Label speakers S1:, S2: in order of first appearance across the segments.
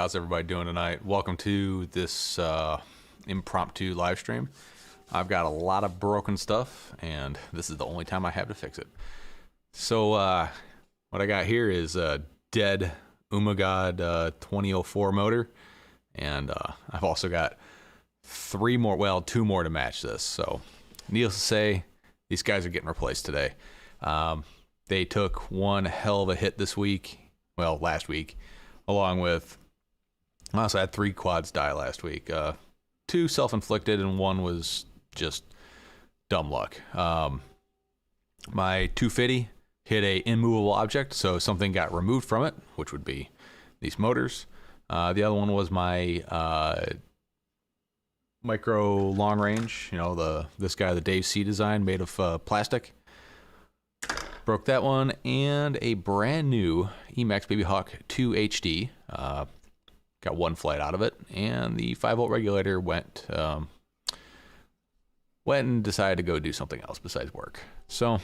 S1: how's everybody doing tonight? Welcome to this impromptu live stream. I've got a lot of broken stuff, and this is the only time I have to fix it. So what I got here is a dead Umagod 2004 motor, and I've also got two more to match this. So needless to say, these guys are getting replaced today. They took one hell of a hit last week, along with, I also had 3 quads die last week. 2 self-inflicted and 1 was just dumb luck. My 2fiddy hit a immovable object, so something got removed from it, which would be these motors. The other one was my micro long range, this guy, the Dave C design, made of plastic. Broke that one, and a brand new Emax Babyhawk 2 HD. Got 1 flight out of it, and the 5-volt regulator went and decided to go do something else besides work. So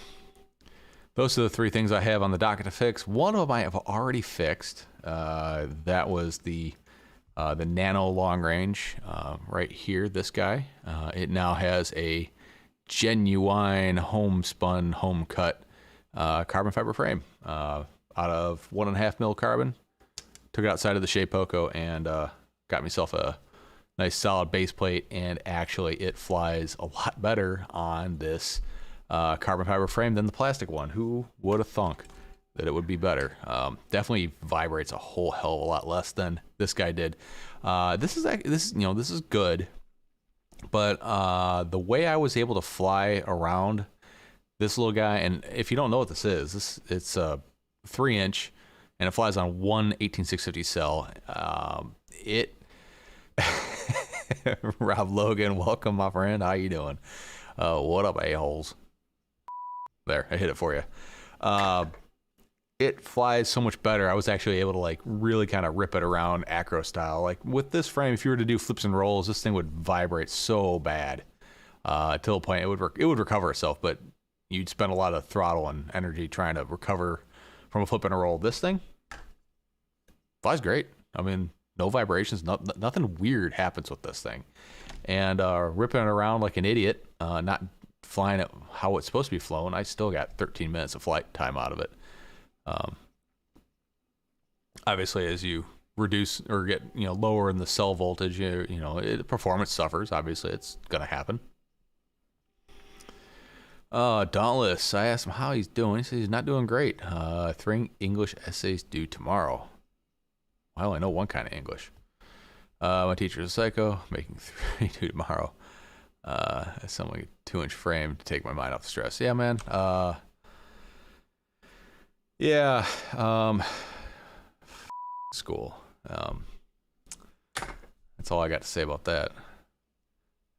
S1: those are the 3 things I have on the docket to fix. One of them I have already fixed. That was the Nano long range right here. This guy. It now has a genuine homespun, home cut carbon fiber frame out of 1.5 mil carbon. Took it outside of the Shea Poco and got myself a nice solid base plate, and actually it flies a lot better on this carbon fiber frame than the plastic one. Who would have thunk that it would be better? Definitely vibrates a whole hell of a lot less than this guy did. This is good, but the way I was able to fly around this little guy, and if you don't know what this is, it's a 3-inch, and it flies on one 18650 cell. Rob Logan, welcome, my friend. How you doing? What up, a-holes? There, I hit it for you. It flies so much better. I was actually able to really kind of rip it around acro style. Like with this frame, if you were to do flips and rolls, this thing would vibrate so bad till a point it would recover itself, but you'd spend a lot of throttle and energy trying to recover from a flip and a roll. This thing flies great. I mean, no vibrations, nothing weird happens with this thing. And ripping it around like an idiot, not flying it how it's supposed to be flown, I still got 13 minutes of flight time out of it. Obviously, as you reduce or get lower in the cell voltage, performance suffers. Obviously, it's gonna happen. Dauntless, I asked him how he's doing. He says he's not doing great. 3 English essays due tomorrow. I only know one kind of English. My teacher's a psycho, making 3 due tomorrow. Something 2-inch frame to take my mind off the stress. Yeah, man. School. That's all I got to say about that.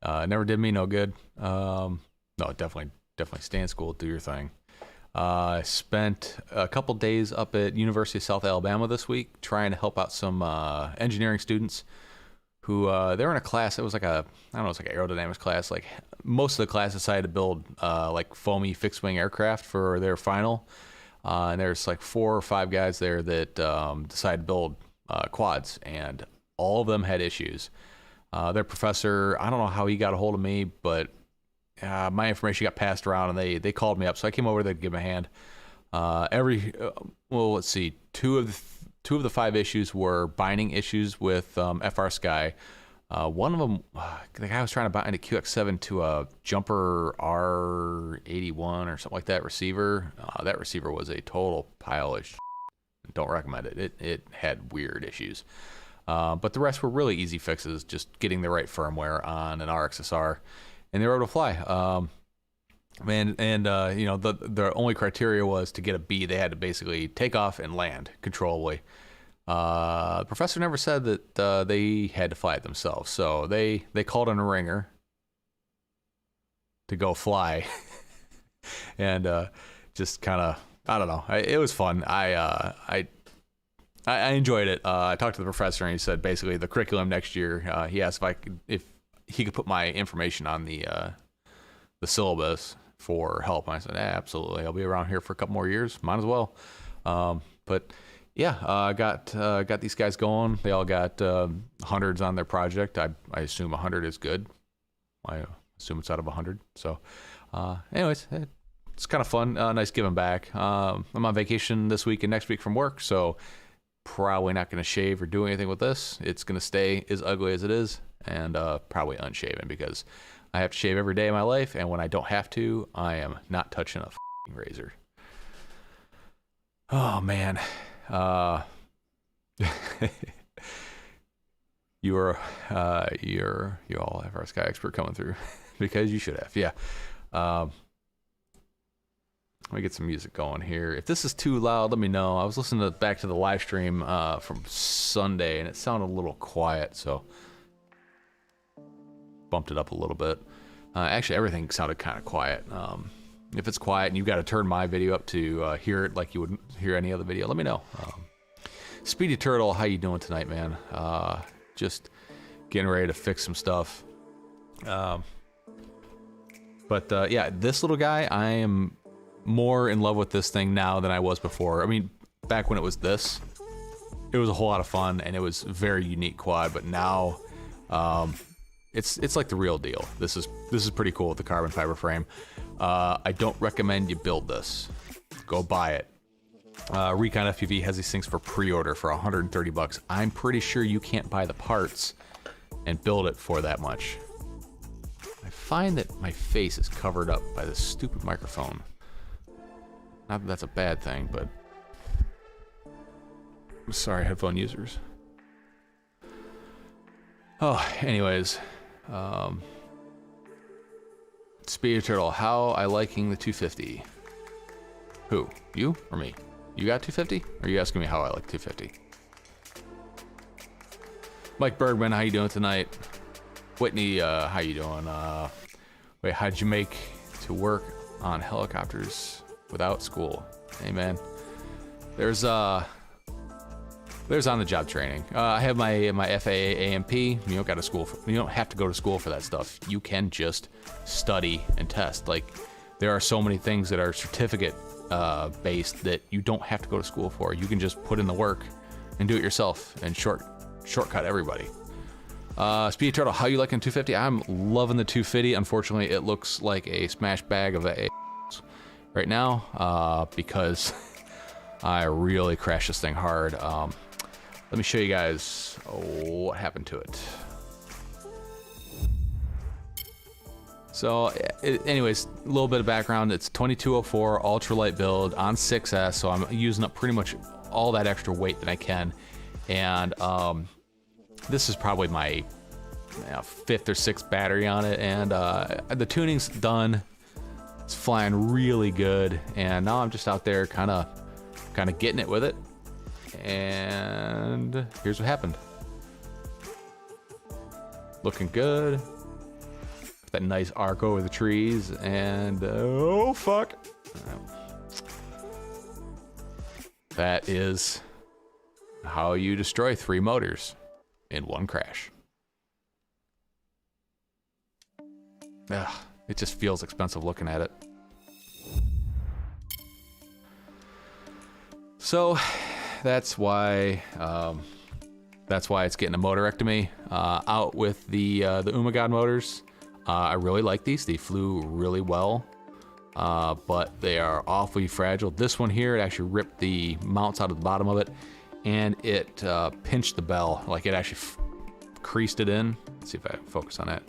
S1: It never did me no good. No, definitely stay in school, do your thing. I spent a couple days up at University of South Alabama this week trying to help out some engineering students who they were in a class. It was like it's like an aerodynamics class. Like most of the class decided to build like foamy fixed wing aircraft for their final. And there's like 4 or 5 guys there that decided to build quads, and all of them had issues. Their professor, I don't know how he got a hold of me, but my information got passed around, and they called me up, so I came over there to give them a hand. Let's see, two of the 5 issues were binding issues with FR Sky. One of them, the guy was trying to bind a QX7 to a Jumper R81 or something like that receiver. That receiver was a total pile of shit. Don't recommend it. It had weird issues. But the rest were really easy fixes, just getting the right firmware on an RXSR, and they were able to fly. The only criteria was to get a B, they had to basically take off and land controllably. The professor never said that they had to fly it themselves, so they called in a ringer to go fly, and just kind of, I don't know. It was fun. I enjoyed it. I talked to the professor, and he said basically the curriculum next year. He asked if he could put my information on the syllabus for help. And I said, absolutely. I'll be around here for a couple more years. Might as well. But yeah, got these guys going. They all got hundreds on their project. I assume 100 is good. I assume it's out of 100. So, anyways, it's kind of fun. Nice giving back. I'm on vacation this week and next week from work, so probably not going to shave or do anything with this. It's going to stay as ugly as it is, and probably unshaven because I have to shave every day of my life, and when I don't have to, I am not touching a f***ing razor. Oh man. You all have our Sky Expert coming through because you should have. Yeah. Let me get some music going here. If this is too loud, let me know. I was listening back to the live stream from Sunday, and it sounded a little quiet, so bumped it up a little bit. Actually, everything sounded kind of quiet. If it's quiet and you've got to turn my video up to hear it like you would hear any other video, let me know. Speedy Turtle, how you doing tonight, man? Just getting ready to fix some stuff. Yeah, this little guy, I am more in love with this thing now than I was before. I mean, back when it was this, it was a whole lot of fun and it was a very unique quad, but now it's like the real deal. This is pretty cool with the carbon fiber frame. I don't recommend you build this. Go buy it. Recon FPV has these things for pre-order for 130 bucks. I'm pretty sure you can't buy the parts and build it for that much. I find that my face is covered up by this stupid microphone. Not that that's a bad thing, but I'm sorry, headphone users. Oh, anyways, Speedy Turtle, how I liking the 250? Who? You or me? You got 250? Or are you asking me how I like 250? Mike Bergman, how you doing tonight? Whitney, how you doing? Wait, how'd you make to work on helicopters without school? Hey man, there's on-the-job training. I have my FAA AMP. You don't got to school. You don't have to go to school for that stuff. You can just study and test. Like there are so many things that are certificate based that you don't have to go to school for. You can just put in the work and do it yourself and shortcut everybody. Speedy Turtle, how you liking 250? I'm loving the 2fiddy. Unfortunately, it looks like a smash bag of a right now because I really crashed this thing hard. Let me show you guys what happened to it. So anyways, a little bit of background. It's 2204 ultralight build on 6S, so I'm using up pretty much all that extra weight that I can. And this is probably my 5th or 6th battery on it, and the tuning's done. It's flying really good, and now I'm just out there kind of getting it with it. And here's what happened. Looking good. That nice arc over the trees, and oh fuck. That is how you destroy 3 motors in one crash. Ugh, it just feels expensive looking at it. So that's why it's getting a motorectomy. Out with the Umagod motors. I really like these. They flew really well, but they are awfully fragile. This one here, it actually ripped the mounts out of the bottom of it, and it pinched the bell. Like it actually creased it in. Let's see if I can focus on that.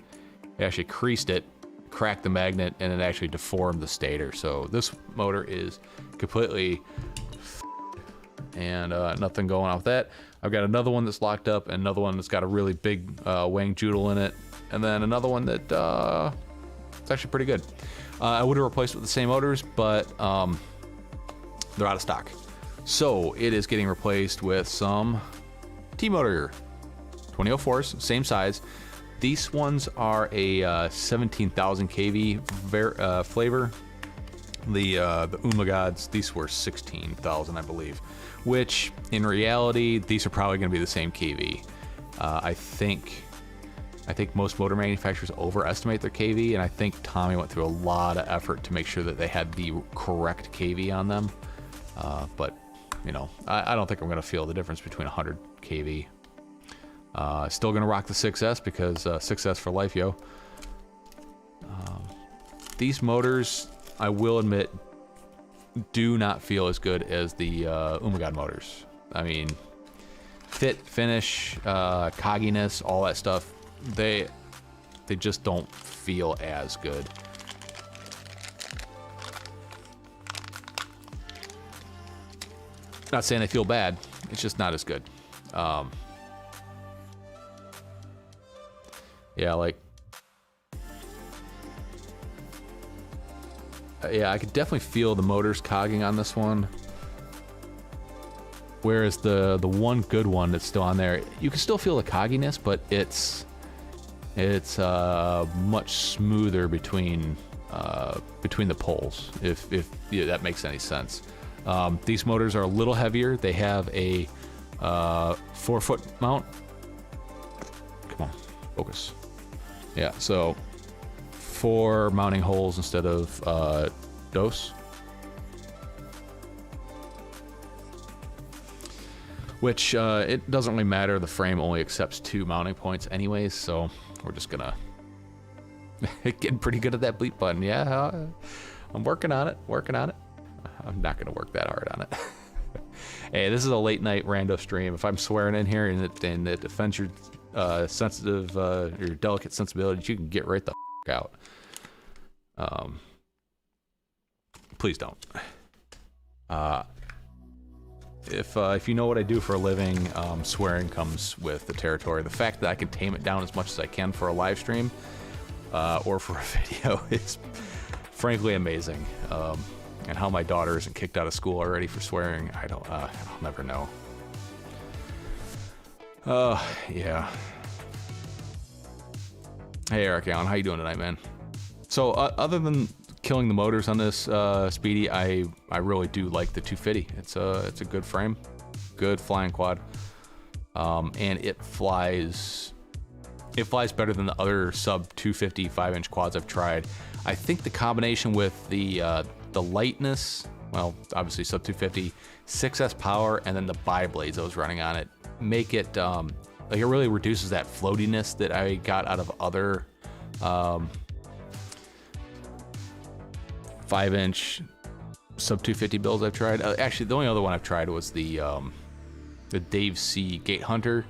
S1: It actually creased it, cracked the magnet, and it actually deformed the stator. So this motor is completely and nothing going on with that. I've got another one that's locked up, and another one that's got a really big wang joodle in it, and then another one that it's actually pretty good. I would have replaced it with the same motors, but they're out of stock. So it is getting replaced with some T-motor 2004s, same size. These ones are a 17,000 kV flavor. The Umagods, these were 16,000, I believe, which in reality, these are probably going to be the same kV. I think most motor manufacturers overestimate their kV, and I think Tommy went through a lot of effort to make sure that they had the correct kV on them. But you know, I don't think I'm gonna feel the difference between 100 kV. Still gonna rock the 6S because 6S for life, yo. These motors, I will admit, do not feel as good as the Umagod motors. I mean, fit, finish, cogginess, all that stuff, they just don't feel as good. Not saying they feel bad, it's just not as good. Yeah, like, yeah, I could definitely feel the motors cogging on this one. Whereas the one good one that's still on there, you can still feel the cogginess, but it's much smoother between the poles, if yeah, that makes any sense. These motors are a little heavier. They have a 4-foot mount. Come on, focus. Yeah, so 4 mounting holes instead of dose. Which it doesn't really matter. The frame only accepts 2 mounting points anyways, so we're just gonna getting pretty good at that bleep button. Yeah, I'm working on it. I'm not gonna work that hard on it. Hey, this is a late night rando stream. If I'm swearing in here and it offends your sensitive, your delicate sensibilities, you can get right the f out. Please don't. If you know what I do for a living, swearing comes with the territory. The fact that I can tame it down as much as I can for a live stream or for a video is frankly amazing. And how my daughter isn't kicked out of school already for swearing, I'll never know. Yeah. Hey Eric Allen, how you doing tonight, man? So other than killing the motors on this Speedy, I really do like the 2fiddy. It's a good frame, good flying quad, and it flies better than the other sub 250 5-inch quads I've tried. I think the combination with the lightness, well, obviously sub 250, 6S power, and then the bi-blades I was running on it, make it like it really reduces that floatiness that I got out of other 5-inch sub 250 builds I've tried. Actually, the only other one I've tried was the Dave C Gate Hunter,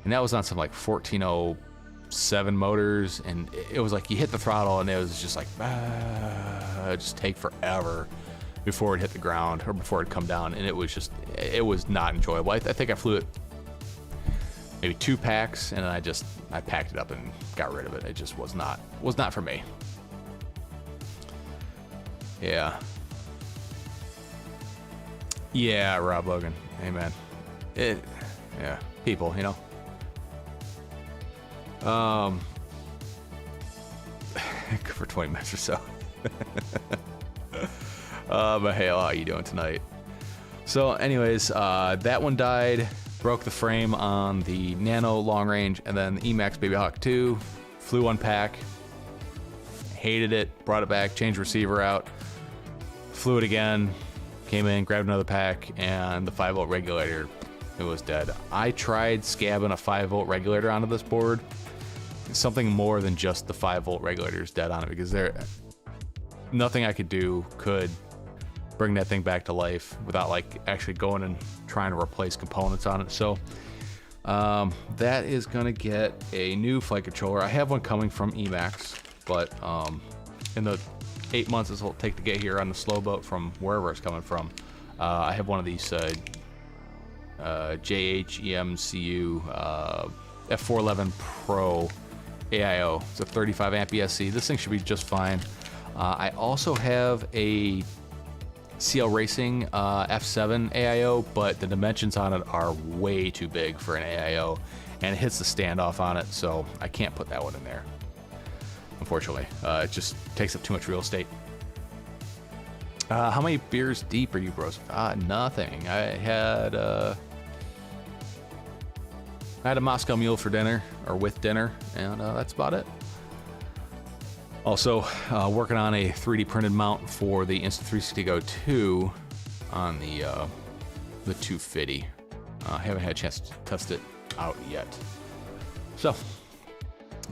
S1: and that was on some like 1407 motors, and it was like you hit the throttle and it was just like just take forever before it hit the ground or before it come down, and it was not enjoyable. I think I flew it maybe 2 packs, and then I packed it up and got rid of it. It just was not for me. Yeah, Rob Logan. Hey man. Yeah, people, you know. For 20 minutes or so. But hey, how are you doing tonight? So anyways, that one died, broke the frame on the Nano long range, and then the Emax Babyhawk 2, flew 1 pack, hated it, brought it back, changed receiver out, flew it again, came in, grabbed another pack, and the 5-volt regulator, it was dead. I tried scabbing a 5-volt regulator onto this board. Something more than just the 5-volt regulator is dead on it, because nothing I could do could bring that thing back to life without like actually going and trying to replace components on it. So that is gonna get a new flight controller. I have one coming from Emax, but in the 8 months this will take to get here on the slow boat from wherever it's coming from, I have one of these JHEMCU F411 Pro AIO. It's a 35 amp ESC. This thing should be just fine. I also have a CL Racing F7 AIO, but the dimensions on it are way too big for an AIO, and it hits the standoff on it, so I can't put that one in there, unfortunately. It just takes up too much real estate. How many beers deep are you, bros? Nothing. I had a Moscow Mule for dinner, or with dinner, and that's about it. Also, working on a 3D printed mount for the Insta360 Go 2 on the the 2fiddy. I haven't had a chance to test it out yet. So,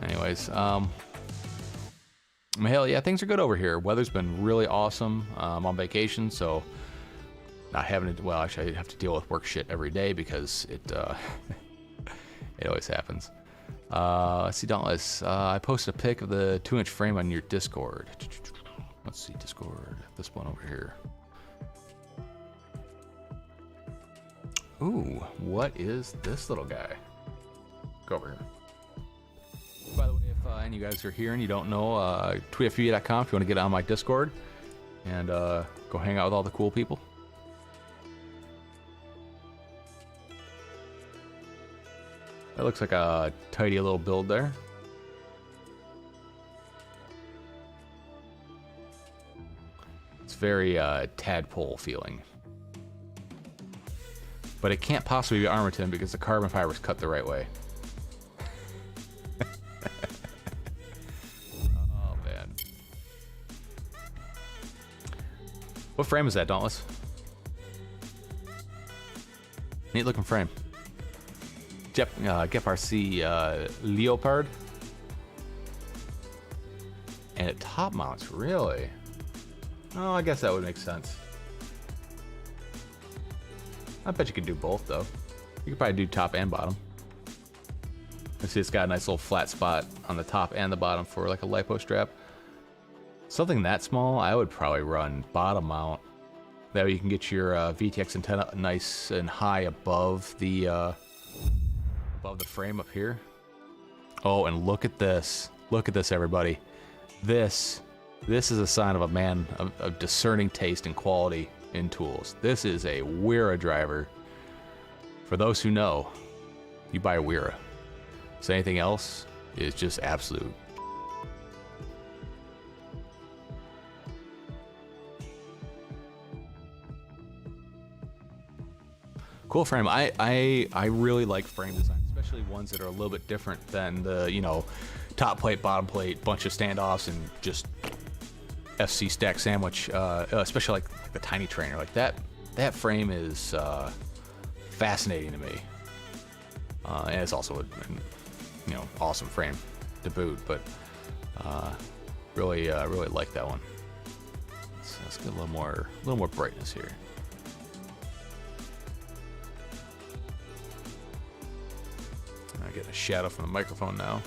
S1: anyways, hell yeah, things are good over here. Weather's been really awesome. I'm on vacation, so not having to, well, actually I have to deal with work shit every day because it it always happens. Let's see, Dauntless. I posted a pic of the 2-inch frame on your Discord. Let's see, Discord. This one over here. Ooh, what is this little guy? Go over here. By the way, if any of you guys are here and you don't know, tweetfiddy.com if you want to get on my Discord and go hang out with all the cool people. That looks like a tidy little build there. It's very tadpole feeling. But it can't possibly be Armatin because the carbon fiber is cut the right way. Oh, man. What frame is that, Dauntless? Neat looking frame. GEP-RC Leopard. And it top mounts, really? Oh, I guess that would make sense. I bet you could do both, though. You could probably do top and bottom. Let's see, it's got a nice little flat spot on the top and the bottom for like a lipo strap. Something that small, I would probably run bottom mount. That way you can get your VTX antenna nice and high above the frame up here. Oh, and look at this. Look at this, everybody. This is a sign of a man of discerning taste and quality in tools. This is a Wera driver. For those who know, you buy a Wera. So anything else is just absolute. Cool frame. I really like frame design, especially ones that are a little bit different than the, you know, top plate, bottom plate, bunch of standoffs, and just FC stack sandwich, especially like the tiny trainer. Like that frame is fascinating to me. And it's also a, you know, awesome frame to boot, but really like that one. Let's get a little more brightness here. I get a shadow from the microphone now.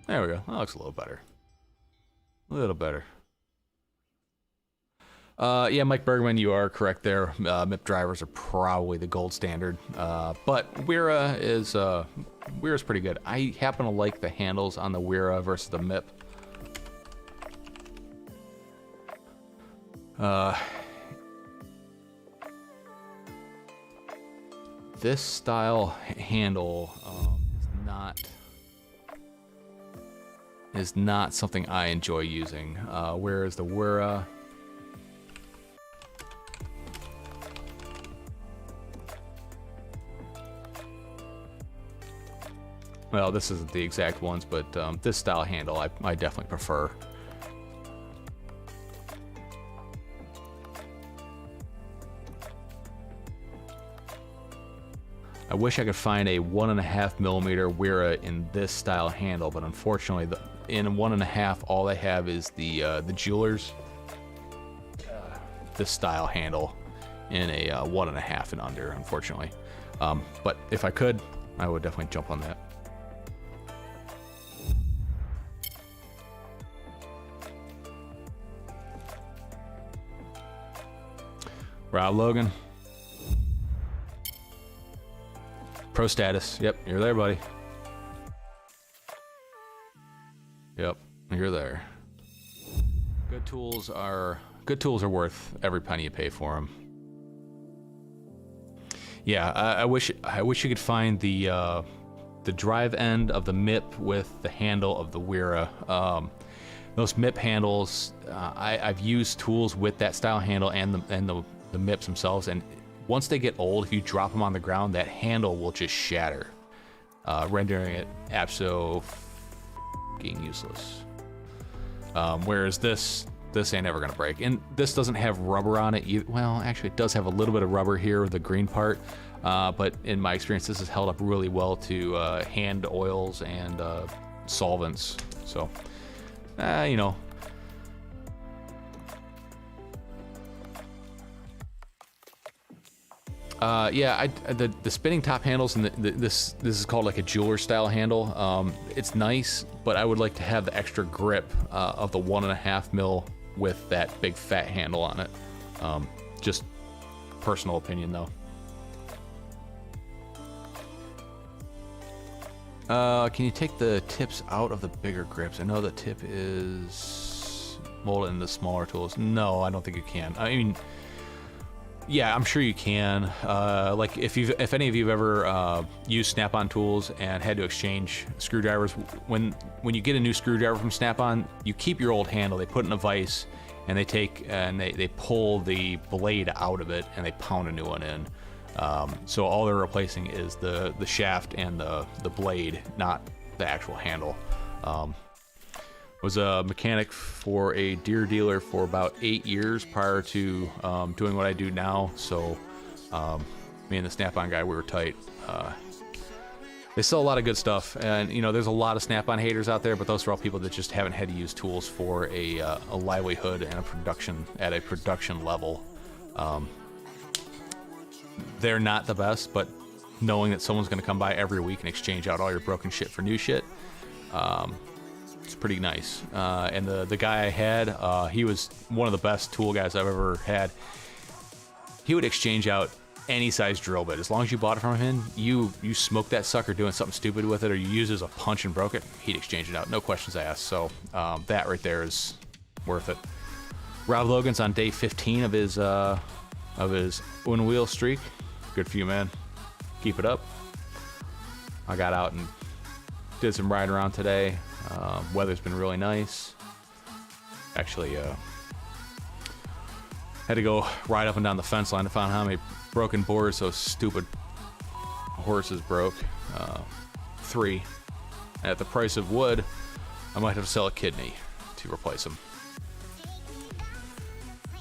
S1: There we go. That looks a little better. A little better. Yeah, Mike Bergman, you are correct there. MIP drivers are probably the gold standard, but Wera is pretty good. I happen to like the handles on the Wera versus the MIP. This style handle is not something I enjoy using, whereas the Wera, well, this isn't the exact ones, but this style handle I definitely prefer. I wish I could find a 1.5mm Wera in this style handle, but unfortunately, in 1.5, all they have is the Jewelers, this style handle, in a 1.5 and under, unfortunately. But if I could, I would definitely jump on that. Rob Logan. Pro status. Yep, you're there, buddy. Yep, you're there. Good tools are worth every penny you pay for them. Yeah, I wish you could find the drive end of the MIP with the handle of the Wera. Those MIP handles, I've used tools with that style handle and the MIPs themselves, and once they get old, if you drop them on the ground, that handle will just shatter, rendering it absolutely useless. Whereas this this ain't ever gonna break. And this doesn't have rubber on it either. Well, actually it does have a little bit of rubber here, the green part, but in my experience this has held up really well to hand oils and solvents. So, you know. Yeah, the spinning top handles, and this is called like a jeweler style handle. It's nice, but I would like to have the extra grip of the 1.5 mil with that big fat handle on it. Just personal opinion though. Can you take the tips out of the bigger grips? I know the tip is molded into smaller tools. No, I don't think you can. I mean, yeah, I'm sure you can. Like if any of you have ever used Snap-on tools and had to exchange screwdrivers, when you get a new screwdriver from Snap-on, you keep your old handle. They put it in a vise, and they pull the blade out of it, and they pound a new one in. So all they're replacing is the shaft and the blade, not the actual handle. Was a mechanic for a deer dealer for about 8 years prior to doing what I do now. So me and the Snap-on guy, we were tight. They sell a lot of good stuff, and you know there's a lot of Snap-on haters out there, but those are all people that just haven't had to use tools for a livelihood and a production level. They're not the best, but knowing that someone's going to come by every week and exchange out all your broken shit for new shit, it's pretty nice. And the guy I had, he was one of the best tool guys I've ever had. He would exchange out any size drill bit. As long as you bought it from him, you smoked that sucker doing something stupid with it, or you used it as a punch and broke it, he'd exchange it out. No questions asked. So that right there is worth it. Rob Logan's on day 15 of his Onewheels streak. Good for you, man. Keep it up. I got out and did some riding around today. Weather's been really nice. Actually, had to go ride up and down the fence line to find how many broken boards those stupid horses broke. 3. And at the price of wood, I might have to sell a kidney to replace them.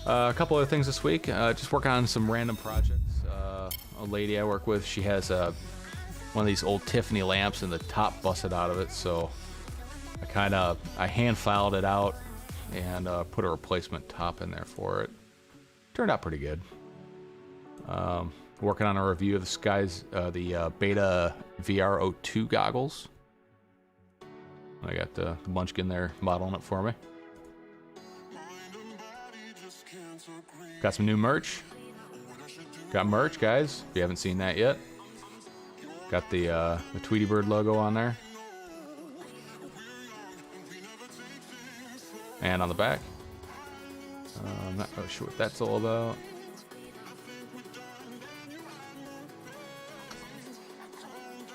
S1: A couple other things this week. Just working on some random projects. A lady I work with, she has one of these old Tiffany lamps and the top busted out of it, so I hand filed it out and put a replacement top in there for it. Turned out pretty good. Working on a review of the Beta VR02 goggles. I got the Munchkin there modeling it for me. Got some new merch. Got merch, guys. If you haven't seen that yet. Got the Tweety Bird logo on there. And on the back. I'm not really sure what that's all about.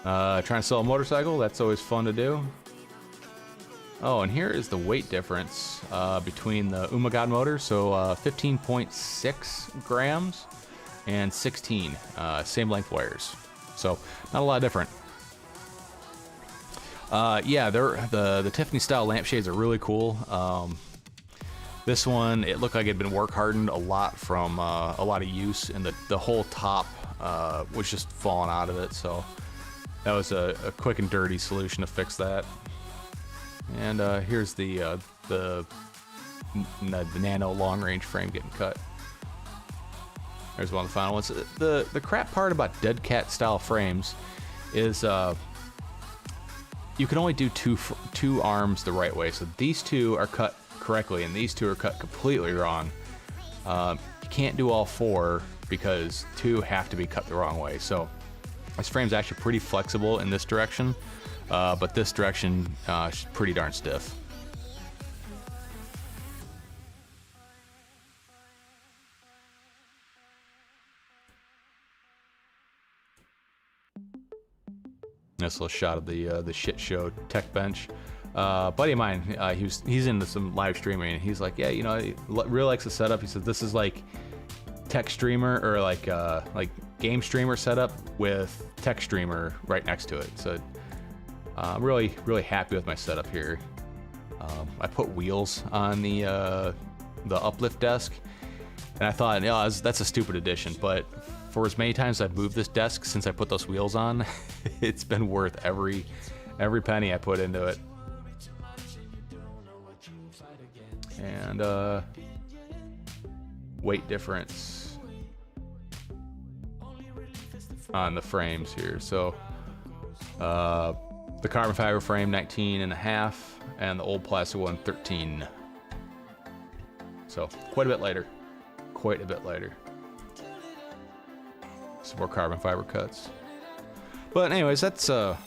S1: Trying to sell a motorcycle. That's always fun to do. Oh, and here is the weight difference between the Umagod motor. So 15.6 grams and 16. Same length wires. So not a lot different. Yeah, the Tiffany style lampshades are really cool. This one, it looked like it had been work hardened a lot from a lot of use, and the whole top was just falling out of it. So that was a quick and dirty solution to fix that. And here's the Nano long range frame getting cut. There's one of the final ones. The crap part about dead cat style frames is you can only do two arms the right way. So these two are cut correctly and these two are cut completely wrong. You can't do all 4 because 2 have to be cut the wrong way. So this frame's actually pretty flexible in this direction, but this direction is pretty darn stiff. This little shot of the shit show tech bench. Buddy of mine, he's into some live streaming, and he's like, yeah, you know, he really likes the setup. He says this is like tech streamer or like game streamer setup with tech streamer right next to it. So I'm really happy with my setup here. I put wheels on the uplift desk, and I thought, yeah, that's a stupid addition. But for as many times I've moved this desk since I put those wheels on, it's been worth every penny I put into it. And weight difference on the frames here. So the carbon fiber frame 19.5, and the old plastic one 13. So quite a bit lighter. Quite a bit lighter. Some more carbon fiber cuts. But anyways, that's kind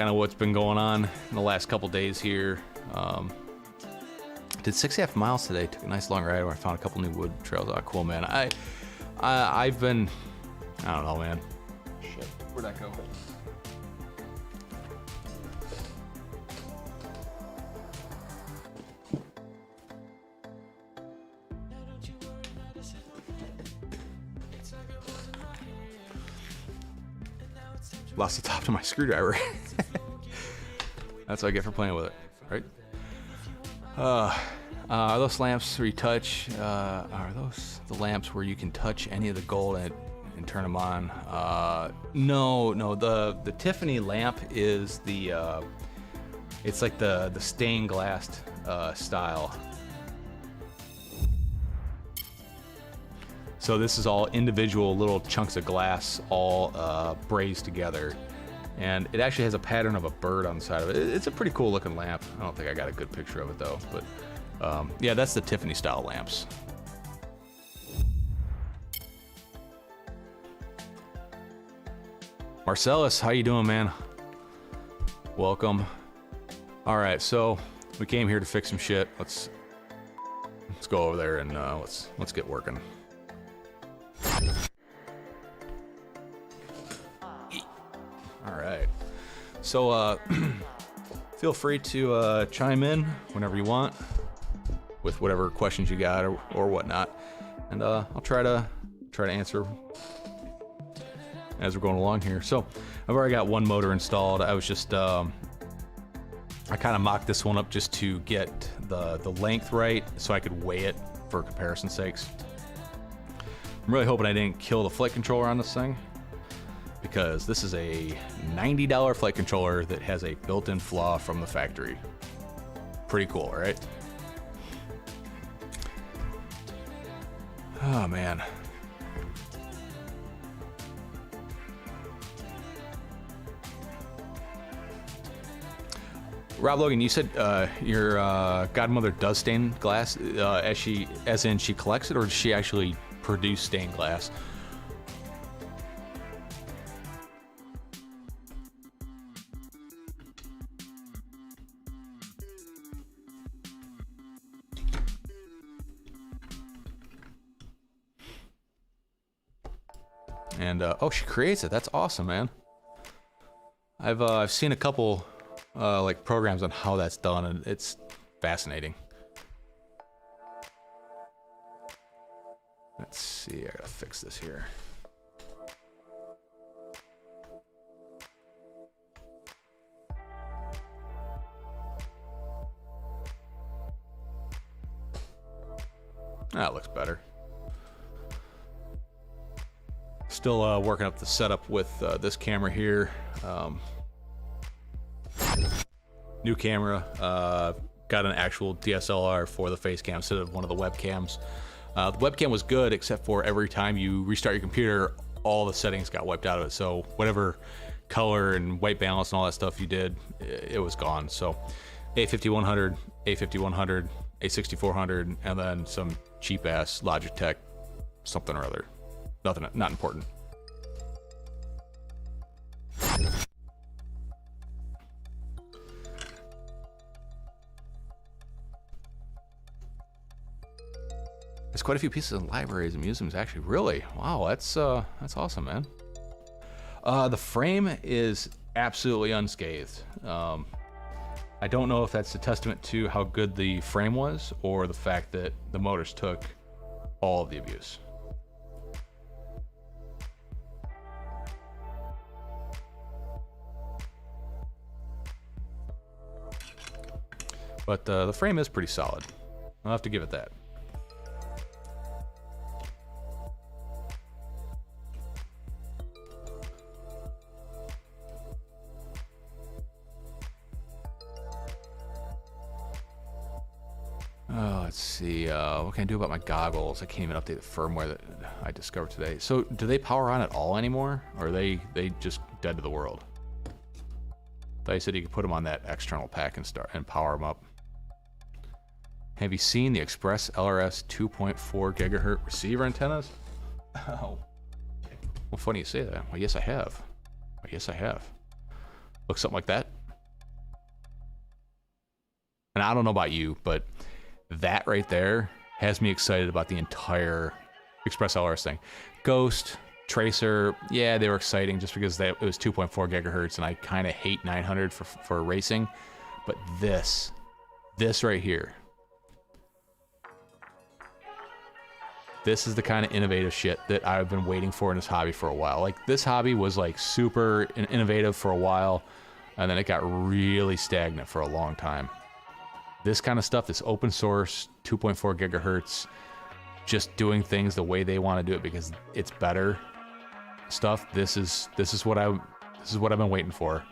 S1: of what's been going on in the last couple days here. Did 6.5 miles today. Took a nice long ride where I found a couple new wood trails. Oh, cool, man. I've been, I don't know, man. Shit, where'd that go? Lost the top to my screwdriver. That's what I get for playing with it, right? Are those lamps where you touch? Are those the lamps where you can touch any of the gold and turn them on? No. The Tiffany lamp is the it's like the stained glass style. So this is all individual little chunks of glass, all brazed together, and it actually has a pattern of a bird on the side of it. It's a pretty cool looking lamp. I don't think I got a good picture of it though, but yeah, that's the Tiffany style lamps. Marcellus, how you doing, man? Welcome. All right, so we came here to fix some shit. Let's go over there and let's get working. All right, so feel free to chime in whenever you want with whatever questions you got or whatnot, and I'll try to answer as we're going along here. So I've already got one motor installed. I was just I kind of mocked this one up just to get the length right so I could weigh it for comparison sakes. I'm really hoping I didn't kill the flight controller on this thing, because this is a $90 flight controller that has a built-in flaw from the factory. Pretty cool, right? Oh man. Rob Logan, you said your godmother does stained glass, as in she collects it, or does she actually produce stained glass? And oh, she creates it. That's awesome, man. I've seen a couple like programs on how that's done, and it's fascinating. Let's see, I gotta fix this here. That looks better. Still working up the setup with this camera here. New camera. Got an actual DSLR for the face cam instead of one of the webcams. The webcam was good, except for every time you restart your computer, all the settings got wiped out of it. So whatever color and white balance and all that stuff you did, it was gone. So A5100, A5100, A6400, and then some cheap ass Logitech something or other. Nothing, not important. There's quite a few pieces in libraries and museums, actually. Really? Wow, that's awesome, man. The frame is absolutely unscathed. I don't know if that's a testament to how good the frame was, or the fact that the motors took all of the abuse. But the frame is pretty solid. I'll have to give it that. Oh, let's see. What can I do about my goggles? I can't even update the firmware that I discovered today. So, do they power on at all anymore, or are they just dead to the world? I thought you said you could put them on that external pack and power them up. Have you seen the ExpressLRS 2.4 gigahertz receiver antennas? Oh, well, funny you say that. Well, yes, I have. Well, yes, I have. Looks something like that. And I don't know about you, but that right there has me excited about the entire ExpressLRS thing. Ghost, Tracer, yeah, they were exciting just because it was 2.4 gigahertz, and I kind of hate 900 for racing. But this right here, this is the kind of innovative shit that I've been waiting for in this hobby for a while. Like, this hobby was like super innovative for a while, and then it got really stagnant for a long time. This kind of stuff, this open source, 2.4 gigahertz, just doing things the way they want to do it because it's better stuff. This is what I've been waiting for.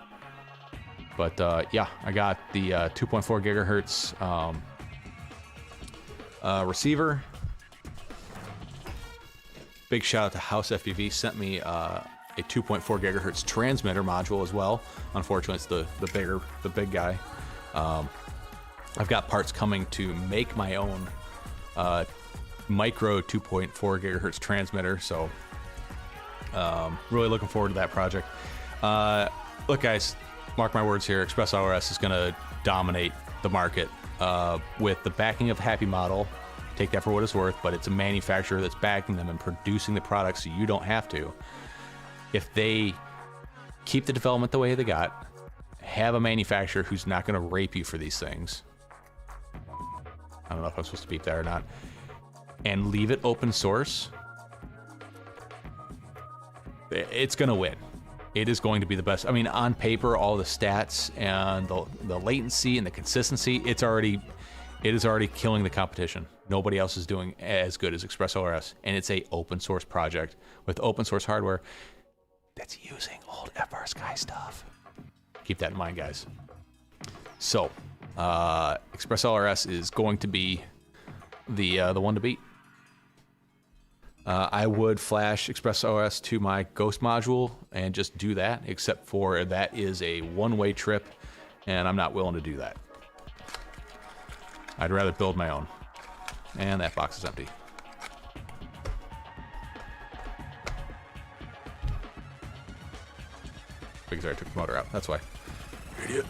S1: But yeah, I got the 2.4 gigahertz receiver. Big shout out to House FPV, sent me a 2.4 gigahertz transmitter module as well. Unfortunately, it's the big guy. I've got parts coming to make my own micro 2.4 gigahertz transmitter, so really looking forward to that project. Look, guys, mark my words here, ExpressLRS is going to dominate the market with the backing of Happy Model. Take that for what it's worth, but it's a manufacturer that's backing them and producing the products so you don't have to. If they keep the development the way they got, have a manufacturer who's not going to rape you for these things. I don't know if I'm supposed to beep that or not. And leave it open source. It's going to win. It is going to be the best. I mean, on paper, all the stats and the latency and the consistency, it is already killing the competition. Nobody else is doing as good as ExpressLRS. And it's a open source project with open source hardware that's using old FR Sky stuff. Keep that in mind, guys. So, ExpressLRS is going to be the one to beat. I would flash ExpressLRS to my Ghost module and just do that, except for that is a one-way trip, and I'm not willing to do that. I'd rather build my own. And that box is empty. Because I took the motor out, that's why. Idiot.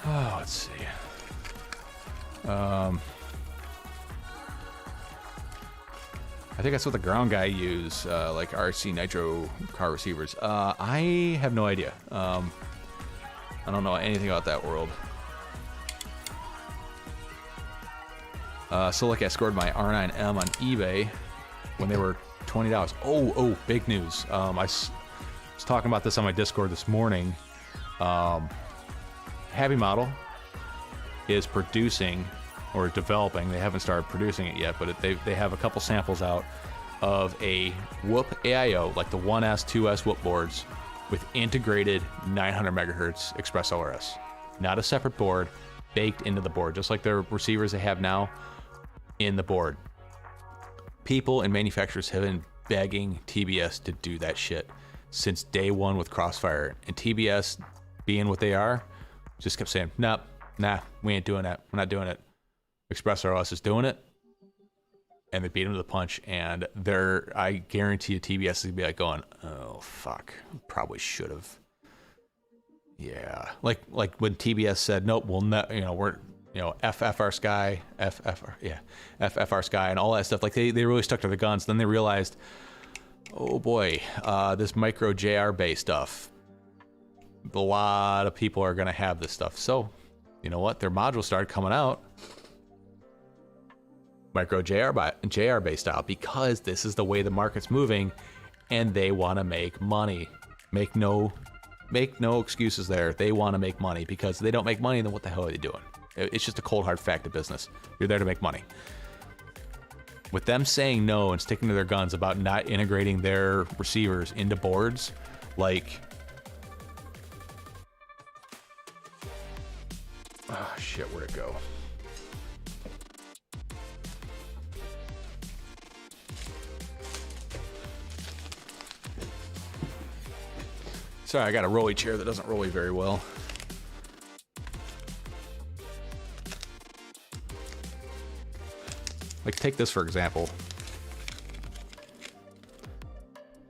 S1: Oh, let's see. I think that's what the ground guy use, like RC Nitro car receivers. I have no idea. I don't know anything about that world. So like I scored my R9M on eBay when they were $20. Oh, big news. I was talking about this on my Discord this morning. Happy Model is producing or developing, they haven't started producing it yet, but they have a couple samples out of a Whoop AIO, like the 1S, 2S Whoop boards with integrated 900 megahertz ExpressLRS. Not a separate board, baked into the board, just like their receivers they have now in the board. People and manufacturers have been begging TBS to do that shit since day one with Crossfire, and TBS, being what they are, just kept saying, nah, we ain't doing that. We're not doing it. ExpressLRS is doing it, and they beat them to the punch, and I guarantee you TBS is gonna be like going, oh fuck, probably should have. Yeah, like when TBS said, nope, we'll not, we're, FFR Sky, FFR Sky, and all that stuff. Like they really stuck to the guns. Then they realized, oh boy, this micro JR based stuff. A lot of people are gonna have this stuff. So, you know what? Their modules started coming out micro JR based style because this is the way the market's moving, and they want to make money. Make no make no excuses there. They want to make money, because if they don't make money, then what the hell are they doing? It's just a cold hard fact of business. You're there to make money. With them saying no and sticking to their guns about not integrating their receivers into boards, like, oh shit, where'd it go? Sorry, I got a rolly chair that doesn't rolly very well. Like, take this for example.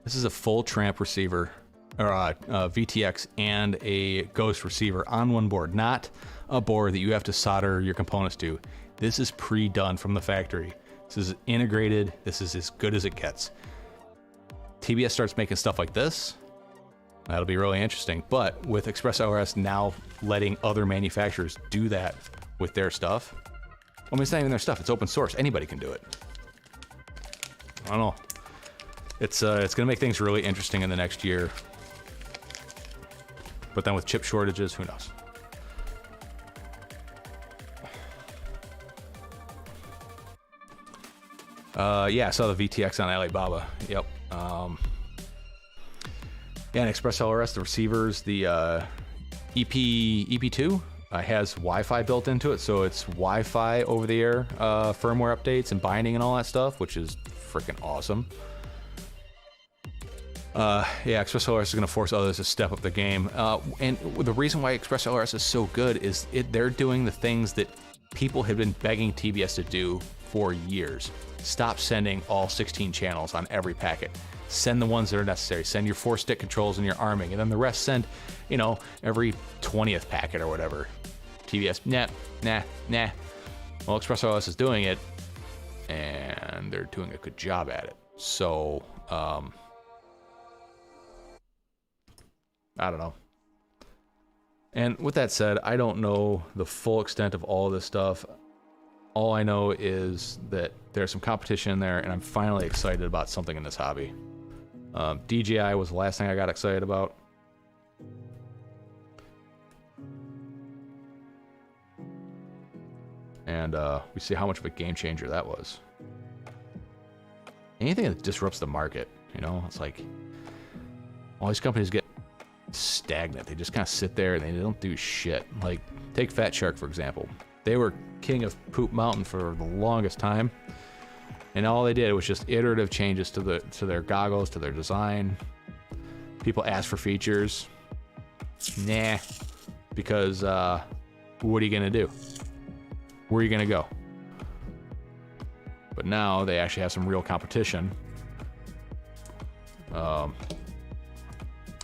S1: This is a full tramp receiver, or VTX and a Ghost receiver on one board, not a board that you have to solder your components to. This is pre-done from the factory. This is integrated. This is as good as it gets. TBS starts making stuff like this. That'll be really interesting. But with ExpressLRS now letting other manufacturers do that with their stuff, I mean, it's not even their stuff. It's open source. Anybody can do it. I don't know. It's going to make things really interesting in the next year. But then with chip shortages, who knows? Yeah, I saw the VTX on Alibaba. Yep. Yeah, and ExpressLRS, the receivers, the EP2 has Wi-Fi built into it, so it's Wi-Fi over-the-air firmware updates and binding and all that stuff, which is freaking awesome. Yeah, ExpressLRS is going to force others to step up the game. And the reason why ExpressLRS is so good is they're doing the things that people have been begging TBS to do for years. Stop sending all 16 channels on every packet. Send the ones that are necessary. Send your 4-stick controls and your arming, and then the rest send, you know, every 20th packet or whatever. TBS, nah. Well, ExpressLRS is doing it, and they're doing a good job at it. So, I don't know. And with that said, I don't know the full extent of all of this stuff. All I know is that there's some competition in there, and I'm finally excited about something in this hobby. DJI was the last thing I got excited about. And we see how much of a game changer that was. Anything that disrupts the market, you know, it's like all these companies get stagnant. They just kind of sit there and they don't do shit. Like, take Fat Shark, for example. They were king of Poop Mountain for the longest time. And all they did was just iterative changes to their goggles, to their design. People asked for features. Nah. Because what are you going to do? Where are you going to go? But now they actually have some real competition.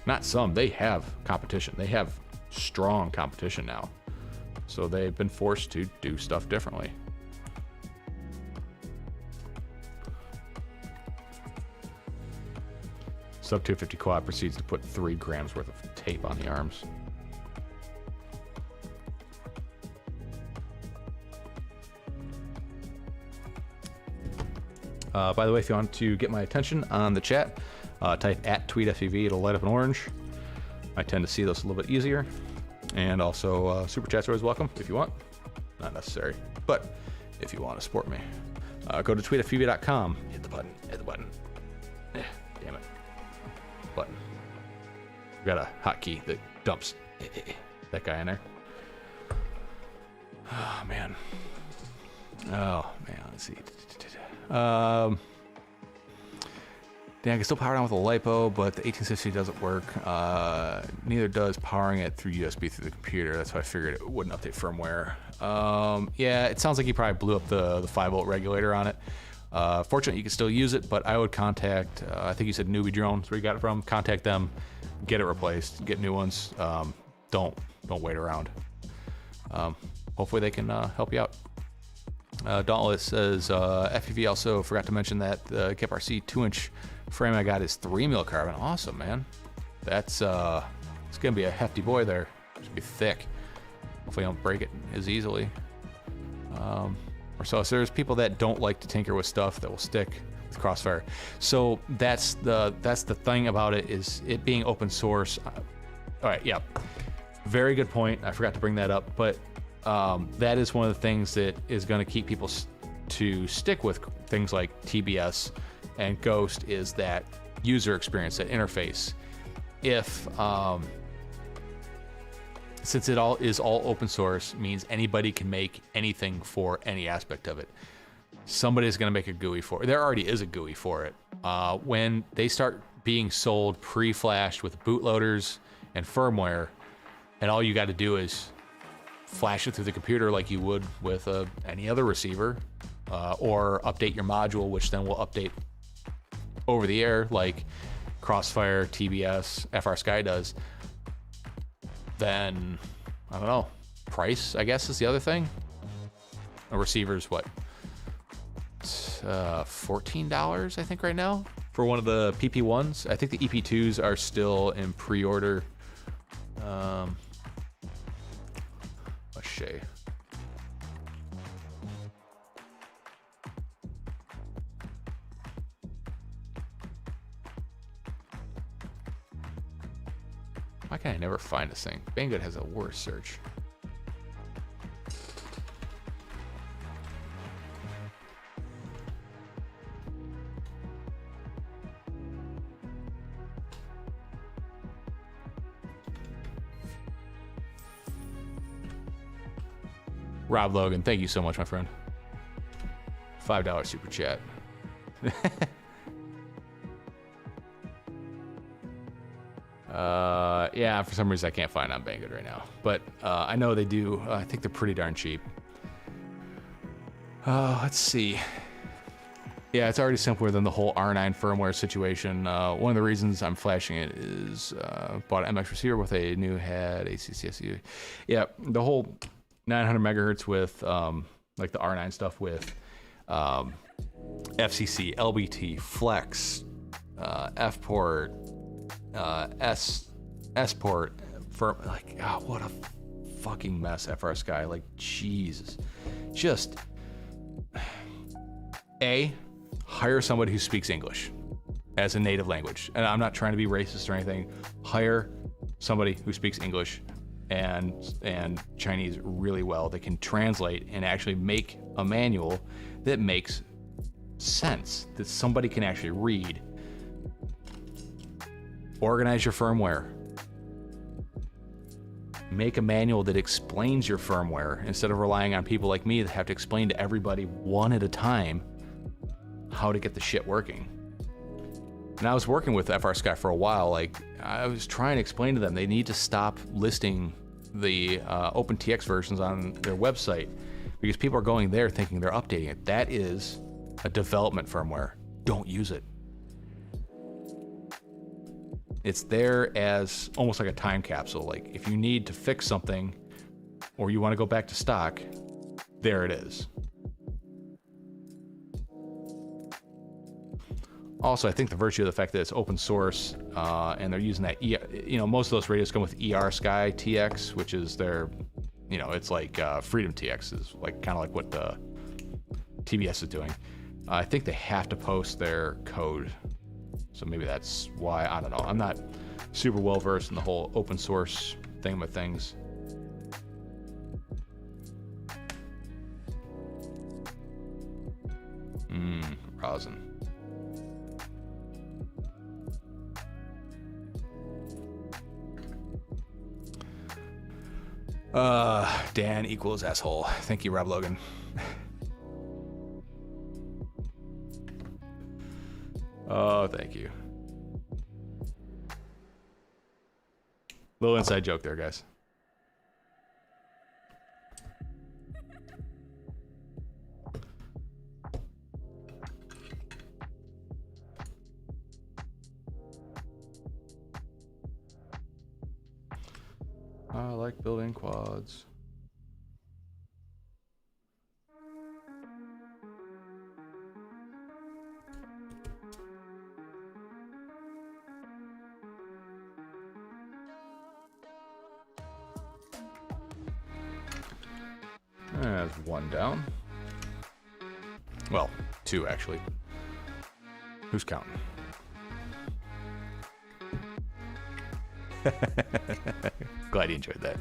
S1: Not some, they have competition. They have strong competition now. So they've been forced to do stuff differently. Sub 250 quad proceeds to put 3 grams worth of tape on the arms. By the way, if you want to get my attention on the chat, type @tweetfev. It'll light up in orange. I tend to see those a little bit easier. And also, super chats are always welcome if you want. Not necessary, but if you want to support me, go to tweetfev.com. Hit the button. Hit the button. Damn it. Button. We got a hotkey that dumps that guy in there. Oh man. Let's see. Yeah, I can still power it on with a LiPo, but the 1860 doesn't work. Neither does powering it through USB through the computer. That's why I figured it wouldn't update firmware. Yeah, it sounds like you probably blew up the 5-volt regulator on it. Fortunately, you can still use it, but I would contact, I think you said Newbie Drones, where you got it from. Contact them, get it replaced, get new ones. Don't wait around. Hopefully they can help you out. Dauntless says, FEV also forgot to mention that the KIP RC 2-inch frame I got is 3mm carbon. Awesome, man. That's it's gonna be a hefty boy there. It's gonna be thick. Hopefully I don't break it as easily. So there's people that don't like to tinker with stuff that will stick with Crossfire. So that's the thing about it, is it being open source. All right, yeah. Very good point. I forgot to bring that up, but that is one of the things that is going to keep people to stick with things like TBS and Ghost is that user experience, that interface. If since it all is all open source, means anybody can make anything for any aspect of it. Somebody's going to make a GUI for it. There already is a GUI for it. When they start being sold pre-flashed with bootloaders and firmware, and all you got to do is flash it through the computer like you would with any other receiver, or update your module, which then will update over the air like Crossfire, TBS, FR Sky does, then, I don't know, price, I guess, is the other thing. A receiver's what? $14, I think, right now for one of the PP1s. I think the EP2s are still in pre-order. Let's see. Why can I never find this thing? Banggood has a worse search. Rob Logan, thank you so much, my friend. $5 super chat. Yeah, for some reason I can't find it on Banggood right now, but I know they do. I think they're pretty darn cheap. Let's see. Yeah, it's already simpler than the whole R9 firmware situation. One of the reasons I'm flashing it is bought an MX receiver with a new head, ACCSU. Yeah, the whole 900 megahertz with like the R9 stuff with FCC, LBT, Flex, F port, S port, for like, oh, what a fucking mess, FR Sky. Like, Jesus. Just hire somebody who speaks English as a native language. And I'm not trying to be racist or anything. Hire somebody who speaks English and Chinese really well. They can translate and actually make a manual that makes sense, that somebody can actually read. Organize your firmware. Make a manual that explains your firmware instead of relying on people like me that have to explain to everybody one at a time how to get the shit working. And I was working with FR Sky for a while. Like, I was trying to explain to them they need to stop listing the OpenTX versions on their website because people are going there thinking they're updating it. That is a development firmware. Don't use it. It's there as almost like a time capsule. Like, if you need to fix something or you want to go back to stock, there it is. Also, I think the virtue of the fact that it's open source and they're using that, most of those radios come with ER Sky TX, which is their, it's like Freedom TX is like kind of like what the TBS is doing. I think they have to post their code. So maybe that's why, I don't know. I'm not super well versed in the whole open source thing with things. Rosin. Dan equals asshole. Thank you, Rob Logan. Oh, thank you. Little inside joke there, guys. I like building quads. That's one down. Well, two actually. Who's counting? Glad you enjoyed that.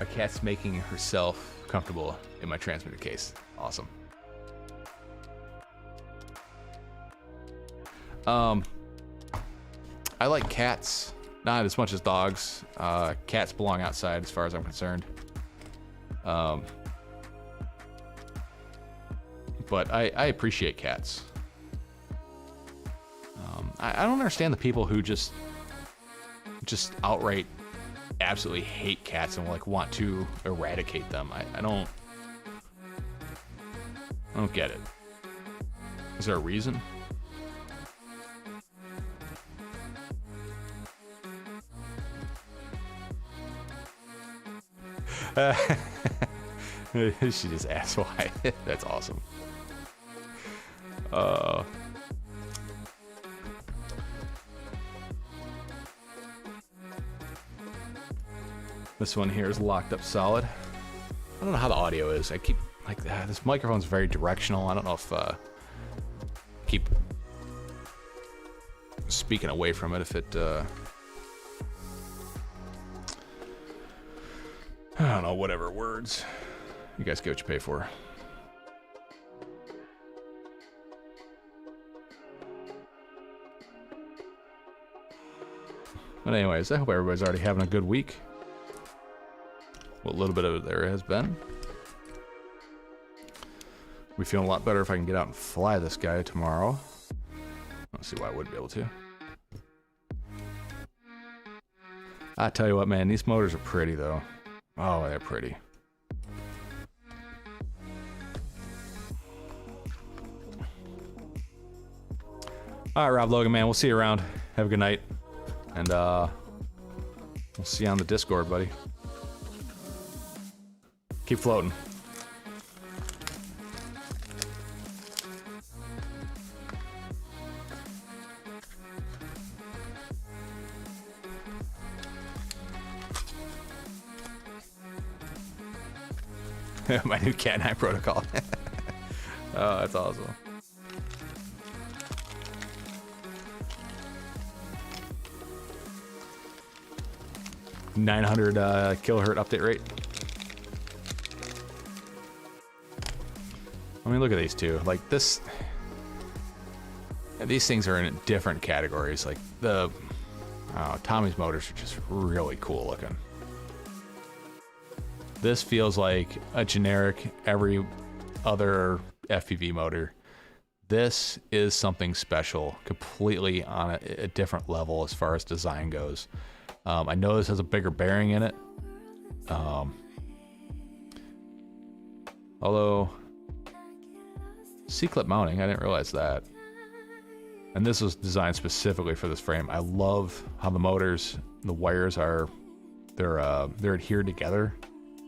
S1: My cat's making herself comfortable in my transmitter case. Awesome. I like cats, not as much as dogs. Cats belong outside as far as I'm concerned. But I appreciate cats. I don't understand the people who just outright absolutely hate cats and like want to eradicate them. I don't get it. Is there a reason? She just asked why. That's awesome. This one here is locked up solid. I don't know how the audio is. I keep like this microphone's very directional. I don't know if keep speaking away from it if it I don't know, whatever words. You guys get what you pay for. But anyways, I hope everybody's already having a good week. What little bit of it there has been. Be feeling a lot better if I can get out and fly this guy tomorrow. Let's see why I wouldn't be able to. I tell you what, man, these motors are pretty though. Oh, they're pretty. All right, Rob Logan, man, we'll see you around. Have a good night. And we'll see you on the Discord, buddy. Keep floating. My new Cat 9 protocol. Oh, that's awesome. .900 kilohertz update rate. I mean, look at these two. Like this, these things are in different categories. Like the Tommy's motors are just really cool looking. This feels like a generic every other FPV motor. This is something special, completely on a different level as far as design goes. I know this has a bigger bearing in it. Although C-clip mounting, I didn't realize that. And this was designed specifically for this frame. I love how the motors, the wires are, they're adhered together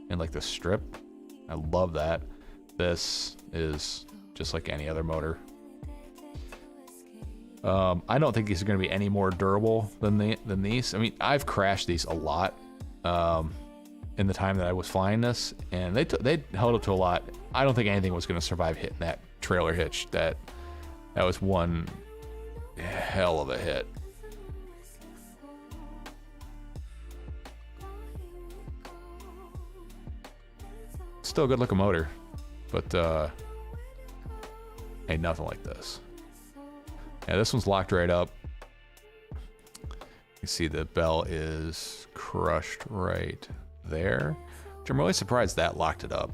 S1: in like the strip. I love that. This is just like any other motor. I don't think these are going to be any more durable than these. I mean, I've crashed these a lot in the time that I was flying this, and they held up to a lot. I don't think anything was going to survive hitting that trailer hitch. That was one hell of a hit. Still a good looking motor, but ain't nothing like this. Yeah, this one's locked right up. You see the bell is crushed right there, which I'm really surprised that locked it up.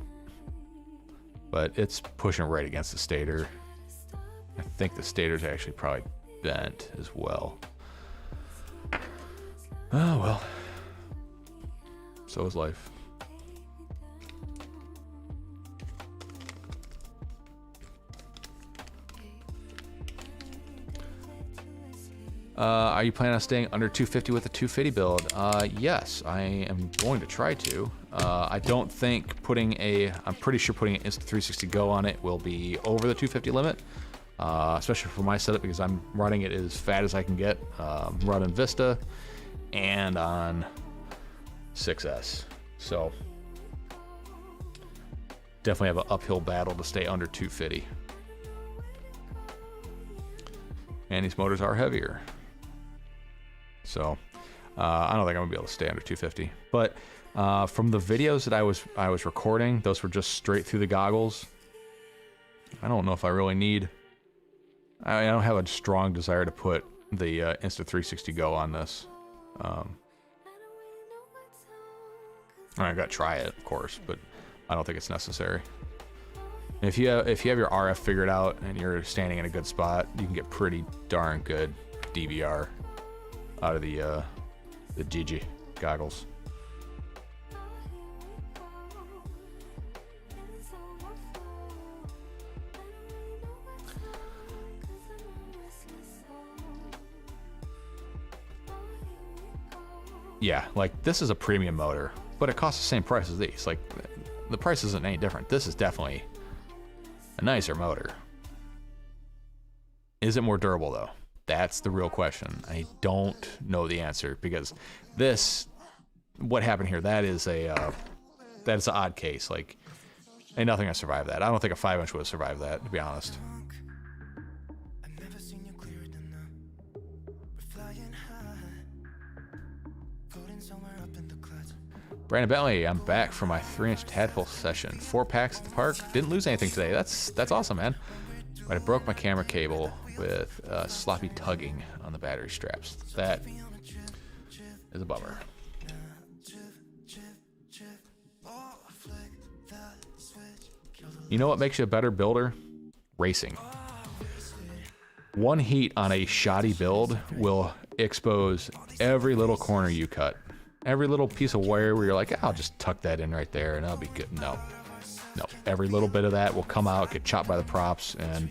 S1: But it's pushing right against the stator. I think the stator's actually probably bent as well. Oh well. So is life. Are you planning on staying under 250 with the 2fiddy build? Yes, I am going to try to. I don't think I'm pretty sure putting an Insta360 Go on it will be over the 250 limit, especially for my setup because I'm running it as fat as I can get. Running Vista and on 6S. So definitely have an uphill battle to stay under 2fiddy. And these motors are heavier. So I don't think I'm gonna be able to stay under 250. But from the videos that I was recording, those were just straight through the goggles. I don't know if I really need. I don't have a strong desire to put the Insta360 Go on this. I gotta try it, of course, but I don't think it's necessary. If you have your RF figured out and you're standing in a good spot, you can get pretty darn good DVR out of the DJI goggles. Yeah, like this is a premium motor, but it costs the same price as these. Like the price isn't any different. This is definitely a nicer motor. Is it more durable though? That's the real question. I don't know the answer because this, what happened here, that is an odd case. Like, ain't nothing gonna survive that. I don't think a 5-inch would have survived that, to be honest. Brandon Bentley, I'm back from my 3-inch tadpole session. 4 packs at the park. Didn't lose anything today. That's awesome, man. But I broke my camera cable with sloppy tugging on the battery straps. That is a bummer. You know what makes you a better builder? Racing. One heat on a shoddy build will expose every little corner you cut. Every little piece of wire where you're like, I'll just tuck that in right there and that'll be good. No. Every little bit of that will come out, get chopped by the props, and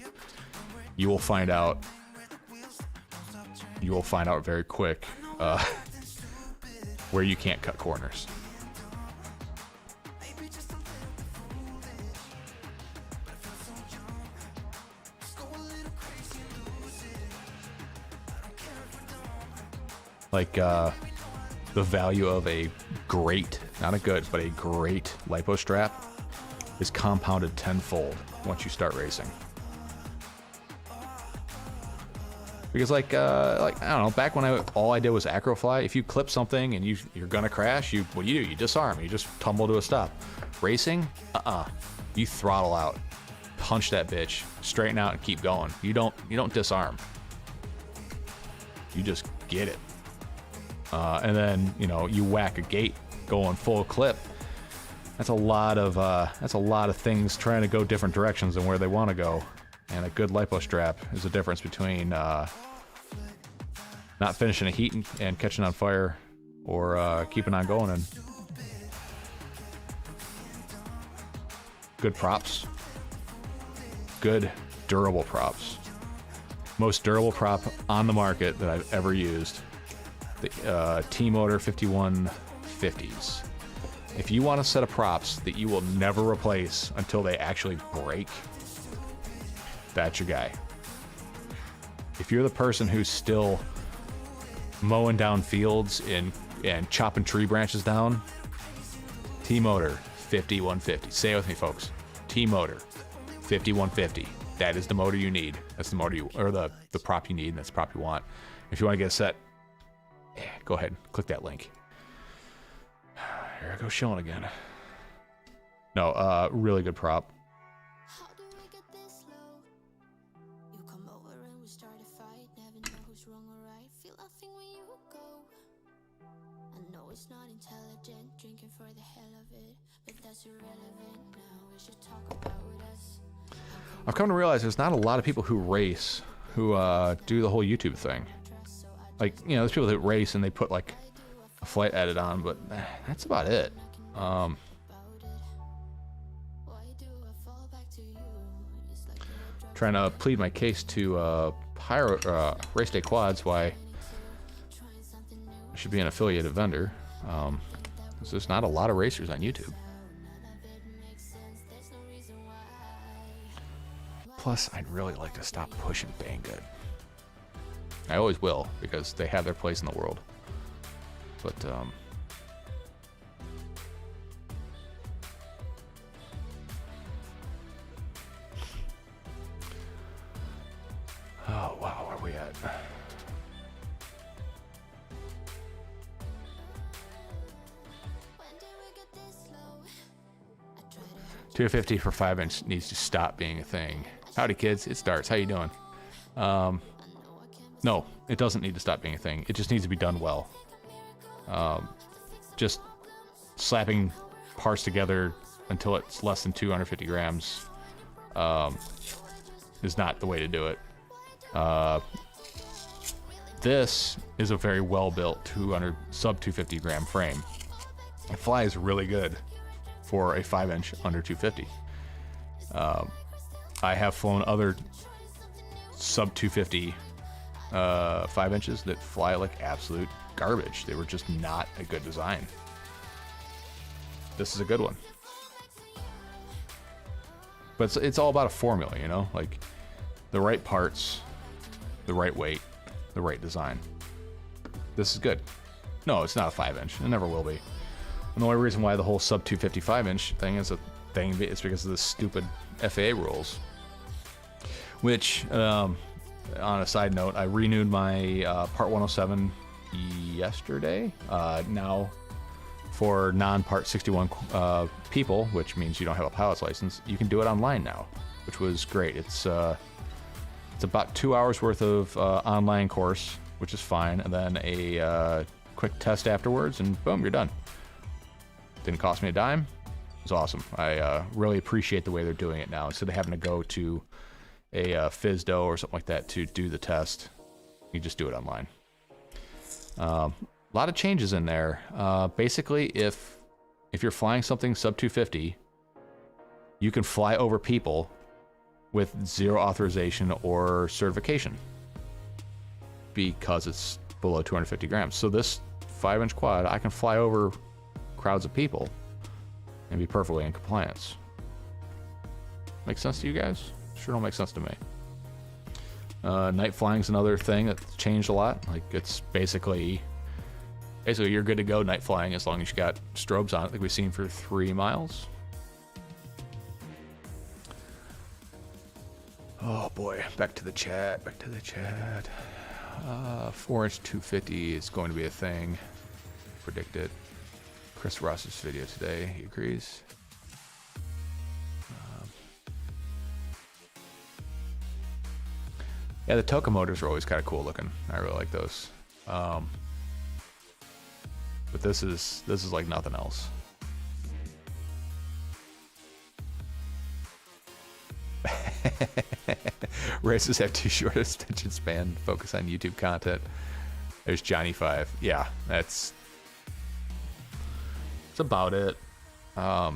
S1: you will find out very quick where you can't cut corners. Like the value of a great, not a good, but a great lipo strap is compounded tenfold once you start racing. Because like I don't know, back when all I did was acrofly, if you clip something and you're gonna crash, what do? You disarm, you just tumble to a stop. Racing, you throttle out, punch that bitch, straighten out and keep going. You don't disarm. You just get it. And then you whack a gate going full clip. That's a lot of things trying to go different directions than where they want to go. And a good lipo strap is the difference between not finishing a heat and catching on fire, or keeping on going. And good props, good durable props. Most durable prop on the market that I've ever used. The T-Motor 5150s. If you want a set of props that you will never replace until they actually break, that's your guy. If you're the person who's still mowing down fields and chopping tree branches down, T-Motor 5150. Say it with me, folks. T-Motor 5150. That is the motor you need. That's the motor the prop you need, and that's the prop you want. If you want to get a set, go ahead, click that link. Here I go showing again. No, really good prop. I've come to realize there's not a lot of people who race who do the whole YouTube thing. Like, there's people that race and they put like a flight edit on, but that's about it. Trying to plead my case to Race Day Quads why I should be an affiliated vendor. There's not a lot of racers on YouTube. Plus, I'd really like to stop pushing Banggood. I always will, because they have their place in the world. But, 250 for 5" needs to stop being a thing. Howdy kids, it's Darts. How you doing? No, it doesn't need to stop being a thing. It just needs to be done well. Just slapping parts together until it's less than 250 grams is not the way to do it. This is a very well-built sub 250 gram frame. It flies really good for a 5" under 250. I have flown other sub 250 5" that fly like absolute garbage. They were just not a good design. This is a good one. But it's all about a formula, you know? Like, the right parts, the right weight, the right design. This is good. No, it's not a 5". It never will be. And the only reason why the whole sub 250 5" thing is a thing is because of the stupid FAA rules. Which, on a side note, I renewed my Part 107 yesterday. Now, for non-Part 61 people, which means you don't have a pilot's license, you can do it online now, which was great. It's about 2 hours worth of online course, which is fine, and then a quick test afterwards, and boom, you're done. Didn't cost me a dime. It was awesome. I really appreciate the way they're doing it now. Instead of having to go to a FSDO or something like that to do the test, you just do it online. A lot of changes in there. Basically, if you're flying something sub 250, you can fly over people with zero authorization or certification because it's below 250 grams. So this 5" quad, I can fly over crowds of people and be perfectly in compliance. Make sense to you guys? Sure don't make sense to me. Night flying's another thing that's changed a lot. Like, it's basically you're good to go night flying as long as you got strobes on it, like we've seen for 3 miles. Oh boy, back to the chat. 4" 250 is going to be a thing. Predict it. Chris Ross's video today, he agrees. Yeah, the Toka motors are always kind of cool looking. I really like those. But this is like nothing else. Races have too short attention span. Focus on YouTube content. There's Johnny 5. Yeah, that's about it. The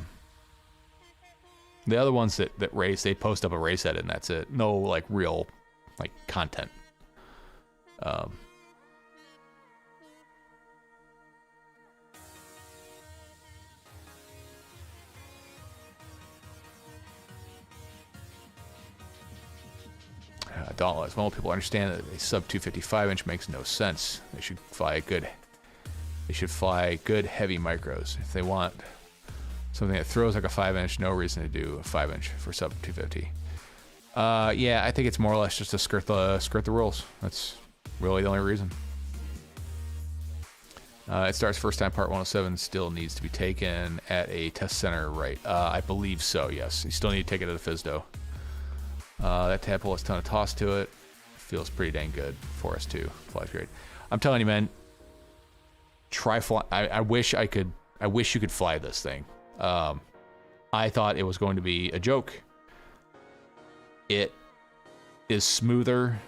S1: other ones that race, they post up a race edit and that's it. No like real like content. Dauntless. Well, people understand that a sub 250 5" makes no sense. They should fly good heavy micros. If they want something that throws like a 5", no reason to do a 5" for sub 250. Yeah, I think it's more or less just to skirt the rules. That's really the only reason. It starts first time Part 107 still needs to be taken at a test center, right? I believe so, yes. You still need to take it at a FSDO. That tadpole has a ton of toss to it. Feels pretty dang good. 4S2 flies great. I'm telling you, man. Try fly. I wish you could fly this thing. I thought it was going to be a joke. It is smoother.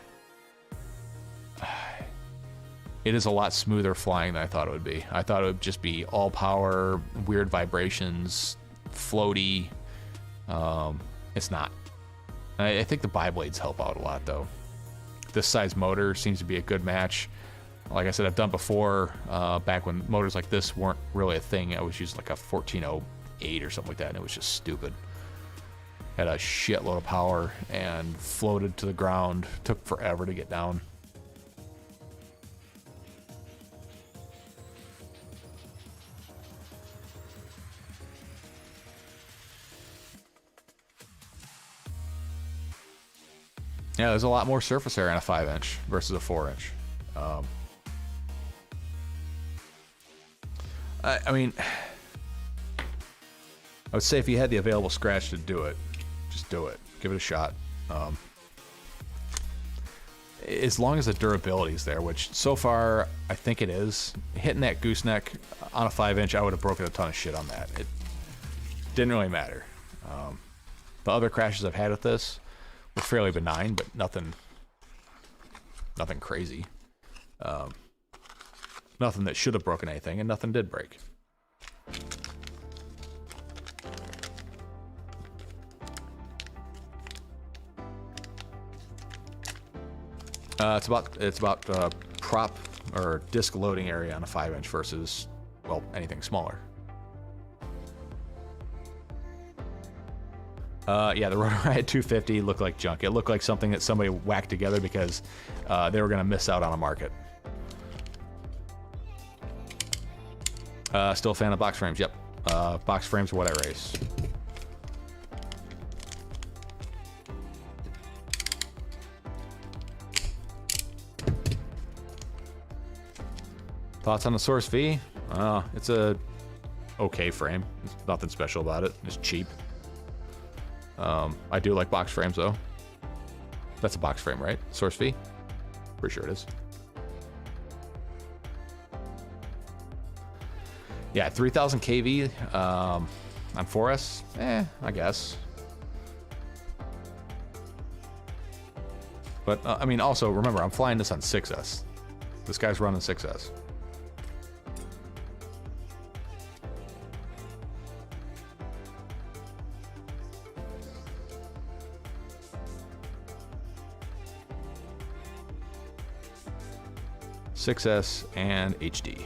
S1: It is a lot smoother flying than I thought it would be. I thought it would just be all power, weird vibrations, floaty. It's not. I think the bi-blades help out a lot, though. This size motor seems to be a good match. Like I said, I've done before, back when motors like this weren't really a thing. I was using like a 1408 or something like that, and it was just stupid. Had a shitload of power and floated to the ground. Took forever to get down. Yeah, there's a lot more surface area on a 5" versus a 4". I mean, would say if you had the available scratch to do it, just do it. Give it a shot. As long as the durability is there, which so far I think it is. Hitting that gooseneck on a 5-inch, I would have broken a ton of shit on that. It didn't really matter. The other crashes I've had with this were fairly benign, but nothing crazy. Nothing that should have broken anything, and nothing did break. It's about prop or disc loading area on a 5-inch versus, well, anything smaller. Yeah, the Rotoride 250 looked like junk. It looked like something that somebody whacked together because they were going to miss out on a market. Still a fan of box frames. Yep. Box frames are what I race. Thoughts on the Source V? It's a okay frame. There's nothing special about it. It's cheap. I do like box frames though. That's a box frame, right? Source V? Pretty sure it is. Yeah, 3000 kV on 4S. I guess. But I mean, also remember, I'm flying this on 6S. This guy's running 6S. and HD.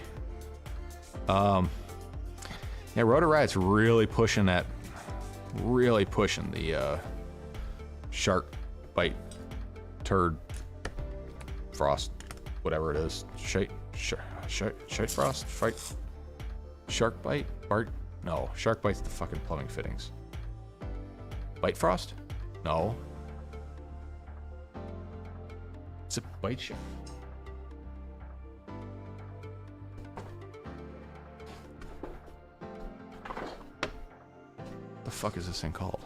S1: Yeah, Rotoride's really pushing the shark bite turd frost, whatever it is. Shite frost? Shark bite? No, shark bite's the fucking plumbing fittings. Bite frost? No. It's a bite shit. The fuck is this thing called?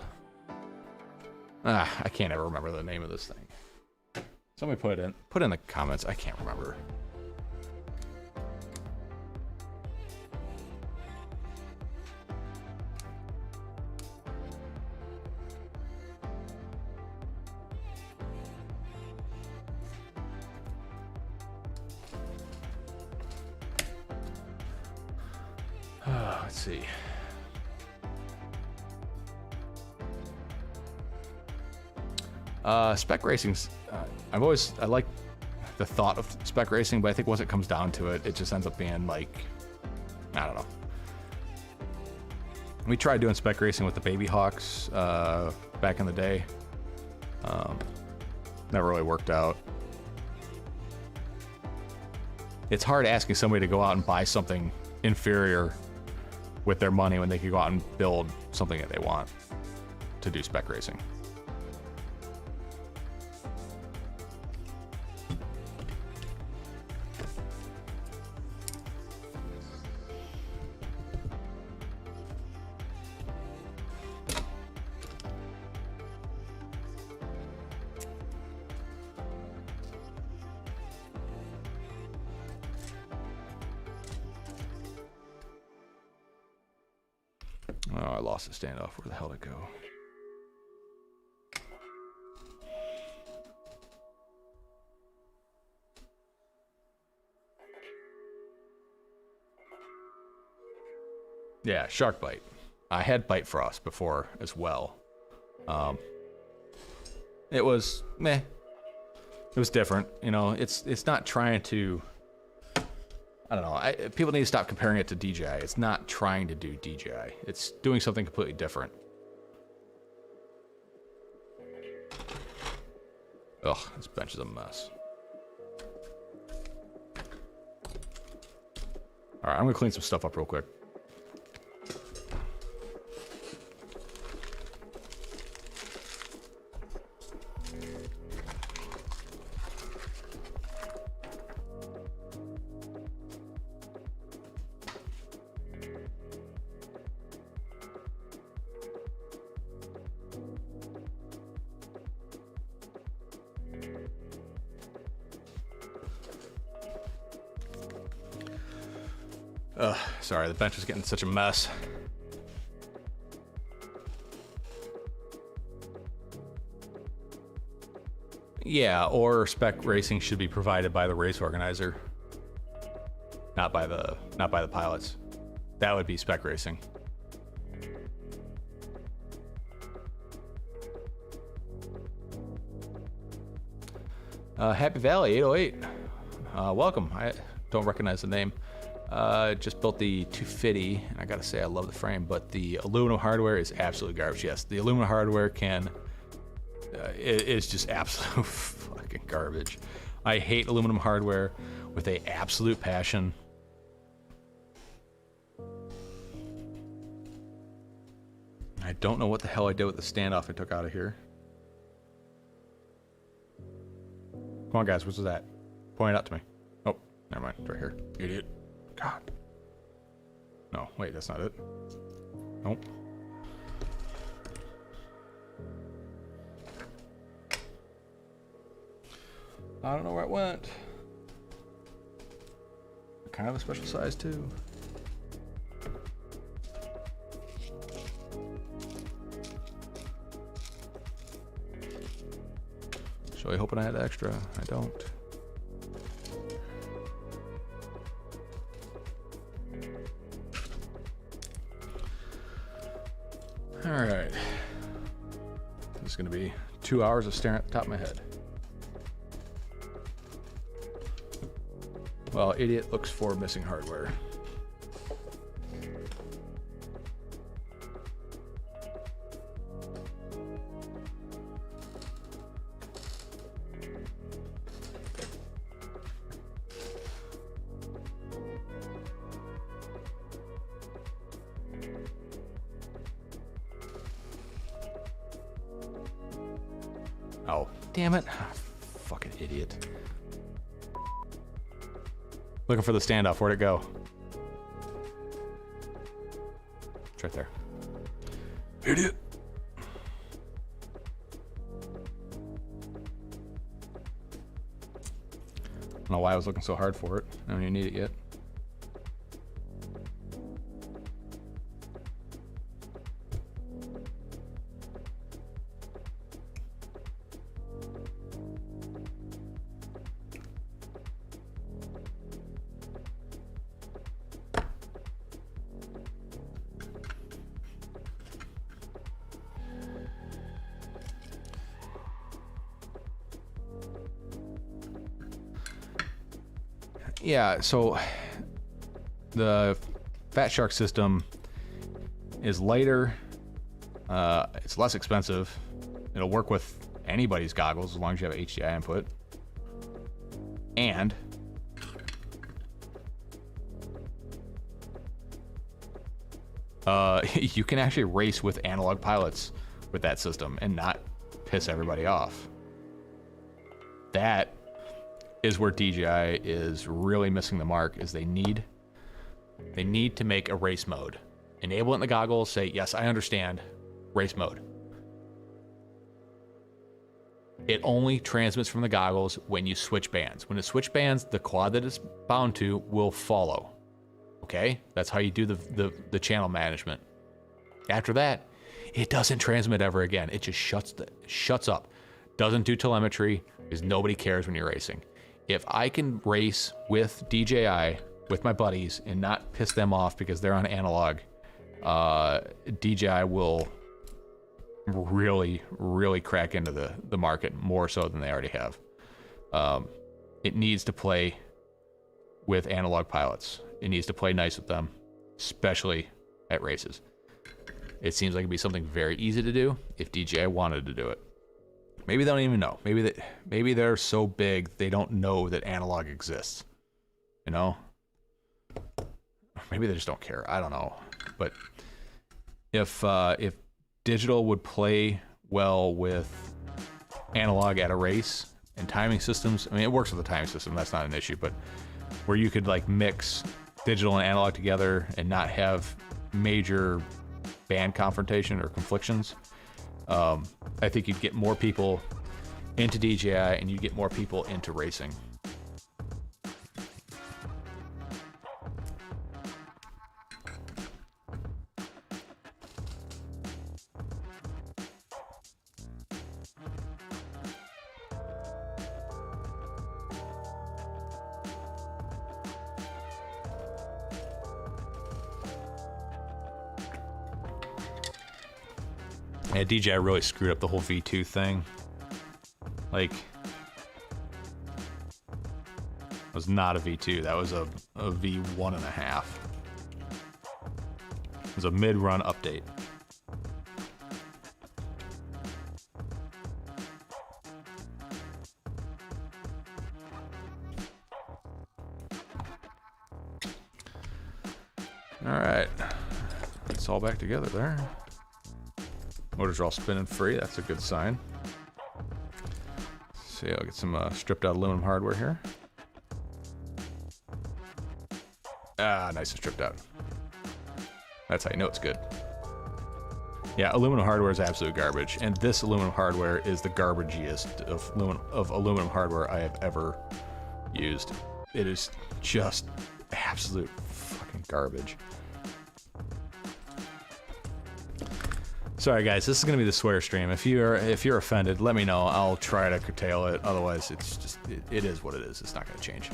S1: I can't ever remember the name of this thing. Somebody put it in the comments. I can't remember. Let's see. Spec racing's, I like the thought of spec racing, but I think once it comes down to it, it just ends up being like, I don't know. We tried doing spec racing with the Babyhawks back in the day. Never really worked out. It's hard asking somebody to go out and buy something inferior with their money when they could go out and build something that they want to do spec racing. Oh, I lost the standoff. Where the hell did it go? Yeah, shark bite. I had bite frost before as well. It was meh. It was different, you know. It's not trying to. I don't know. People need to stop comparing it to DJI. It's not trying to do DJI. It's doing something completely different. Ugh, this bench is a mess. All right, I'm gonna clean some stuff up real quick. Sorry, the bench was getting such a mess. Yeah, or spec racing should be provided by the race organizer, not by the pilots. That would be spec racing. Happy Valley 808. Welcome. I don't recognize the name. Just built the 2fiddy, and I gotta say I love the frame, but the aluminum hardware is absolutely garbage. Yes, the aluminum hardware it's just absolute fucking garbage. I hate aluminum hardware with an absolute passion. I don't know what the hell I did with the standoff I took out of here. Come on, guys, what's that? Point it out to me. Oh, never mind. It's right here. Idiot. God. No, wait, that's not it. Nope. I don't know where it went. Kind of a special size, too. Really hoping I had extra. I don't. All right. This is going to be 2 hours of staring at the top of my head. Well, idiot looks for missing hardware. Oh, damn it. Fucking idiot. Looking for the standoff. Where'd it go? It's right there. Idiot. I don't know why I was looking so hard for it. I don't even need it yet. Yeah, so the Fat Shark system is lighter, it's less expensive, it'll work with anybody's goggles as long as you have HDI input, and you can actually race with analog pilots with that system and not piss everybody off. That is where DJI is really missing the mark. Is they need to make a race mode, enable it in the goggles, say yes, I understand race mode. It only transmits from the goggles when you switch bands. When it switch bands, the quad that it's bound to will follow. Okay, that's how you do the channel management. After that, it doesn't transmit ever again. It just shuts up. Doesn't do telemetry because nobody cares when you're racing. If I can race with DJI with my buddies and not piss them off because they're on analog, DJI will really, really crack into the market more so than they already have. It needs to play with analog pilots. It needs to play nice with them, especially at races. It seems like it'd be something very easy to do if DJI wanted to do it. Maybe they don't even know. Maybe they're so big they don't know that analog exists. You know? Maybe they just don't care. I don't know. But if digital would play well with analog at a race and timing systems, I mean, it works with the timing system. That's not an issue. But where you could like mix digital and analog together and not have major band confrontation or conflictions, I think you'd get more people into DJI and you'd get more people into racing. Yeah, DJI really screwed up the whole V2 thing. Like, it was not a V2, that was a V1.5. It was a mid-run update. All right, it's all back together there. Motors are all spinning free, that's a good sign. See, I'll get some stripped out aluminum hardware here. Ah, nice and stripped out. That's how you know it's good. Yeah, aluminum hardware is absolute garbage, and this aluminum hardware is the garbagiest of aluminum hardware I have ever used. It is just absolute fucking garbage. Sorry guys, this is gonna be the swear stream. If you're offended, let me know. I'll try to curtail it. Otherwise, it's just it is what it is. It's not gonna change.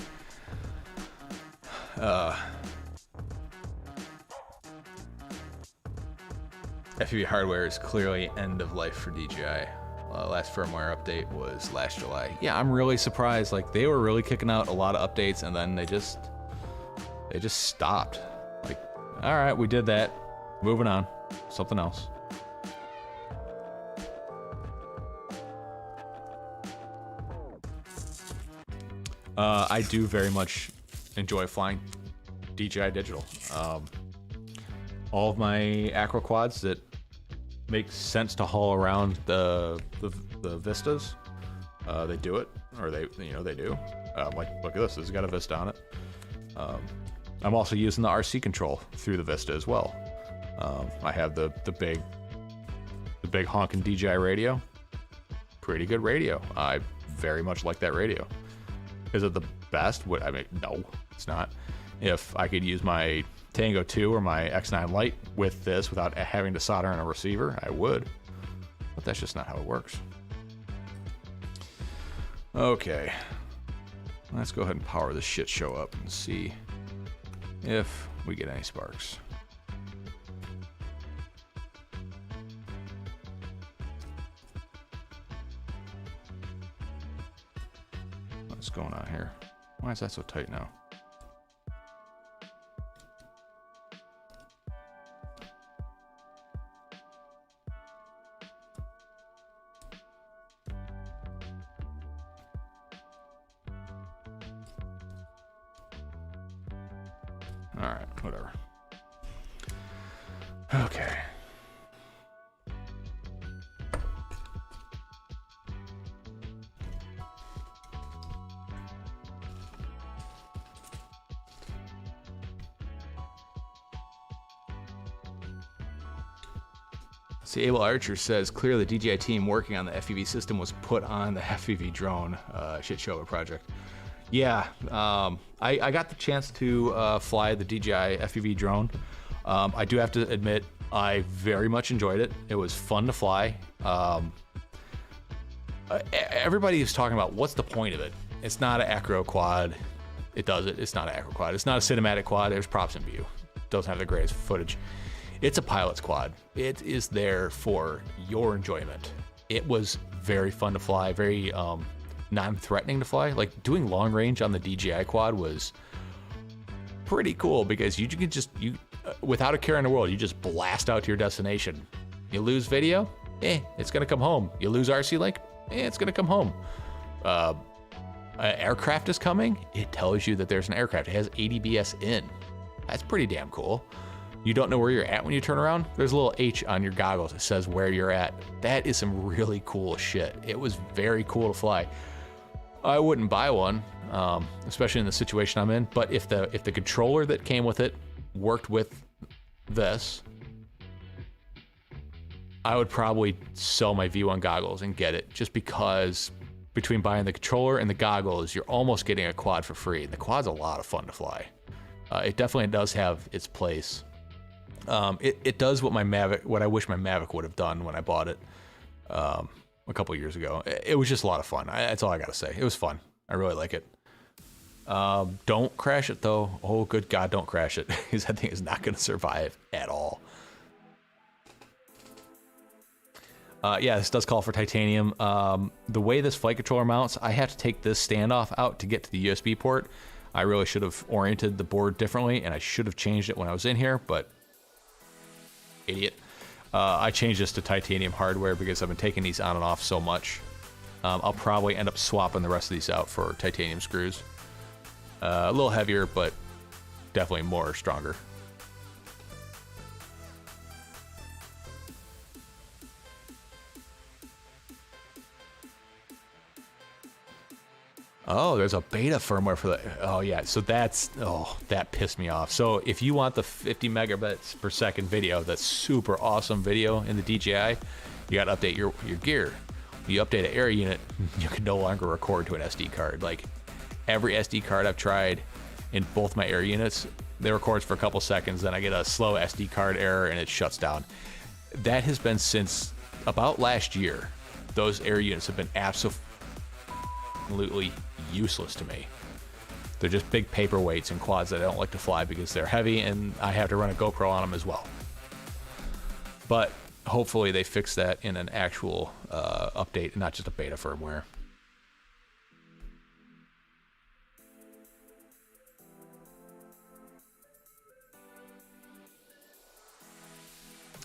S1: FPV hardware is clearly end of life for DJI. Last firmware update was last July. Yeah, I'm really surprised. Like, they were really kicking out a lot of updates, and then they just stopped. Like, all right, we did that. Moving on, something else. I do very much enjoy flying DJI digital. All of my acro quads that make sense to haul around the vistas, they do it, or they do. Like, look at this. This has got a Vista on it. I'm also using the RC control through the Vista as well. I have the big honking DJI radio. Pretty good radio. I very much like that radio. Is it the best? I mean, no, it's not. If I could use my Tango 2 or my X9 Lite with this without having to solder in a receiver, I would. But that's just not how it works. Okay. Let's go ahead and power this shit show up and see if we get any sparks. What's going on here? Why is that so tight now? All right, whatever. Okay. See, Able Archer says, clearly the DJI team working on the FPV system was put on the FPV drone shit show project. Yeah, I got the chance to fly the DJI FPV drone. I do have to admit, I very much enjoyed it. It was fun to fly. Everybody is talking about what's the point of it. It's not an acro quad. It does it. It's not an acro quad. It's not a cinematic quad. There's props in view. Doesn't have the greatest footage. It's a pilot's quad. It is there for your enjoyment. It was very fun to fly, very non-threatening to fly. Like, doing long range on the DJI quad was pretty cool because you can just, without a care in the world, you just blast out to your destination. You lose video? It's gonna come home. You lose RC link? It's gonna come home. An aircraft is coming? It tells you that there's an aircraft. It has ADBS in. That's pretty damn cool. You don't know where you're at when you turn around? There's a little H on your goggles that says where you're at. That is some really cool shit. It was very cool to fly. I wouldn't buy one, especially in the situation I'm in, but if the controller that came with it worked with this, I would probably sell my V1 goggles and get it, just because between buying the controller and the goggles, you're almost getting a quad for free. And the quad's a lot of fun to fly. It definitely does have its place. It does what I wish my Mavic would have done when I bought it a couple years ago. It was just a lot of fun. That's all I gotta say. It was fun. I really like it. Don't crash it though. Oh, good God, don't crash it, because that thing is not gonna survive at all. Yeah, this does call for titanium. The way this flight controller mounts, I have to take this standoff out to get to the USB port. I really should have oriented the board differently, and I should have changed it when I was in here, but idiot. I changed this to titanium hardware because I've been taking these on and off so much. I'll probably end up swapping the rest of these out for titanium screws. A little heavier, but definitely more stronger. Oh, there's a beta firmware for that. Oh yeah, so that pissed me off. So if you want the 50 megabits per second video, that's super awesome video in the DJI, you got to update your gear. When you update an air unit, you can no longer record to an SD card. Like every SD card I've tried in both my air units, they record for a couple seconds, then I get a slow SD card error and it shuts down. That has been since about last year. Those air units have been absolutely useless to me. They're just big paperweights and quads that I don't like to fly because they're heavy and I have to run a GoPro on them as well. But hopefully they fix that in an actual update, not just a beta firmware.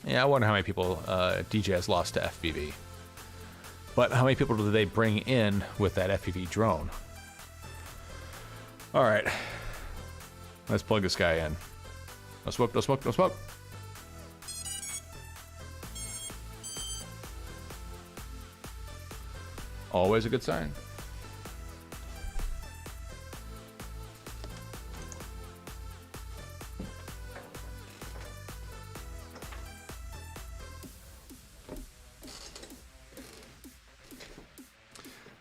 S1: Yeah, I wonder how many people DJI has lost to FPV. But how many people do they bring in with that FPV drone? All right, let's plug this guy in. No smoke, no smoke, no smoke. Always a good sign.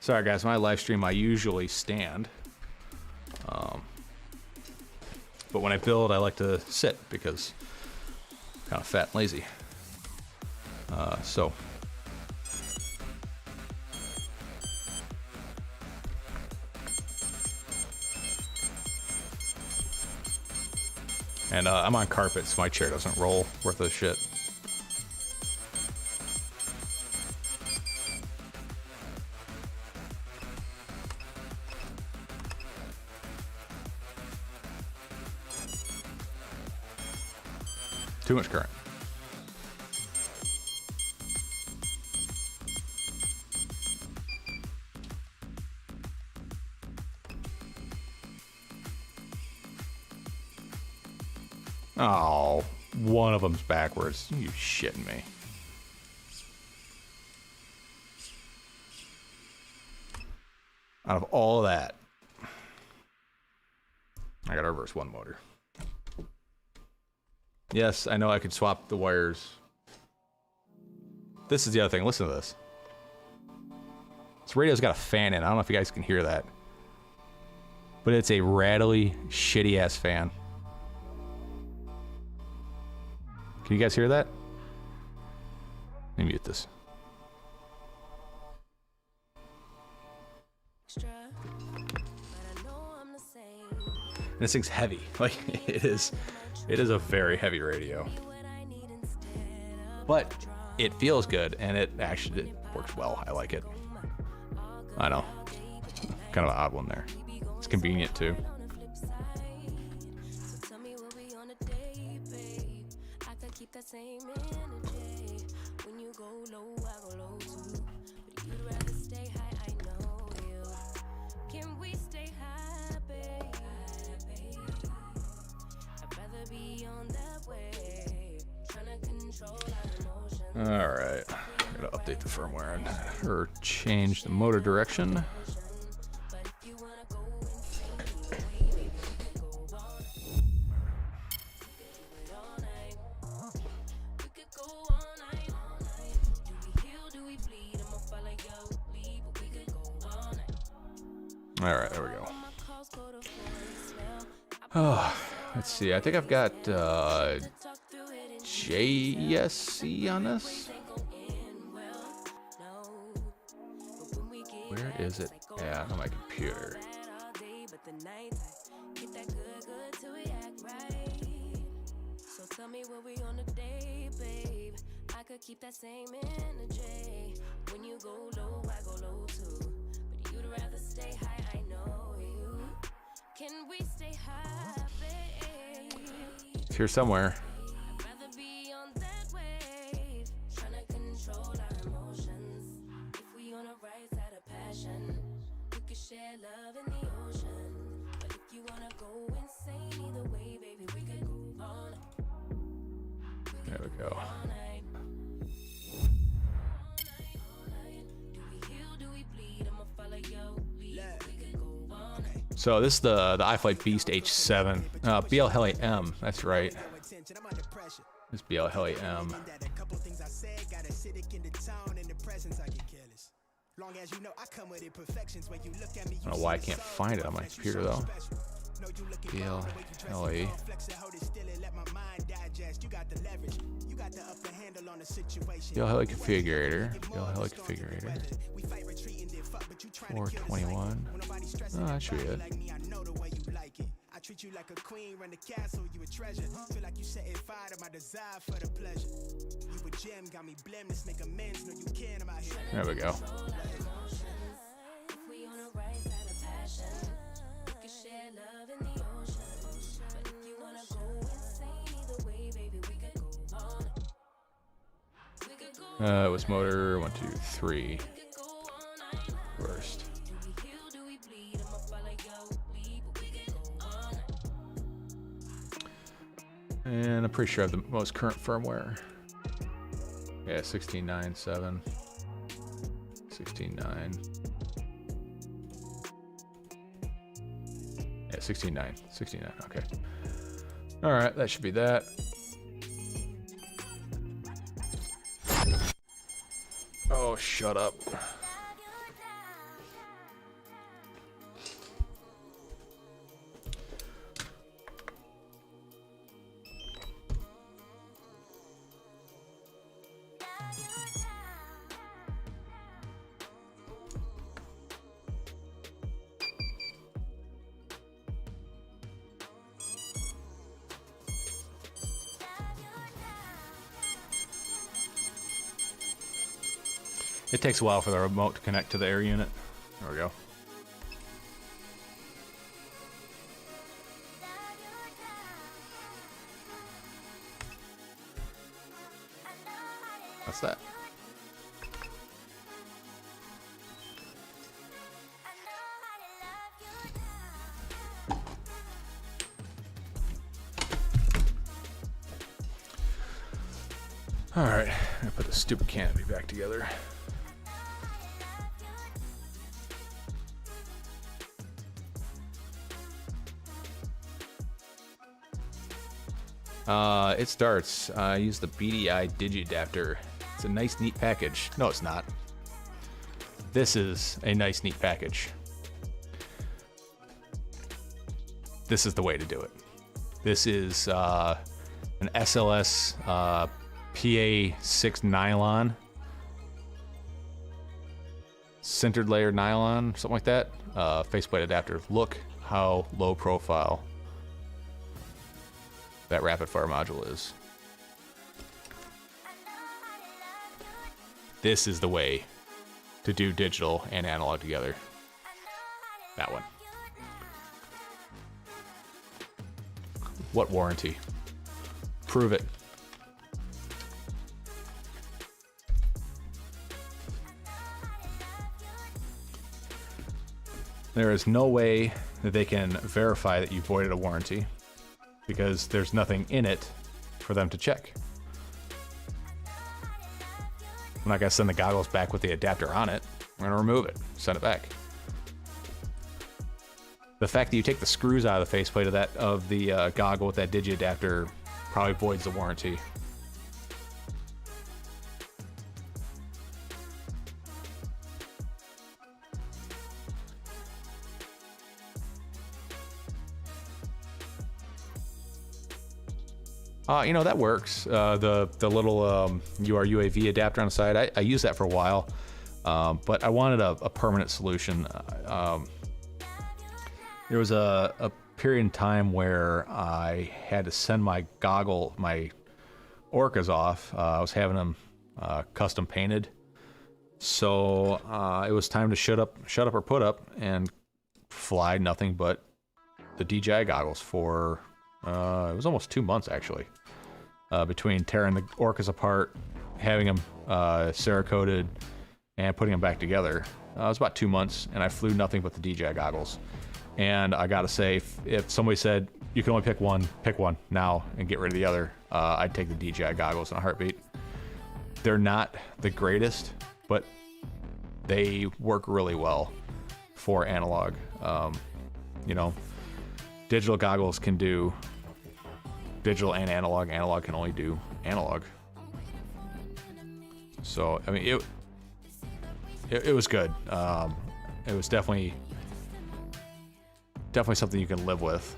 S1: Sorry guys, when I live stream I usually stand. But when I build I like to sit because I'm kind of fat and lazy. And I'm on carpet so my chair doesn't roll worth of shit. Too much current. Oh, one of them's backwards. You shitting me. Out of all of that, I gotta reverse one motor. Yes, I know I could swap the wires. This is the other thing. Listen to this. This radio's got a fan in. I don't know if you guys can hear that. But it's a rattly, shitty-ass fan. Can you guys hear that? Let me mute this. And this thing's heavy. Like, it is a very heavy radio. But it feels good, and it works well. I like it. I know. Kind of an odd one there. It's convenient, too. Alright, gotta update the firmware or change the motor direction. Alright, there we go. Oh, let's see, I think I've got JSC on this. Where is it at on my computer?
S2: So tell me what we on a day, babe. I could keep that same energy.
S1: It's here somewhere. There we go. So this is the iFlight Beast H7, BL Heli M. That's right. This BL Heli M. I don't know why I can't find it on my computer though. BL Heli. BL Heli Configurator. BL Heli Configurator. 421. Oh, that should be it. Treat you like a queen, run the castle, you a treasure. Feel like you set it fire to my desire for the pleasure. You a gem, got me blem, let's make amends. No, you can, I'm out here. There we go. It was motor 1, 2, 3. First. And I'm pretty sure I have the most current firmware. Yeah, 16.9.7. 16.9. Yeah, 16.9. 16.9, okay. Alright, that should be that. Oh, shut up. It takes a while for the remote to connect to the air unit. There we go. What's that? All right, I'm gonna put the stupid canopy back together. It starts. I use the DJI Digi adapter. It's a nice, neat package. No, it's not. This is a nice, neat package. This is the way to do it. This is an SLS PA6 nylon, sintered layer nylon, something like that. Faceplate adapter. Look how low profile that rapid fire module is. This is the way to do digital and analog together. That one. What warranty? Prove it. There is no way that they can verify that you voided a warranty, because there's nothing in it for them to check. I'm not gonna send the goggles back with the adapter on it. We're gonna remove it, send it back. The fact that you take the screws out of the faceplate of the goggle with that Digi adapter probably voids the warranty. You know, that works. The little UR-UAV adapter on the side, I used that for a while, but I wanted a permanent solution. There was a period in time where I had to send my Orcas off. I was having them custom painted, so it was time to shut up or put up and fly nothing but the DJI goggles for it was almost 2 months actually, between tearing the Orcas apart, having them Cerakoted, and putting them back together. It was about 2 months, and I flew nothing but the DJI goggles. And I gotta say, if somebody said you can only pick one now and get rid of the other, I'd take the DJI goggles in a heartbeat. They're not the greatest, but they work really well for analog. You know, digital goggles can do digital and analog. Analog can only do analog. So, I mean, it was good. It was definitely something you can live with.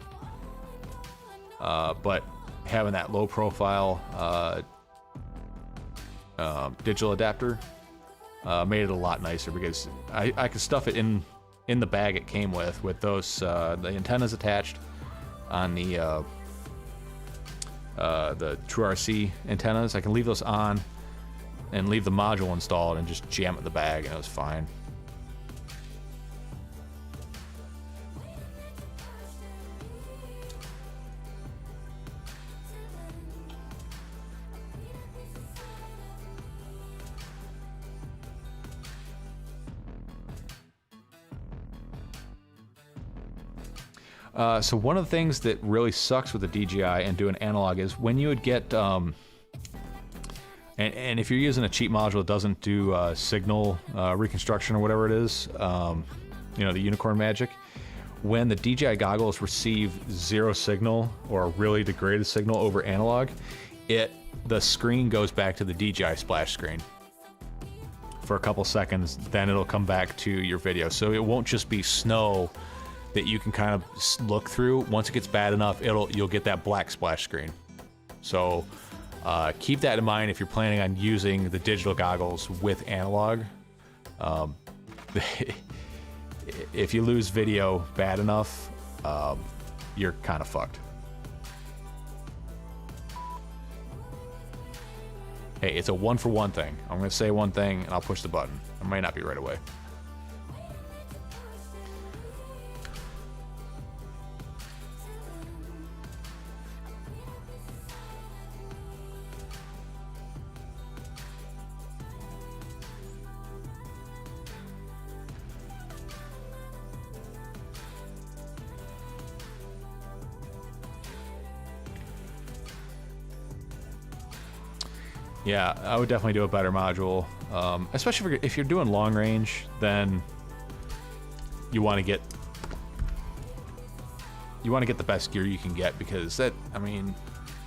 S1: But having that low profile digital adapter made it a lot nicer, because I could stuff it in the bag it came with those the antennas attached on the True RC antennas. I can leave those on and leave the module installed and just jam it in the bag, and it was fine. So one of the things that really sucks with the DJI and doing analog is when you would get, and if you're using a cheap module that doesn't do signal reconstruction or whatever it is, you know, the unicorn magic, when the DJI goggles receive zero signal or really degraded signal over analog, the screen goes back to the DJI splash screen for a couple seconds, then it'll come back to your video. So it won't just be snow that you can kind of look through. Once it gets bad enough, you'll get that black splash screen. So keep that in mind if you're planning on using the digital goggles with analog. If you lose video bad enough, you're kind of fucked. Hey, it's a 1-for-1 thing. I'm gonna say one thing and I'll push the button. It might not be right away. Yeah, I would definitely do a better module, especially if you're doing long range. Then you want to get the best gear you can get, because that, I mean,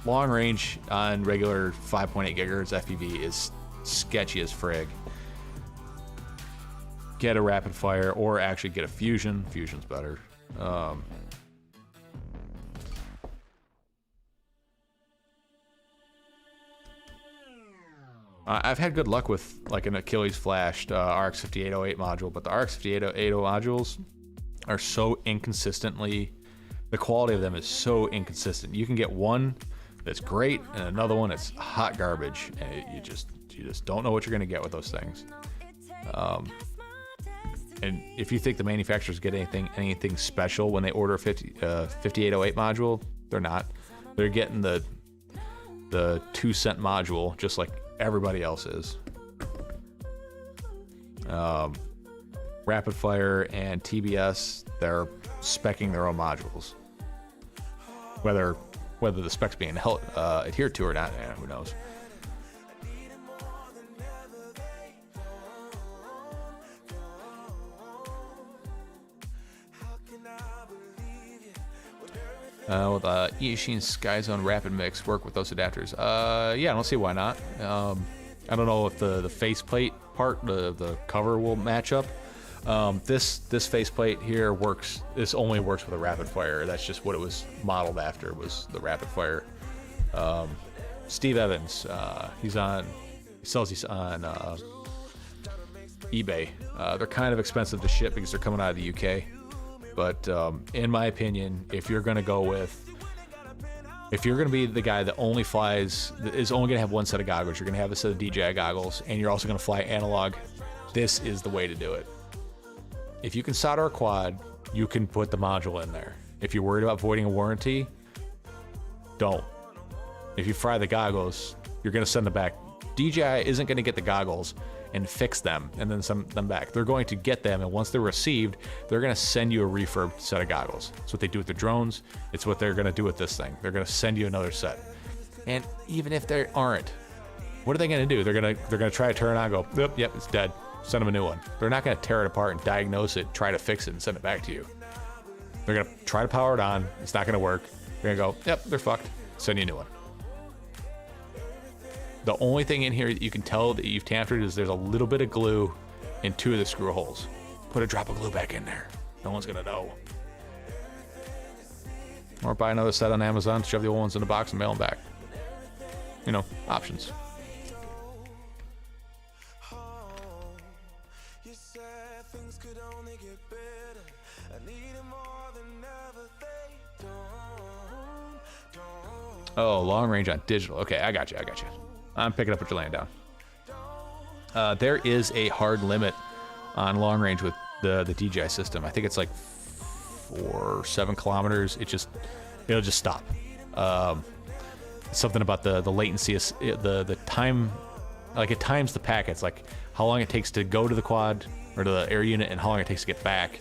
S1: long range on regular 5.8 gigahertz FPV is sketchy as frig. Get a rapid fire, or actually get a fusion. Fusion's better. I've had good luck with like an Achilles flashed RX 5808 module, but the RX 5880 modules are so inconsistently, the quality of them is so inconsistent. You can get one that's great and another one that's hot garbage, and you just don't know what you're gonna get with those things. And if you think the manufacturers get anything special when they order a 5808 module, they're not. They're getting the 2-cent module just like everybody else is. Rapid Fire and TBS, they're speccing their own modules. Whether the specs being adhered to or not, who knows. Will the EUC Sky Zone Rapid Mix work with those adapters? Yeah, I don't see why not. I don't know if the faceplate part, the cover will match up. This faceplate here works. This only works with a Rapid Fire. That's just what it was modeled after, was the Rapid Fire. Steve Evans, he sells these on eBay. They're kind of expensive to ship because they're coming out of the UK. But in my opinion, if you're going to be the guy that only flies, is only going to have one set of goggles, you're going to have a set of DJI goggles, and you're also going to fly analog, this is the way to do it. If you can solder a quad, you can put the module in there. If you're worried about voiding a warranty, don't. If you fry the goggles, you're going to send them back. DJI isn't going to get the goggles and fix them and then send them back. They're going to get them, and once they're received, they're going to send you a refurbed set of goggles. It's what they do with the drones. It's what they're going to do with this thing. They're going to send you another set. And even if they aren't, what are they going to do? They're going to try to turn it on and go, yep, it's dead. Send them a new one. They're not going to tear it apart and diagnose it, try to fix it, and send it back to you. They're going to try to power it on. It's not going to work. They're going to go, yep, they're fucked. Send you a new one. The only thing in here that you can tell that you've tampered is there's a little bit of glue in 2 of the screw holes. Put a drop of glue back in there. No one's gonna know. Or buy another set on Amazon, shove the old ones in the box and mail them back. You know, options. Oh, long range on digital. Okay, I got you. I'm picking up what you're laying down. There is a hard limit on long range with the DJI system. I think it's like 4 or 7 kilometers. It'll just stop. Something about the latency, the time, like it times the packets, like how long it takes to go to the quad or to the air unit and how long it takes to get back.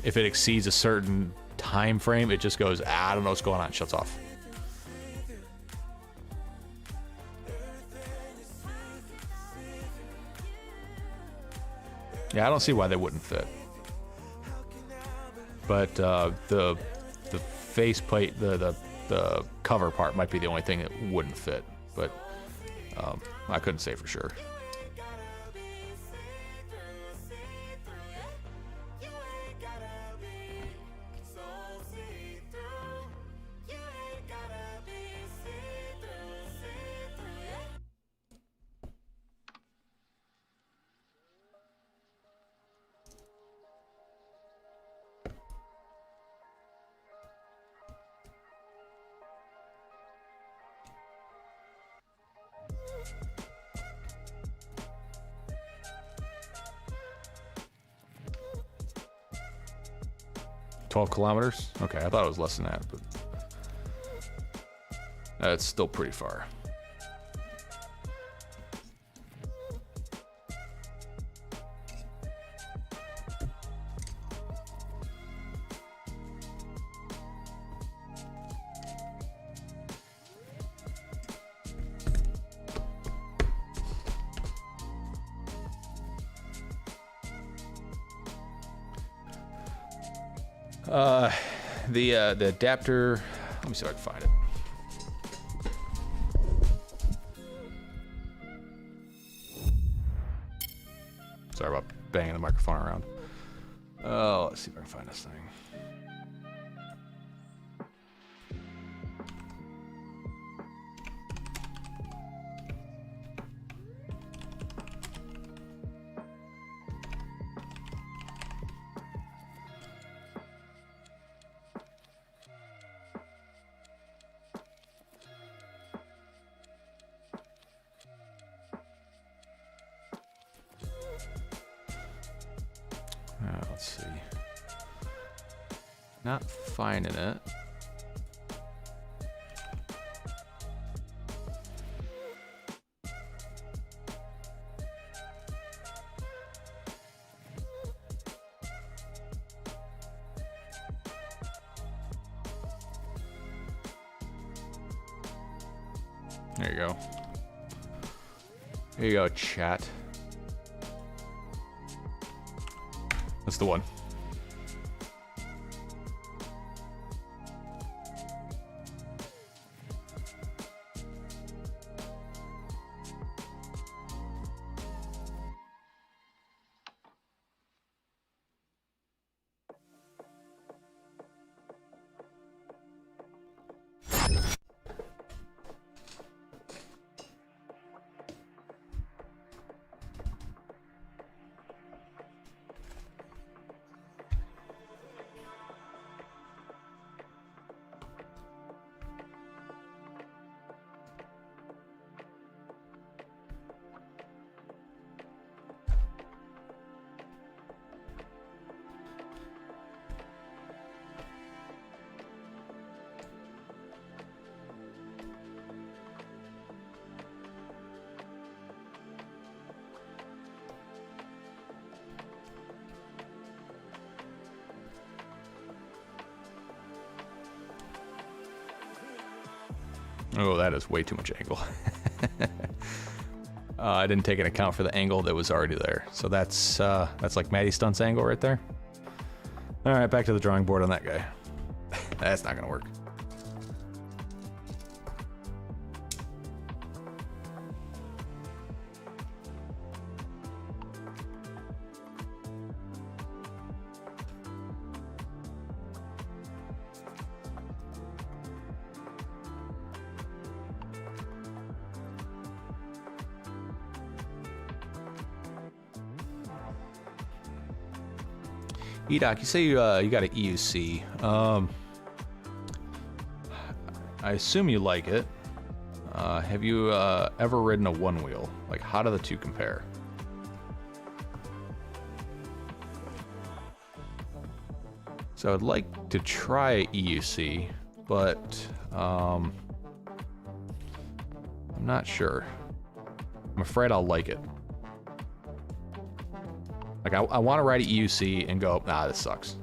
S1: If it exceeds a certain time frame, it just goes, I don't know what's going on, it shuts off. Yeah, I don't see why they wouldn't fit. But the faceplate, the cover part might be the only thing that wouldn't fit. But I couldn't say for sure. $12 kilometers? Okay, I thought it was less than that, but that's still pretty far. The adapter, let me see if I can find it. Sorry about banging the microphone around. Oh, let's see if I can find this thing. Let's see. Not finding it. There you go. There you go, chat. That's the one. Oh, that is way too much angle. I didn't take an account for the angle that was already there. So that's like Matty Stunt's angle right there. All right, back to the drawing board on that guy. That's not gonna work. Doc, you say you got an EUC. I assume you like it. Have you ever ridden a one wheel? Like, how do the two compare? So I'd like to try EUC, but I'm not sure. I'm afraid I'll like it. Like, I want to ride an EUC and go, nah, this sucks,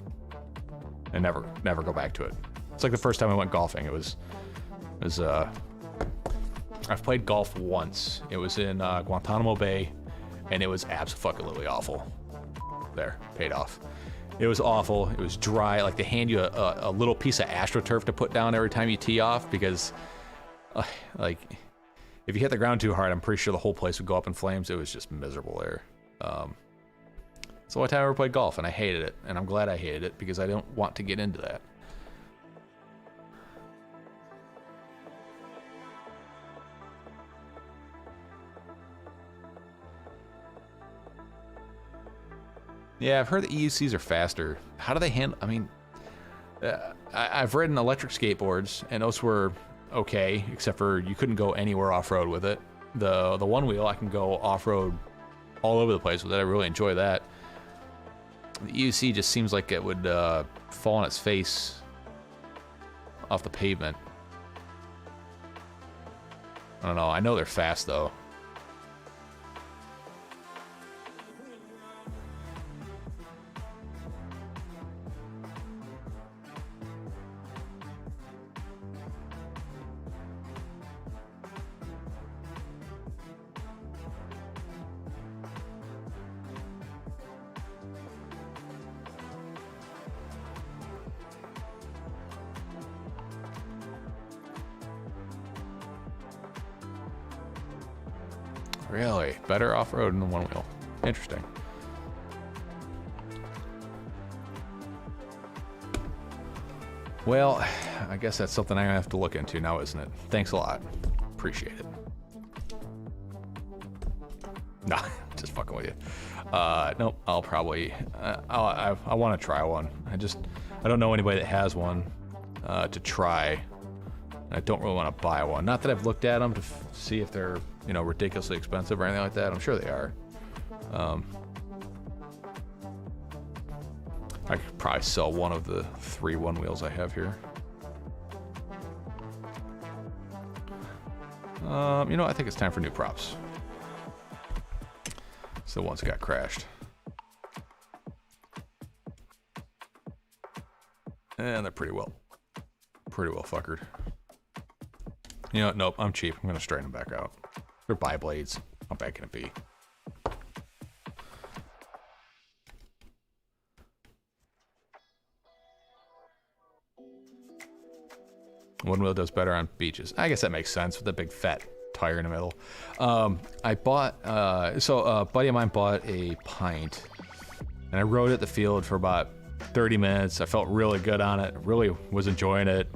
S1: and never go back to it. It's like the first time I went golfing. I've played golf once. It was in Guantanamo Bay, and it was absolutely awful. There, paid off. It was awful. It was dry. Like, they hand you a little piece of AstroTurf to put down every time you tee off, because like, if you hit the ground too hard, I'm pretty sure the whole place would go up in flames. It was just miserable there. It's the only time I ever played golf, and I hated it, and I'm glad I hated it, because I don't want to get into that. Yeah, I've heard the EUCs are faster. How do they handle? I mean, I've ridden electric skateboards, and those were okay, except for you couldn't go anywhere off-road with it. The one wheel, I can go off-road all over the place with it. I really enjoy that. The EUC just seems like it would fall on its face off the pavement. I don't know. I know they're fast, though. Really? Better off-road than the one wheel. Interesting. Well, I guess that's something I'm gonna have to look into now, isn't it? Thanks a lot. Appreciate it. Nah, just fucking with you. Nope, I'll probably... I want to try one. I don't know anybody that has one to try. I don't really want to buy one. Not that I've looked at them to see if they're, you know, ridiculously expensive or anything like that. I'm sure they are. I could probably sell one of the 3 one wheels I have here. You know, I think it's time for new props. So the ones that got crashed. And they're pretty well fuckered. You know what? Nope, I'm cheap. I'm gonna straighten them back out. They're bi-blades. How bad can it be? One wheel does better on beaches. I guess that makes sense with the big fat tire in the middle. I bought, a buddy of mine bought a pint, and I rode it the field for about 30 minutes. I felt really good on it. Really was enjoying it.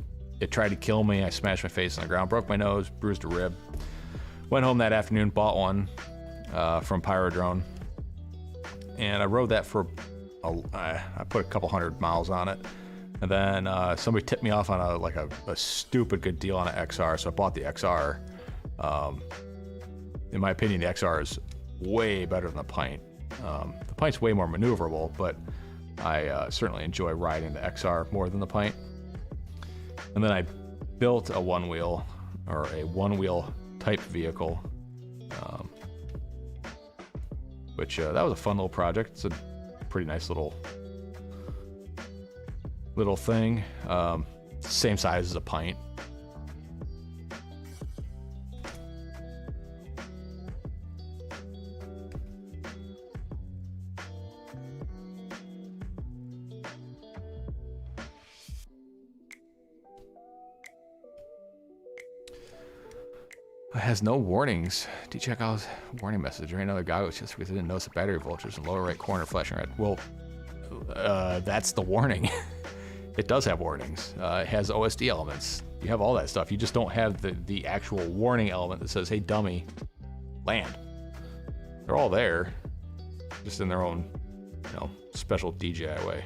S1: It tried to kill me. I smashed my face on the ground, broke my nose, bruised a rib. Went home that afternoon, bought one from Pyrodrone, and I rode that for, I put a couple 100 miles on it. And then somebody tipped me off on a stupid good deal on an XR, so I bought the XR. In my opinion, the XR is way better than the Pint. The Pint's way more maneuverable, but I certainly enjoy riding the XR more than the Pint. And then I built a one-wheel, or a one-wheel type vehicle, which that was a fun little project. It's a pretty nice little thing, same size as a Pint. It has no warnings. DJI Goggles warning message. There ain't another goggles just because I didn't notice the battery voltage in the lower right corner flashing red. Well, that's the warning. It does have warnings. It has OSD elements. You have all that stuff. You just don't have the actual warning element that says, hey, dummy, land. They're all there, just in their own, you know, special DJI way.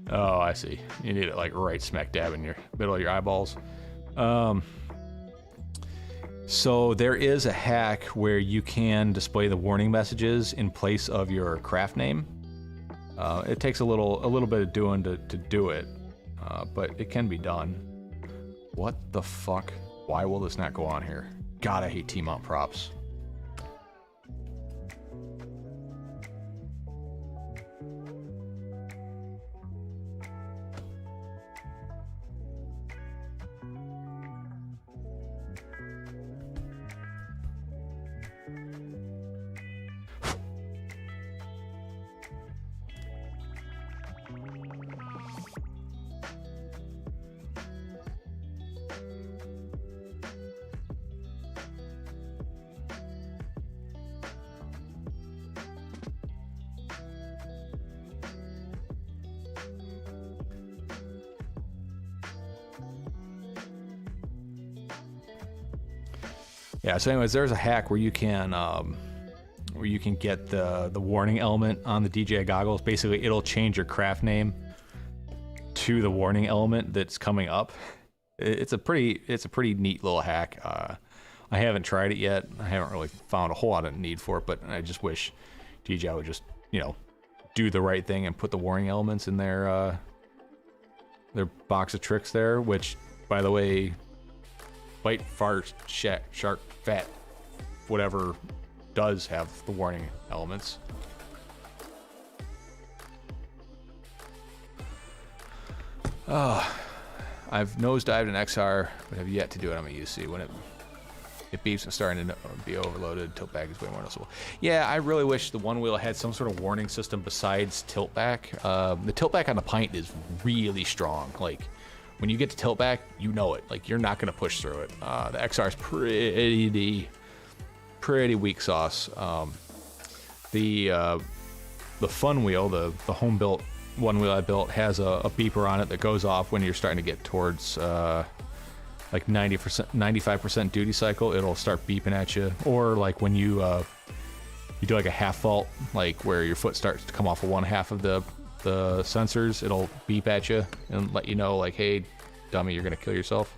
S1: Oh, I see. You need it like right smack dab in your middle of your eyeballs. So there is a hack where you can display the warning messages in place of your craft name. It takes a little bit of doing to do it, but it can be done. What the fuck? Why will this not go on here? God, I hate T-mount props. Yeah, so anyways, there's a hack where you can get the warning element on the DJI goggles. Basically, it'll change your craft name to the warning element that's coming up. It's a pretty neat little hack. I haven't tried it yet. I haven't really found a whole lot of need for it, but I just wish DJI would just, you know, do the right thing and put the warning elements in their box of tricks there, which, by the way, bite, fart, shark, fat, whatever does have the warning elements. I've nosedived an XR, but have yet to do it on a UC. When it beeps and starting to be overloaded, tilt back is way more noticeable. Yeah, I really wish the Onewheel had some sort of warning system besides tilt back. The tilt back on the Pint is really strong. Like, when you get to tilt back, you know it. Like, you're not going to push through it. The XR is pretty weak sauce. The Fun Wheel, the home built one wheel I built, has a beeper on it that goes off when you're starting to get towards like 90%, 95% duty cycle. It'll start beeping at you. Or like when you do like a half vault, like where your foot starts to come off of one half of the sensors, it'll beep at you and let you know, like, hey, dummy, you're gonna kill yourself.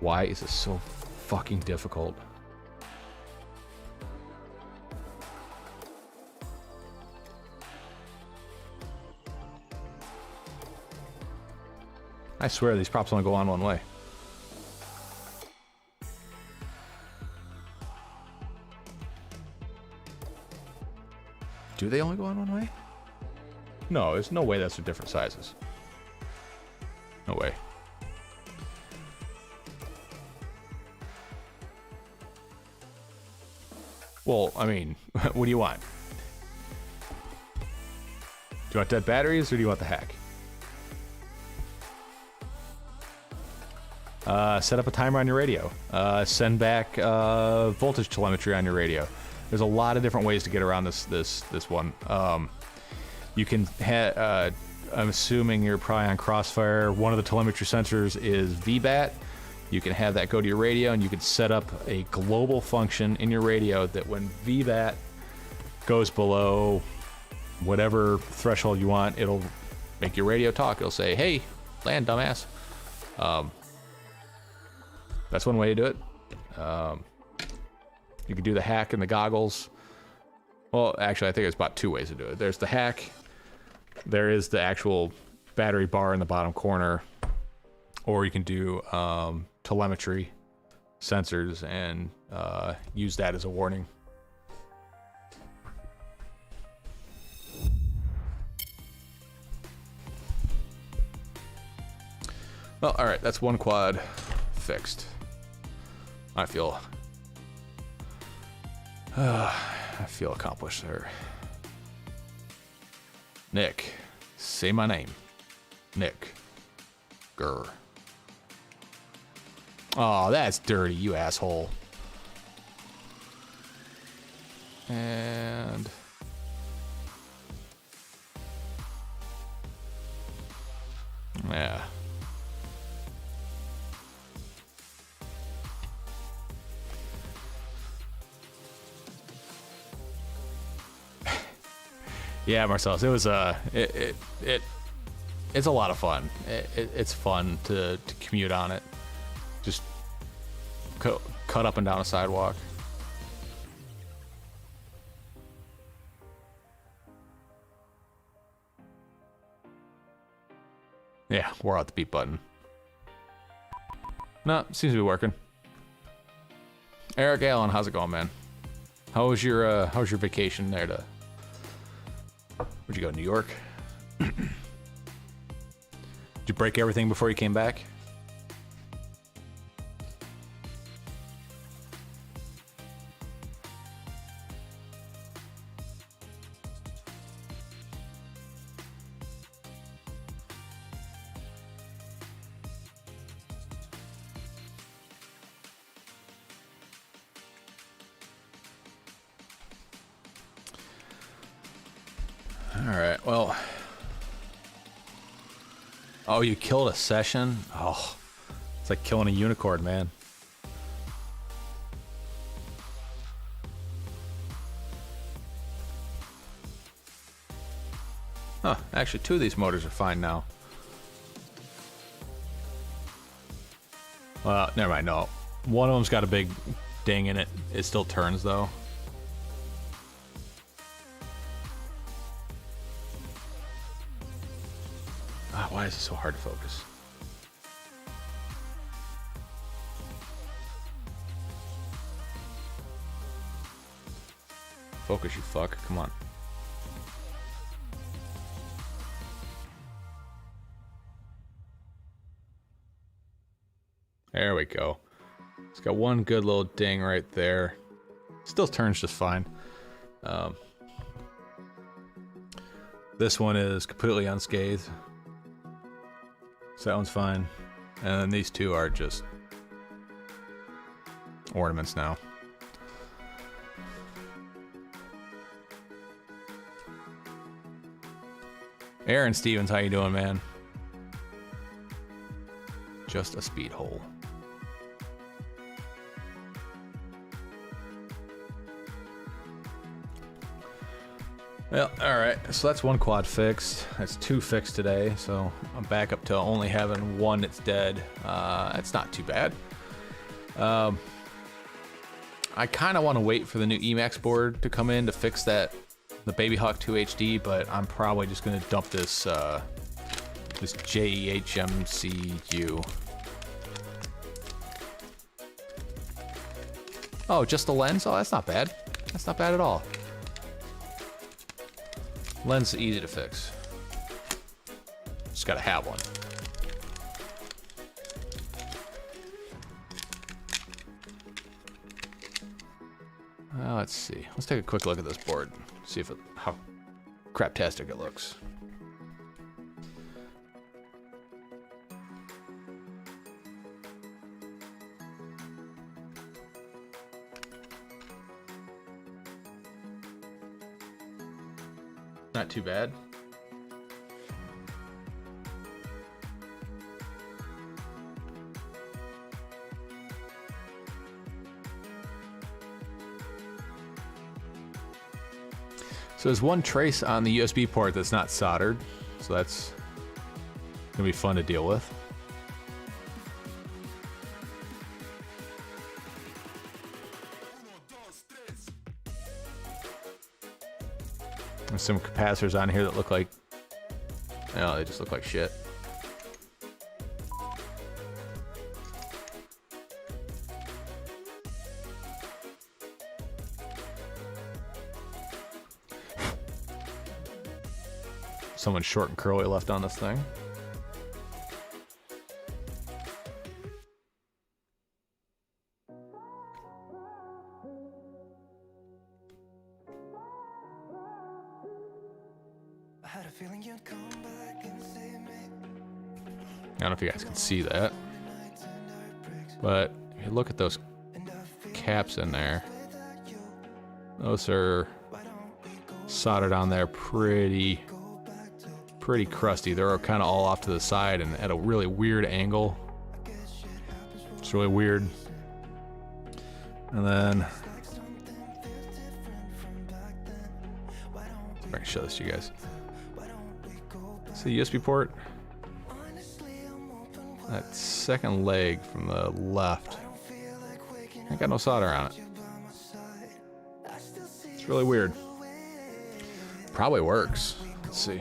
S1: Why is this so fucking difficult? I swear these props only go on one way. Do they only go on one way? No, there's no way that's the different sizes. No way. Well, I mean, what do you want? Do you want dead batteries or do you want the hack? Set up a timer on your radio. Send back voltage telemetry on your radio. There's a lot of different ways to get around this one. You can I'm assuming you're probably on Crossfire. One of the telemetry sensors is VBAT. You can have that go to your radio, and you can set up a global function in your radio that when VBAT goes below whatever threshold you want, it'll make your radio talk. It'll say, hey, land, dumbass. That's one way to do it. You can do the hack in the goggles. Well, actually, I think there's about 2 ways to do it. There's the hack. There is the actual battery bar in the bottom corner. Or you can do telemetry sensors and use that as a warning. Well, all right, that's one quad fixed. I feel accomplished there. Nick, say my name. Nick. Grr. Oh, that's dirty, you asshole. And yeah. Yeah, Marcellus, it was it's a lot of fun. It's fun to commute on it. Just cut up and down a sidewalk. Yeah, wore out the beat button. No, seems to be working. Eric Allen, how's it going, man? How was your vacation there to... Where'd you go, New York? Did you break everything before you came back? Alright, well... Oh, you killed a session? Oh, it's like killing a unicorn, man. Huh, actually 2 of these motors are fine now. Well, never mind, no. One of them's got a big ding in it. It still turns, though. Why is it so hard to focus? Focus, you fuck. Come on. There we go. It's got one good little ding right there. Still turns just fine. This one is completely unscathed. So that one's fine. And then these 2 are just ornaments now. Aaron Stevens, how you doing, man? Just a speed hole. Well, alright, so that's one quad fixed. That's 2 fixed today, so I'm back up to only having 1 that's dead. That's not too bad. I kind of want to wait for the new Emax board to come in to fix that, the Babyhawk 2 HD, but I'm probably just going to dump this, this JEHMCU. Oh, just the lens? Oh, that's not bad. That's not bad at all. Lens is easy to fix. Just gotta have one. Let's see. Let's take a quick look at this board. See if how craptastic it looks. Not too bad. So there's one trace on the USB port that's not soldered, so that's gonna be fun to deal with. There's some capacitors on here that look like, no, they just look like shit. Someone short and curly left on this thing. I don't know if you guys can see that, but if you look at those caps in there, those are soldered on there pretty crusty. They're kind of all off to the side and at a really weird angle. It's really weird. And then I can show this to you guys. See the USB port? That second leg from the left, ain't got no solder on it. It's really weird. Probably works. Let's see.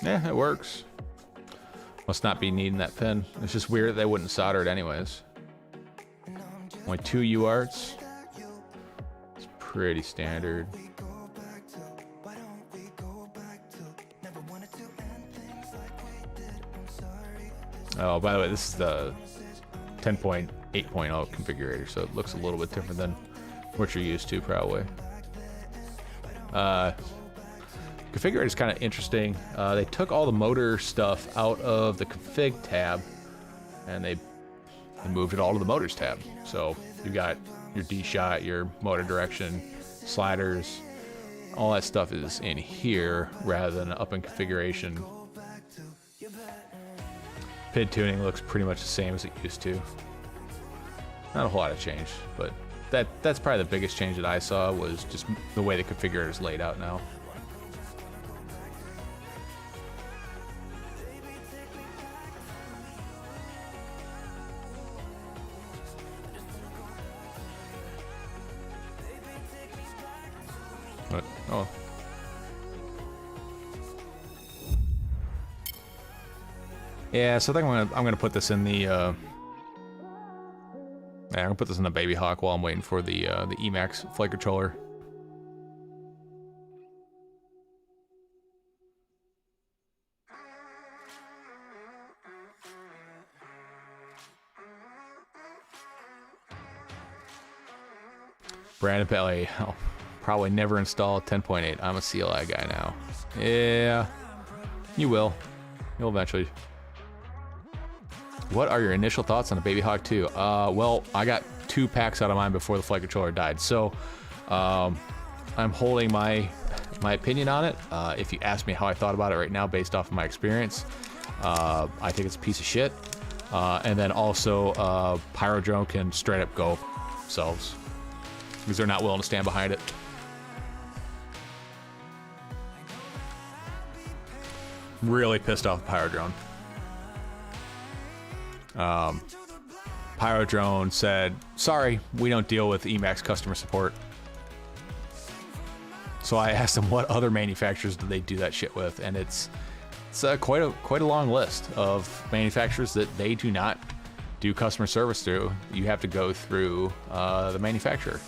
S1: Yeah, it works. Must not be needing that pin. It's just weird that they wouldn't solder it anyways. Only 2 UARTs. It's pretty standard. Oh, by the way, this is the 10.8.0 configurator, so it looks a little bit different than what you're used to, probably. Configurator is kind of interesting. They took all the motor stuff out of the config tab and they moved it all to the motors tab. So you got your D-shot, your motor direction, sliders, all that stuff is in here rather than up in configuration. PID tuning looks pretty much the same as it used to. Not a whole lot of change, but that's probably the biggest change that I saw was just the way the configurator is laid out now. What? Oh. Yeah, so I think I'm gonna put this in the yeah, I'm gonna put this in the Babyhawk while I'm waiting for the Emax flight controller. Brandon Pelly, I'll probably never install 10.8. I'm a CLI guy now. Yeah, you will. You'll eventually. What are your initial thoughts on the Babyhawk 2? Well, I got 2 packs out of mine before the flight controller died, so I'm holding my opinion on it. If you ask me how I thought about it right now based off of my experience, I think it's a piece of shit. And then also, Pyrodrone can straight up go themselves because they're not willing to stand behind it. Really pissed off Pyrodrone. Pyrodrone said, sorry, we don't deal with Emax customer support. So I asked them what other manufacturers do they do that shit with, and it's quite a long list of manufacturers that they do not do customer service through. You have to go through the manufacturer.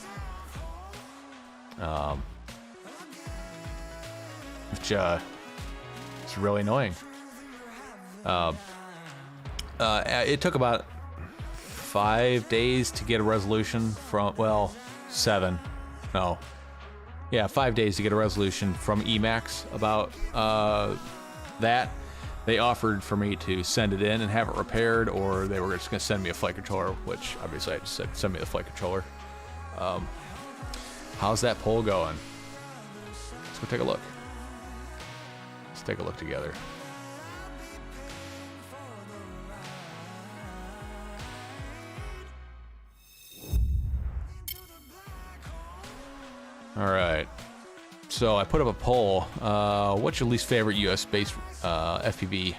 S1: Which it's really annoying. It took about 5 days to get a resolution from, well, 7. No. Yeah, 5 days to get a resolution from Emax about that. They offered for me to send it in and have it repaired, or they were just going to send me a flight controller, which obviously I just said, send me the flight controller. How's that poll going? Let's go take a look. Let's take a look together. All right. So I put up a poll. What's your least favorite US-based FPV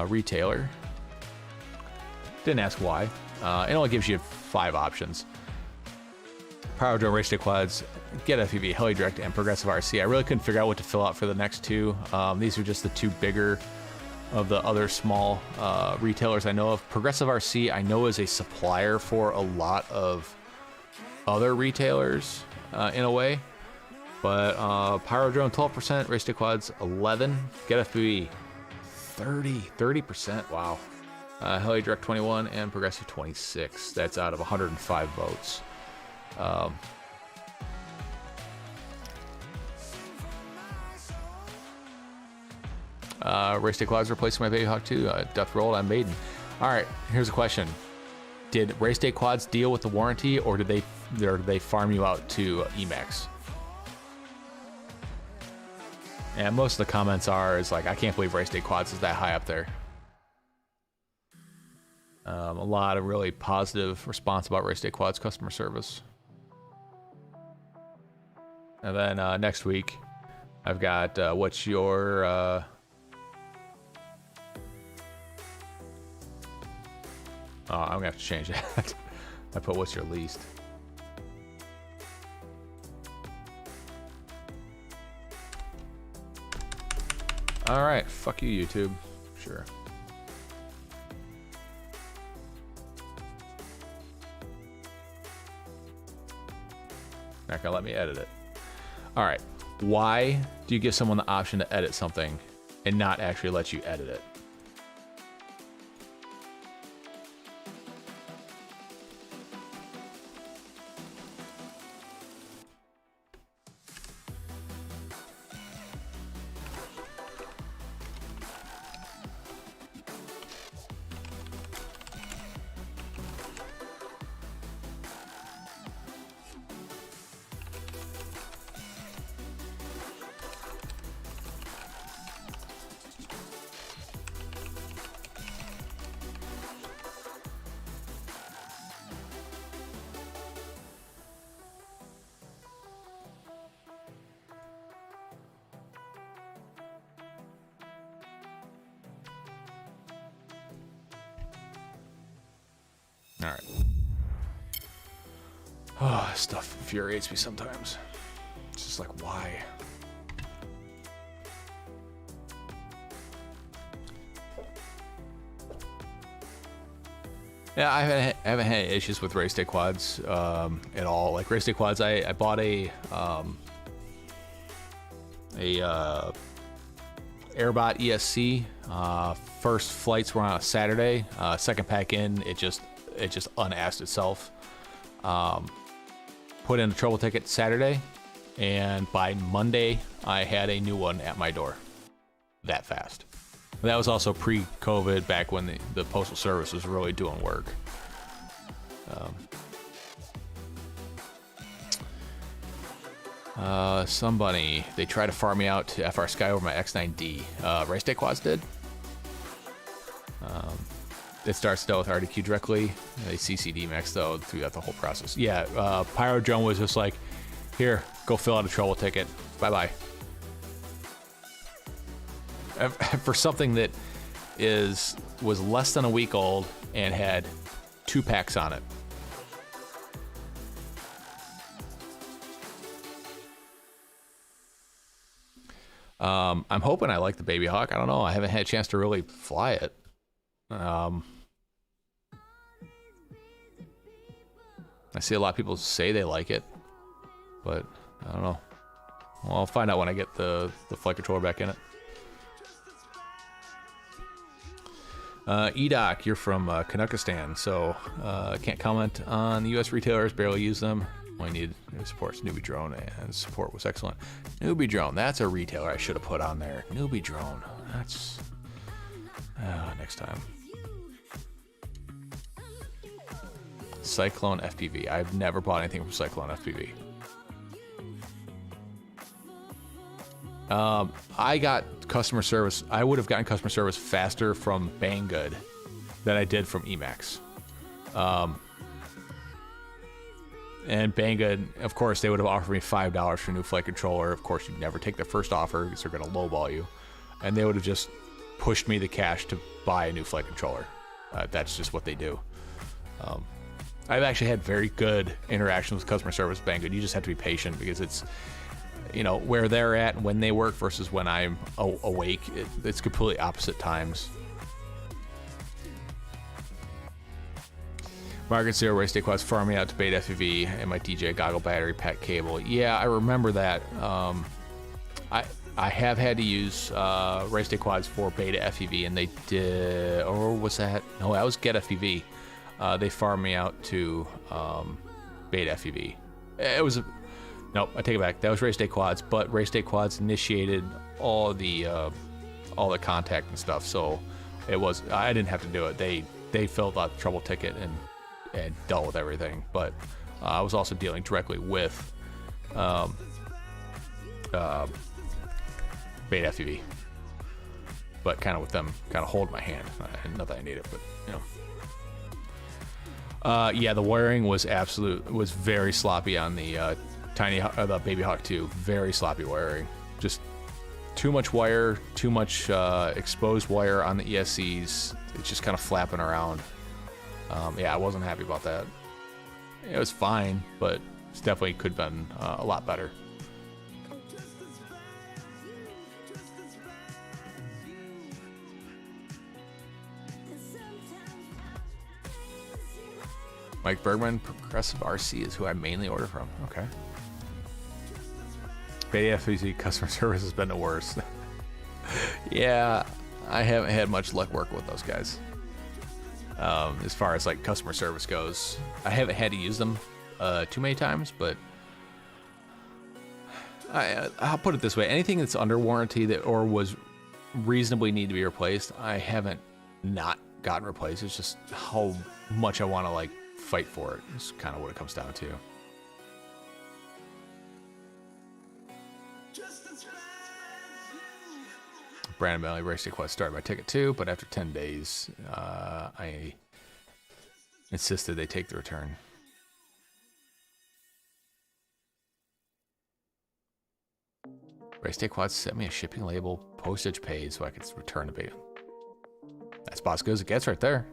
S1: retailer? Didn't ask why. It only gives you 5 options. Power Drone, Race Day Quads, Get FPV, Heli Direct, and Progressive RC. I really couldn't figure out what to fill out for the next 2. These are just the 2 bigger of the other small retailers I know of. Progressive RC I know is a supplier for a lot of other retailers in a way. But Pyro Drone 12%, Race Day Quads 11, Get FPV 30%. Wow. Heli Direct 21 and Progressive 26. That's out of 105 votes. Race Day Quads replacing my Babyhawk 2. Death rolled on Maiden. All right, here's a question: did Race Day Quads deal with the warranty, or did they farm you out to Emax? And most of the comments is like, I can't believe Race Day Quads is that high up there. A lot of really positive response about Race Day Quads customer service. And then next week, I've got what's your... oh, I'm gonna have to change that. I put what's your least. All right, fuck you, YouTube. Sure. Not gonna let me edit it. All right, why do you give someone the option to edit something and not actually let you edit it? All right. Oh, this stuff infuriates me sometimes. It's just like, why? Yeah, I haven't had issues with Race Day Quads at all. Like Race Day Quads, I bought a Airbot ESC. First flights were on a Saturday. Second pack in, it just unasked itself. Put in a trouble ticket Saturday, and by Monday I had a new one at my door. That fast. That was also pre-COVID, back when the Postal Service was really doing work. Somebody, they tried to farm me out to FR Sky over my X9D. Race Day Quads did. It starts out with RDQ directly. They CC'd Emax though throughout the whole process. Yeah, Pyro Drone was just like, here, go fill out a trouble ticket. Bye-bye. For something that was less than a week old and had 2 packs on it. I'm hoping I like the Babyhawk. I don't know. I haven't had a chance to really fly it. I see a lot of people say they like it, but I don't know. Well, I'll find out when I get the flight controller back in it. EDOC, you're from Kazakhstan, so can't comment on the U.S. retailers, barely use them. Only need supports Newbie Drone, and support was excellent. Newbie Drone, that's a retailer I should have put on there. Newbie Drone, that's next time. Cyclone FPV. I've never bought anything from Cyclone FPV. I got customer service. I would have gotten customer service faster from Banggood than I did from Emax. And Banggood, of course, they would have offered me $5 for a new flight controller. Of course, you'd never take their first offer because they're going to lowball you. And they would have just pushed me the cash to buy a new flight controller. That's just what they do. I've actually had very good interactions with customer service with Banggood. You just have to be patient because it's, you know, where they're at and when they work versus when I'm awake. It's completely opposite times. Market Zero Race Day Quads farming out to beta FPV and my DJI Goggle battery pack cable. Yeah, I remember that. I have had to use Race Day Quads for beta FPV, and they did, or was that? No, that was Get FPV. They farmed me out to beta FPV. It was, nope, I take it back. That was Race Day Quads, but Race Day Quads initiated all the contact and stuff, so it was, I didn't have to do it. They filled out the trouble ticket and dealt with everything, but I was also dealing directly with beta FPV, but kind of with them kind of holding my hand. Not that I need it, but you know. Yeah, the wiring was very sloppy on the the Babyhawk 2. Very sloppy wiring. Just too much wire, too much exposed wire on the ESCs. It's just kind of flapping around. Yeah, I wasn't happy about that. It was fine, but it definitely could have been a lot better. Mike Bergman, Progressive RC is who I mainly order from. Okay. Beta FPV customer service has been the worst. Yeah, I haven't had much luck working with those guys. As far as like customer service goes, I haven't had to use them too many times, but I'll put it this way: anything that's under warranty that or was reasonably need to be replaced, I haven't not gotten replaced. It's just how much I want to like fight for it. It's kind of what it comes down to. Brandon Bailey Race Day Quest started my ticket too, but after 10 days, I insisted they take the return. Race Day Quads sent me a shipping label, postage paid, so I could return the beta. That's about as good as it gets right there.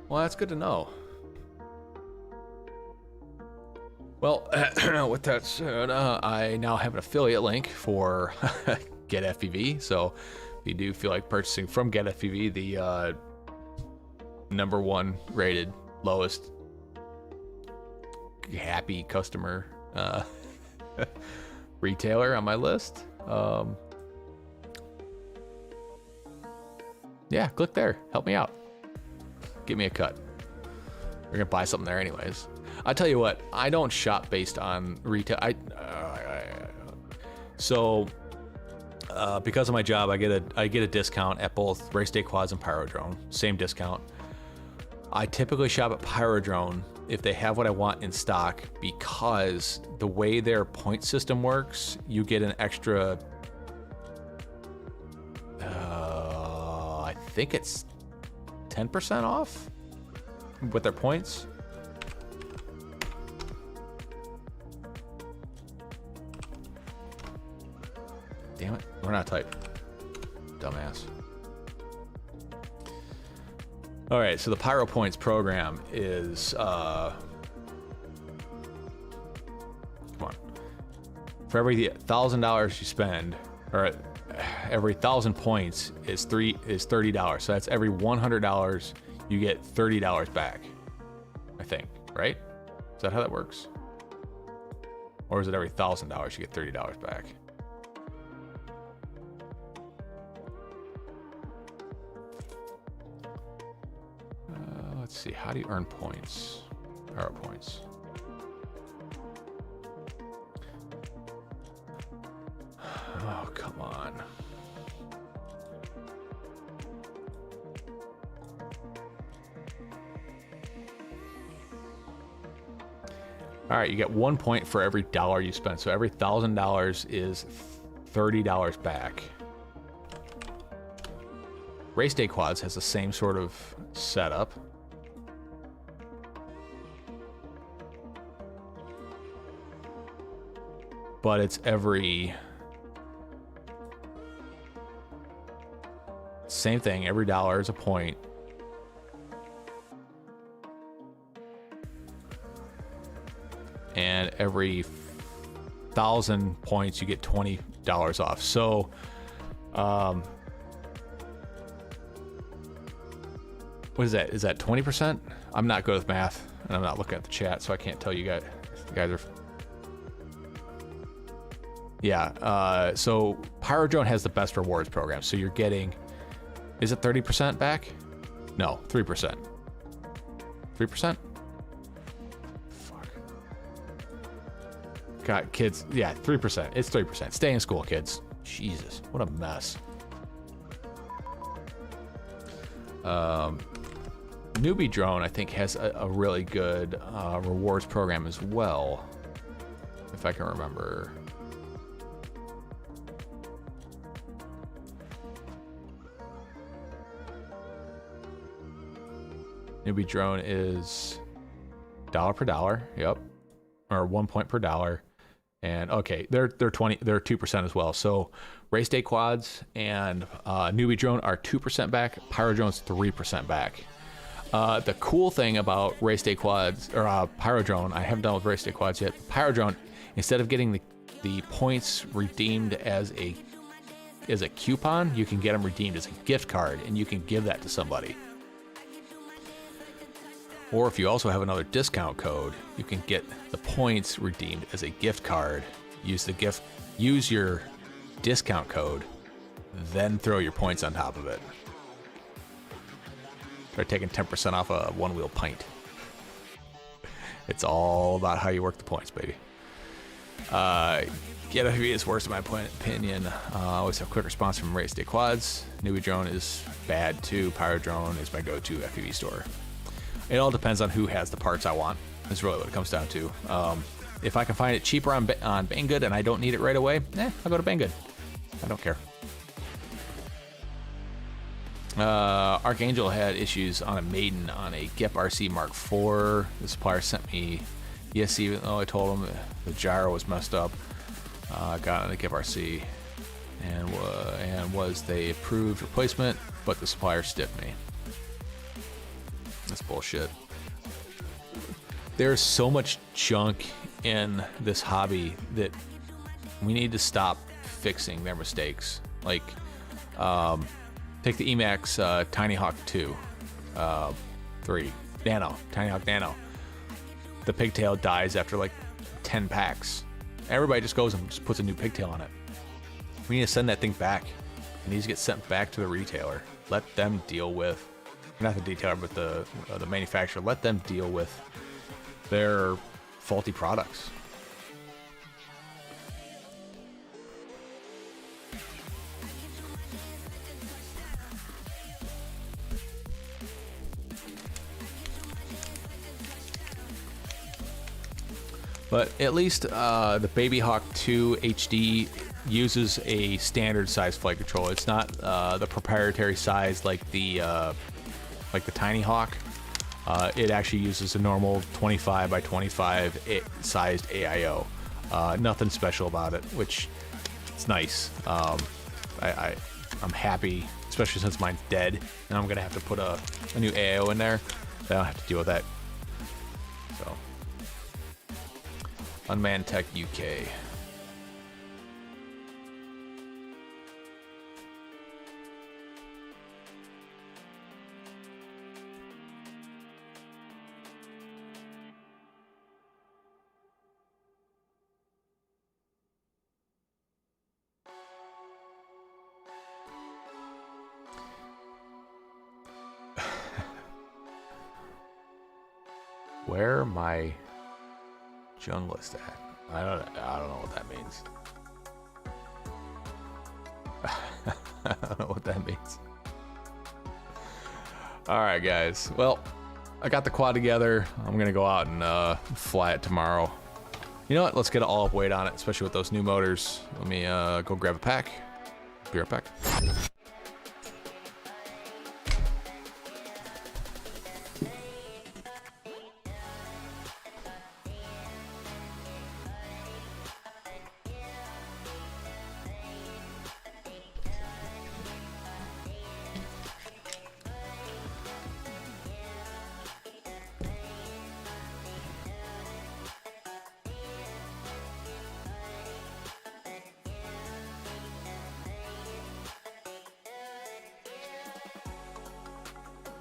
S1: Well, that's good to know. Well, with that said, I now have an affiliate link for Get FPV. So if you do feel like purchasing from Get FPV, the #1 rated, lowest happy customer retailer on my list, yeah, click there. Help me out. Give me a cut. We're gonna buy something there anyways. I tell you what, I don't shop based on retail. Because of my job, I get a discount at both Race Day Quads and Pyrodrone. Same discount. I typically shop at Pyrodrone if they have what I want in stock, because the way their point system works, you get an extra. I think it's 10% off with their points. Damn it, we're not type. Dumbass. All right, so the Pyro Points program is, come on. For every $1,000 you spend, or every 1,000 points is $30. So that's every $100 you get $30 back, I think, right? Is that how that works? Or is it every $1,000 you get $30 back? Let's see, how do you earn points? Power points. Oh, come on. All right, you get 1 point for every dollar you spend. So every $1,000 is $30 back. Race Day Quads has the same sort of setup. But it's every... Same thing, every dollar is a point. And every 1,000 points you get $20 off. So what is that? Is that 20%? I'm not good with math, and I'm not looking at the chat, so I can't tell you guys. You guys are... Yeah, so Pyrodrone has the best rewards program. So you're getting... Is it 30% back? No, 3%. 3%? Fuck. God, kids. Yeah, 3%. It's 3%. Stay in school, kids. Jesus, what a mess. Newbie Drone, I think, has a really good rewards program as well, if I can remember. Newbie Drone is dollar per dollar, yep, or 1 point per dollar, and okay, they're 2% as well. So Race Day Quads and Newbie Drone are 2% back. Pyrodrone's 3% back. The cool thing about Race Day Quads or Pyrodrone, I haven't done with Race Day Quads yet. Pyrodrone, instead of getting the points redeemed as a coupon, you can get them redeemed as a gift card, and you can give that to somebody. Or if you also have another discount code, you can get the points redeemed as a gift card. Use your discount code, then throw your points on top of it. They're taking 10% off a one-wheel pint. It's all about how you work the points, baby. Get FPV is worse in my opinion. Always have quick response from Race Day Quads. Newbie Drone is bad too. Pyrodrone is my go-to FPV store. It all depends on who has the parts I want. That's really what it comes down to. If I can find it cheaper on Banggood and I don't need it right away, I'll go to Banggood. I don't care. Archangel had issues on a Maiden on a GEP RC Mark IV. The supplier sent me yes, even though I told him the gyro was messed up. Got on the GEP RC and was the approved replacement, but the supplier stiffed me. That's bullshit. There's so much junk in this hobby that we need to stop fixing their mistakes. Like, take the Emax Tiny Hawk 2, 3, Nano, Tiny Hawk Nano. The pigtail dies after like 10 packs. Everybody just goes and just puts a new pigtail on it. We need to send that thing back. It needs to get sent back to the retailer. Let them deal with, not the detailer, but the manufacturer. Let them deal with their faulty products. But at least the Babyhawk 2 HD uses a standard size flight controller. It's not the proprietary size like the Tiny Hawk. It actually uses a normal 25 by 25 sized AIO. Nothing special about it, which it's nice. I'm happy, especially since mine's dead, and I'm gonna have to put a new AIO in there. I don't have to deal with that. So, Unmanned Tech UK. Where my junglist at? I don't know what that means. I don't know what that means. All right, guys. Well, I got the quad together. I'm gonna go out and fly it tomorrow. You know what? Let's get an all-up weight on it, especially with those new motors. Let me go grab a pack. Be right back.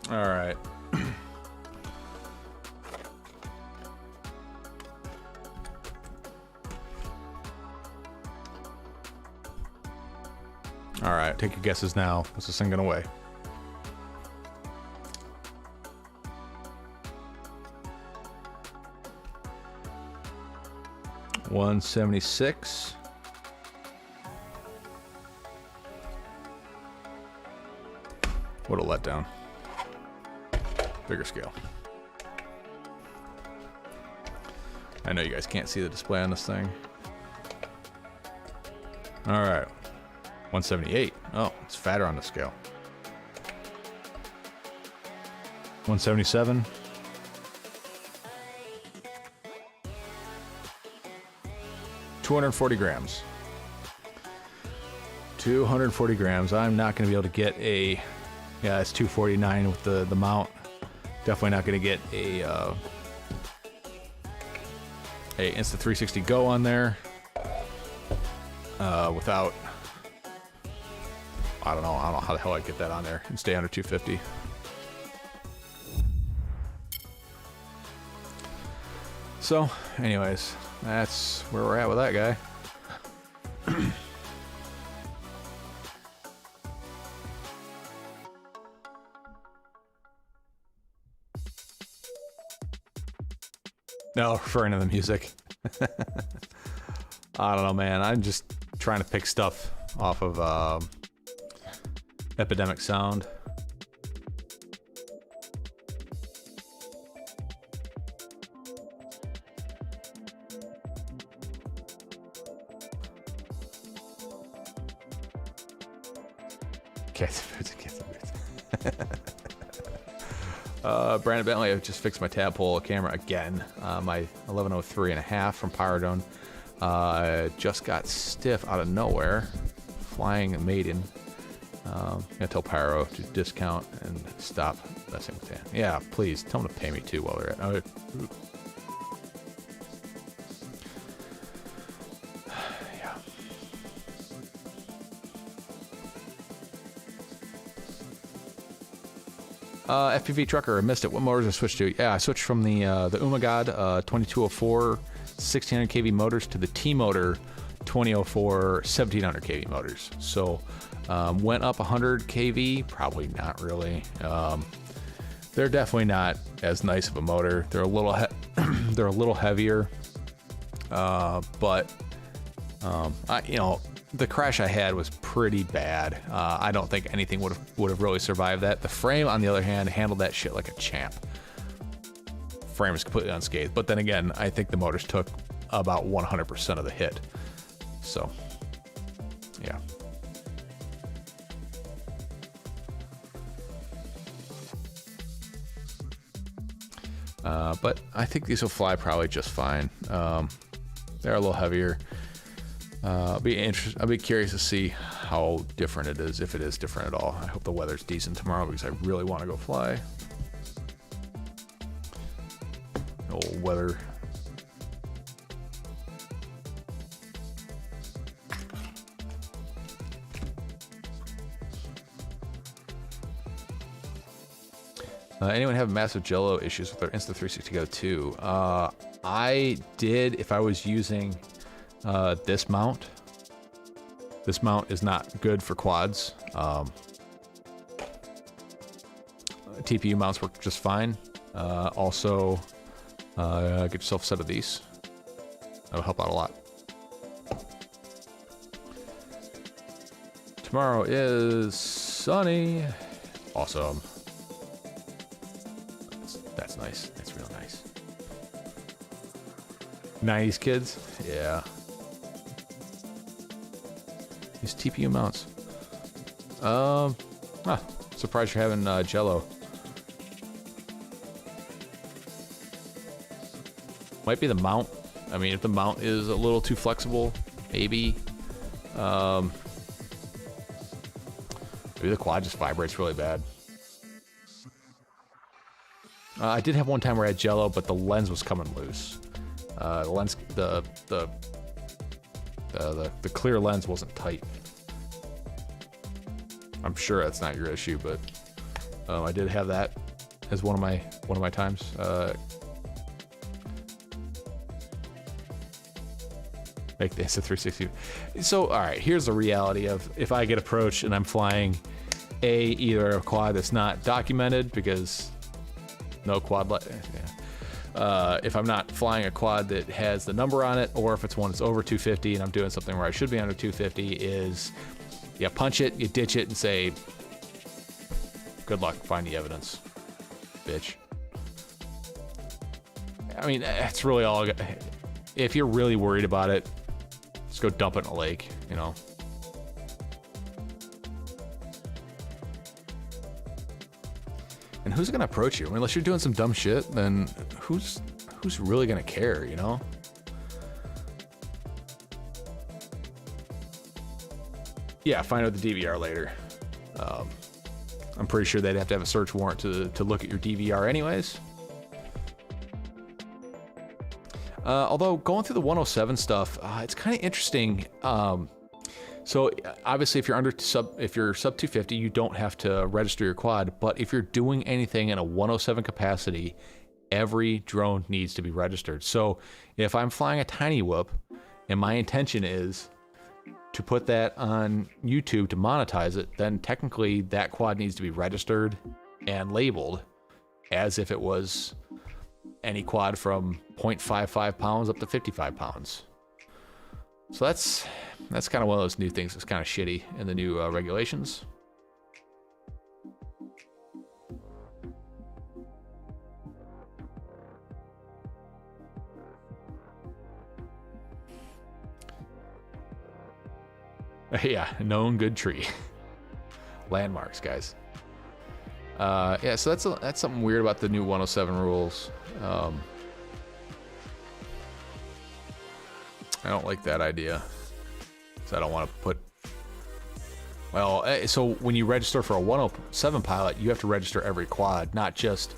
S1: All right. All right, take your guesses now. What's this thing gonna weigh? $176. What a letdown. Bigger scale. I know you guys can't see the display on this thing. All right, 178. Oh, it's fatter on the scale. 177. 240 grams. 240 grams. I'm not going to be able to get a. Yeah, it's 249 with the mount. Definitely not going to get a Insta360 Go on there without. I don't know how the hell I'd get that on there and stay under 250. So, anyways, that's where we're at with that guy. No, referring to the music. I don't know, man. I'm just trying to pick stuff off of Epidemic Sound. Cats and boots, cats and boots. Brandon Bentley, I've just fixed my tab pole camera again. My 1103.5 from Pyrodone just got stiff out of nowhere. Flying Maiden. I'm gonna tell Pyro to discount and stop messing with that. Yeah, please tell them to pay me too while they're at. FPV trucker, I missed it. What motors I switched to? Yeah, I switched from the Umagod 2204 1600 kV motors to the T-Motor 2004 1700 kV motors. So went up 100 kV, probably not really. They're definitely not as nice of a motor. They're a little they're a little heavier, but you know, the crash I had was pretty bad. I don't think anything would have really survived that. The frame, on the other hand, handled that shit like a champ. Frame is completely unscathed. But then again, I think the motors took about 100% of the hit. So, yeah. But I think these will fly probably just fine. They're a little heavier. I'll be curious to see how different it is, if it is different at all. I hope the weather's decent tomorrow because I really want to go fly. Old weather. Anyone have massive jello issues with their Insta360 Go 2? I did if I was using this mount. This mount is not good for quads. TPU mounts work just fine. Also, get yourself a set of these. That'll help out a lot. Tomorrow is sunny. Awesome. That's nice. That's real nice. 90s kids? Yeah. These TPU mounts. Surprised you're having Jello. Might be the mount. I mean, if the mount is a little too flexible, maybe. Maybe the quad just vibrates really bad. I did have one time where I had Jello, but the lens was coming loose. The lens, the clear lens wasn't tight. I'm sure that's not your issue, but I did have that as one of my times. Like this, a 360. So, all right, here's the reality of if I get approached and I'm flying either a quad that's not documented because no quad. If I'm not flying a quad that has the number on it, or if it's one that's over 250 and I'm doing something where I should be under 250, is you punch it, you ditch it, and say, "Good luck, find the evidence, bitch." I mean, that's really all. If you're really worried about it, just go dump it in a lake, you know. And who's gonna approach you? I mean, unless you're doing some dumb shit, then who's really gonna care, you know? Yeah, find out the DVR later. I'm pretty sure they'd have to have a search warrant to look at your DVR anyways. Although going through the 107 stuff, it's kind of interesting. So obviously, if you're sub 250, you don't have to register your quad. But if you're doing anything in a 107 capacity, every drone needs to be registered. So if I'm flying a tiny whoop, and my intention is to put that on YouTube to monetize it, then technically that quad needs to be registered and labeled as if it was any quad from 0.55 pounds up to 55 pounds. So that's kind of one of those new things that's kind of shitty in the new regulations. Yeah, known good tree. Landmarks, guys. Yeah, so that's something weird about the new 107 rules. I don't like that idea. So I don't want to put... Well, so when you register for a 107 pilot, you have to register every quad, not just...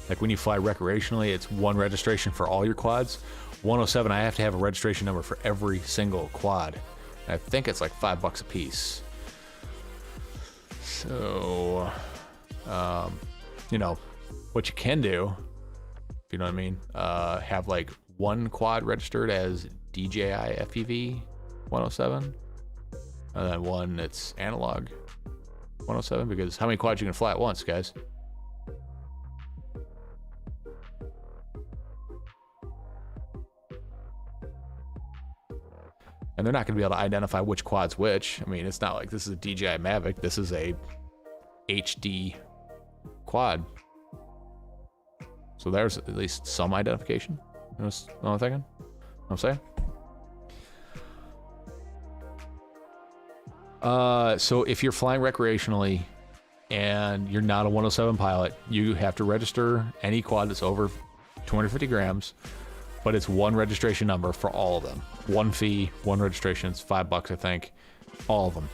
S1: Like when you fly recreationally, it's one registration for all your quads. 107, I have to have a registration number for every single quad. I think it's like $5 a piece. So, you know, what you can do, if you know what I mean, have like one quad registered as DJI FPV 107, and then one that's analog 107, because how many quads you can fly at once, guys? And they're not going to be able to identify which quad's which. I mean, it's not like this is a DJI Mavic. This is a HD quad. So there's at least some identification. You know what I'm thinking? Know what I'm saying? So if you're flying recreationally and you're not a 107 pilot, you have to register any quad that's over 250 grams. But it's one registration number for all of them. One fee, one registration. It's $5, I think. All of them.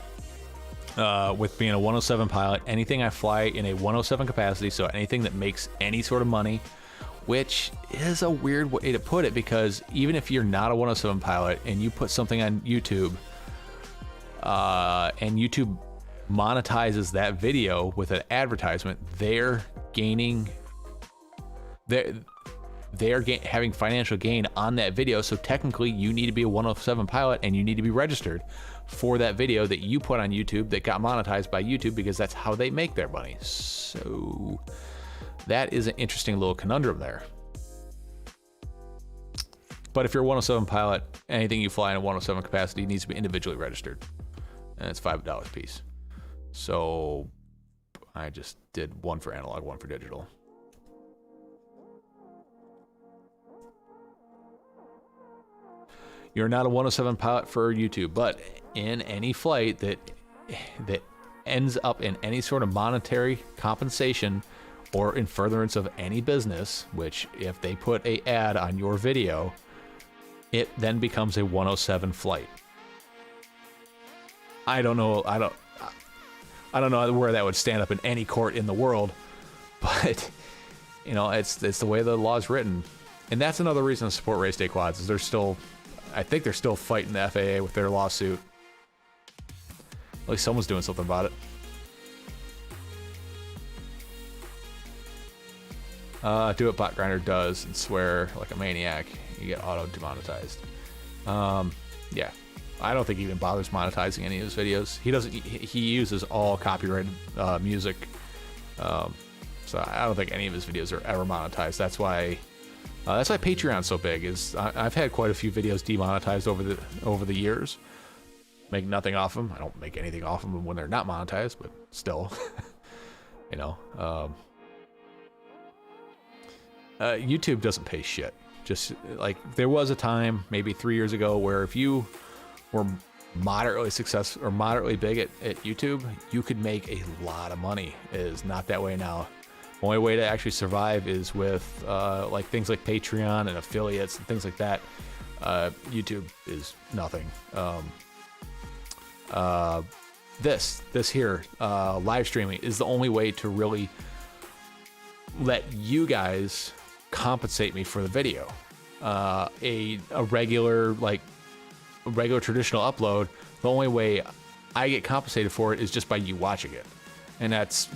S1: With being a 107 pilot, anything I fly in a 107 capacity, so anything that makes any sort of money, which is a weird way to put it, because even if you're not a 107 pilot and you put something on YouTube, and YouTube monetizes that video with an advertisement, they're gaining... They're having financial gain on that video. So technically you need to be a 107 pilot and you need to be registered for that video that you put on YouTube that got monetized by YouTube, because that's how they make their money. So that is an interesting little conundrum there. But if you're a 107 pilot, anything you fly in a 107 capacity needs to be individually registered, and it's $5 a piece. So I just did one for analog, one for digital. You're not a 107 pilot for YouTube, but in any flight that ends up in any sort of monetary compensation or in furtherance of any business, which if they put a ad on your video, it then becomes a 107 flight. I don't know where that would stand up in any court in the world, but you know, it's the way the law's written. And that's another reason to support race day quads, is I think they're still fighting the FAA with their lawsuit. At least someone's doing something about it. Do what Bot Grinder does and swear like a maniac. You get auto demonetized. Yeah, I don't think he even bothers monetizing any of his videos. He uses all copyrighted music. So I don't think any of his videos are ever monetized. That's why Patreon's so big. I've had quite a few videos demonetized over the years. Make nothing off them. I don't make anything off them when they're not monetized, but still, you know. YouTube doesn't pay shit. Just like there was a time, maybe 3 years ago, where if you were moderately successful or moderately big at YouTube, you could make a lot of money. It is not that way now. The only way to actually survive is with like things like Patreon and affiliates and things like that. YouTube is nothing. This here, live streaming is the only way to really let you guys compensate me for the video. A regular traditional upload, the only way I get compensated for it is just by you watching it, and that's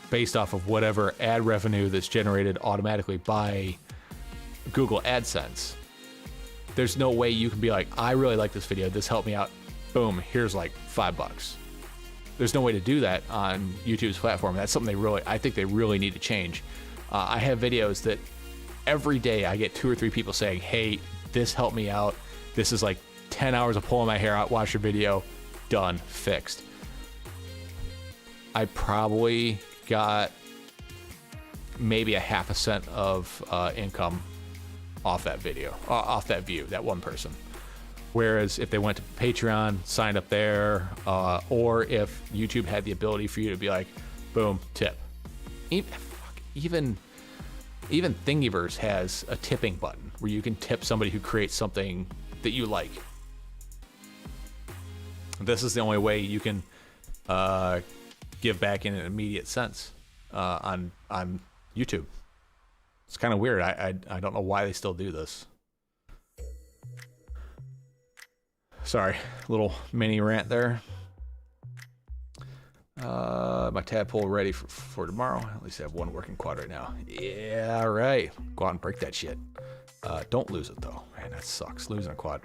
S1: based off of whatever ad revenue that's generated automatically by Google AdSense. There's no way you can be like, I really like this video, this helped me out, boom, here's like $5. There's no way to do that on YouTube's platform. That's something I think they really need to change. I have videos that every day I get 2 or 3 people saying, hey, this helped me out. This is like 10 hours of pulling my hair out, watch your video, done, fixed. I probably got maybe a half a cent of income off that video, off that view, that one person. Whereas if they went to Patreon, signed up there, or if YouTube had the ability for you to be like, boom, tip. Even Thingiverse has a tipping button where you can tip somebody who creates something that you like. This is the only way you can give back in an immediate sense on YouTube. It's kind of weird. I don't know why they still do this. Sorry, little mini rant there. My tadpole ready for tomorrow. At least I have one working quad right now. Yeah, right. Go out and break that shit. Don't lose it though. Man, that sucks. Losing a quad.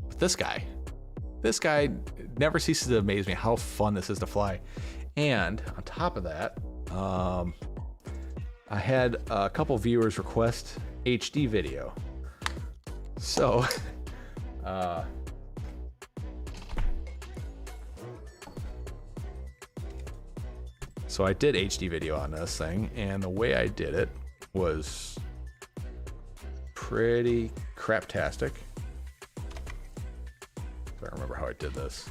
S1: But this guy never ceases to amaze me how fun this is to fly. And on top of that, I had a couple viewers request HD video. So, so I did HD video on this thing, and the way I did it was pretty craptastic. If I remember how I did this.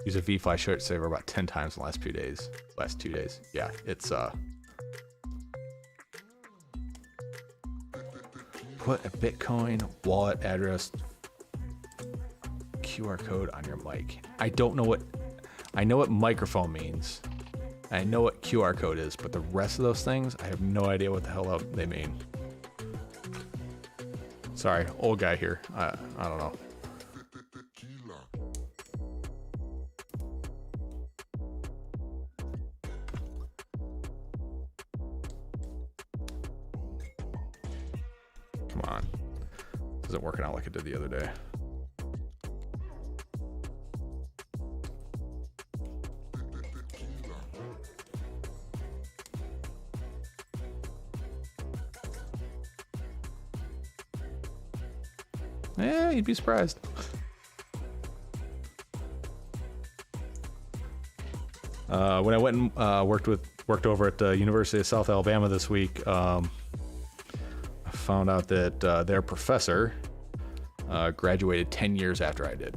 S1: Use a V-Fly short saver about 10 times in the last 2 days. Last 2 days. Yeah, it's put a Bitcoin wallet address QR code on your mic. I know what microphone means. I know what QR code is, but the rest of those things, I have no idea what the hell they mean. Sorry, old guy here. I don't know. Come on. This isn't working out like it did the other day. Yeah, you'd be surprised. When I went and worked over at the University of South Alabama this week, I found out that their professor graduated 10 years after I did.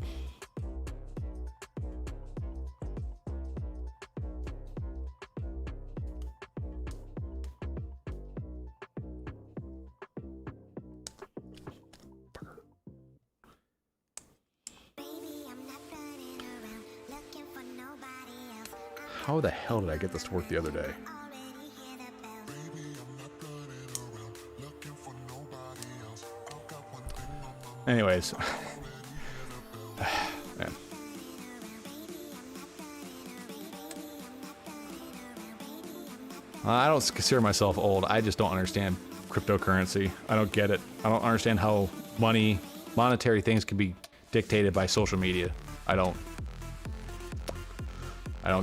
S1: How the hell did I get this to work the other day? Anyways. Man. I don't consider myself old. I just don't understand cryptocurrency. I don't get it. I don't understand how monetary things can be dictated by social media. I don't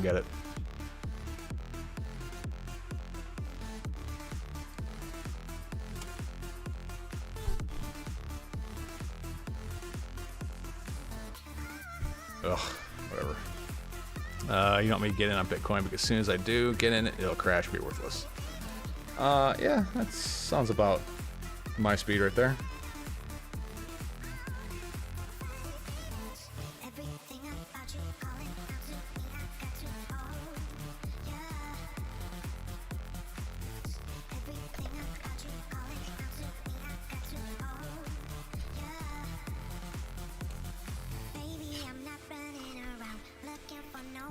S1: get it. Ugh, whatever. You don't want me to get in on Bitcoin because as soon as I do get in it, it'll crash, be worthless. Yeah, that sounds about my speed right there.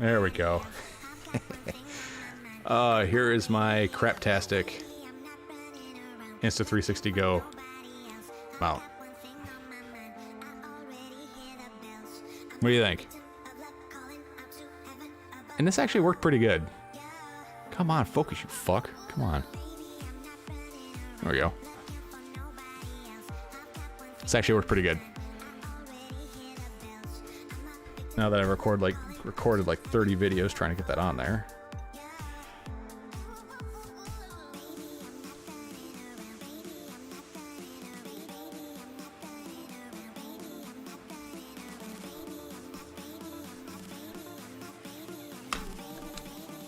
S1: There we go. Here is my craptastic Insta360 Go mount. What do you think? And this actually worked pretty good. Come on, focus, you fuck. Come on. There we go. This actually worked pretty good. Now that I've recorded like 30 videos trying to get that on there.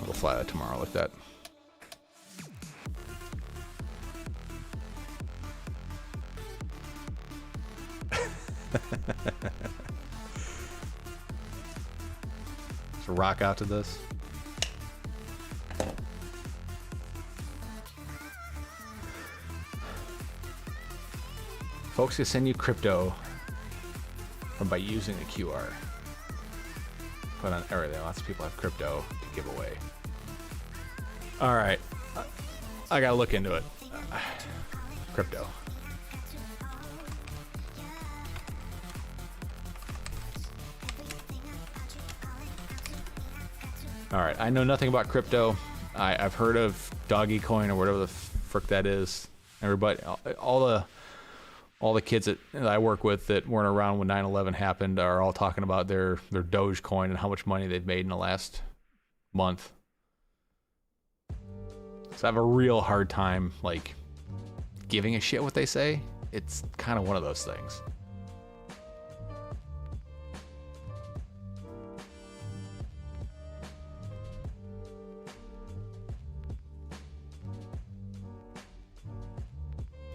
S1: I'll fly that tomorrow like that. Rock out to this. Folks can send you crypto by using a QR. Put on everything. Lots of people have crypto to give away. All right, I gotta look into it. Crypto. All right, I know nothing about crypto. I've heard of Doggy Coin or whatever the frick that is. Everybody, all the kids that I work with that weren't around when 9/11 happened are all talking about their Dogecoin and how much money they've made in the last month. So I have a real hard time like giving a shit what they say. It's kind of one of those things.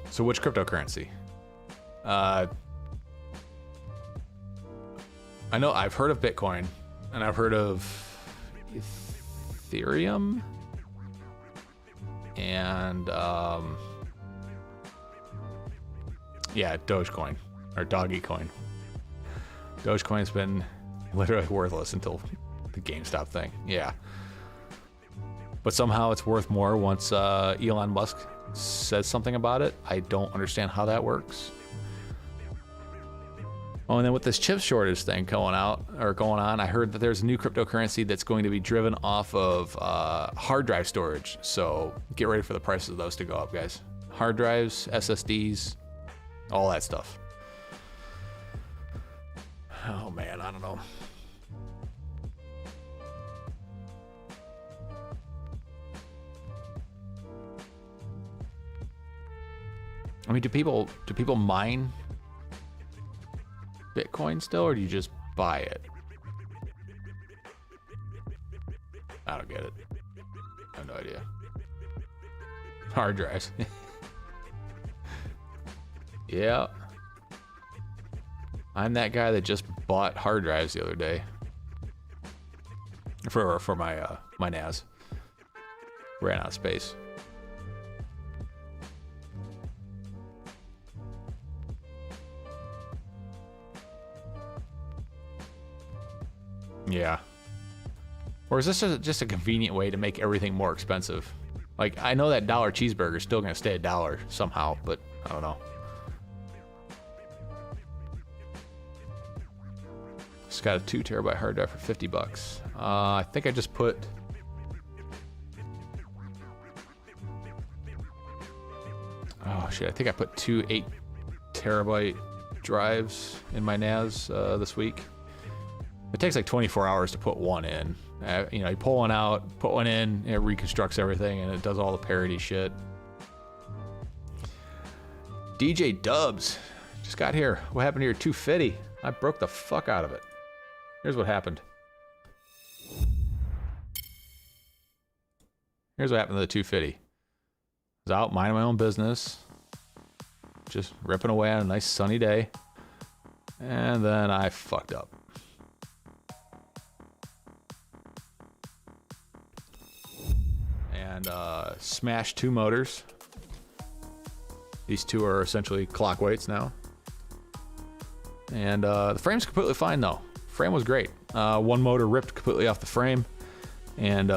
S1: So which cryptocurrency? I know I've heard of Bitcoin and I've heard of Ethereum and yeah, Dogecoin or Doggy Coin. Dogecoin's been literally worthless until the GameStop thing. Yeah. But somehow it's worth more once Elon Musk says something about it. I don't understand how that works. Oh, and then with this chip shortage thing going on, I heard that there's a new cryptocurrency that's going to be driven off of hard drive storage. So get ready for the prices of those to go up, guys. Hard drives, SSDs, all that stuff. Oh man, I don't know. I mean, do people mine Bitcoin still, or do you just buy it? I don't get it. I have no idea. Hard drives. Yeah. I'm that guy that just bought hard drives the other day. For my my NAS. Ran out of space. Yeah. Or is this just a convenient way to make everything more expensive? Like, I know that $1 cheeseburger is still going to stay $1 somehow, but I don't know. Just got a 2 terabyte hard drive for 50 bucks. I think I just put... Oh shit, I think I put 2 8 terabyte drives in my NAS this week. It takes like 24 hours to put one in. You know, you pull one out, put one in, it reconstructs everything, and it does all the parody shit. DJ Dubs just got here. What happened to your 2fiddy? I broke the fuck out of it. Here's what happened. Here's what happened to the 2fiddy. I was out minding my own business, just ripping away on a nice sunny day, and then I fucked up. And smashed 2 motors. These 2 are essentially clock weights now. And the frame's completely fine though. Frame was great. One motor ripped completely off the frame, and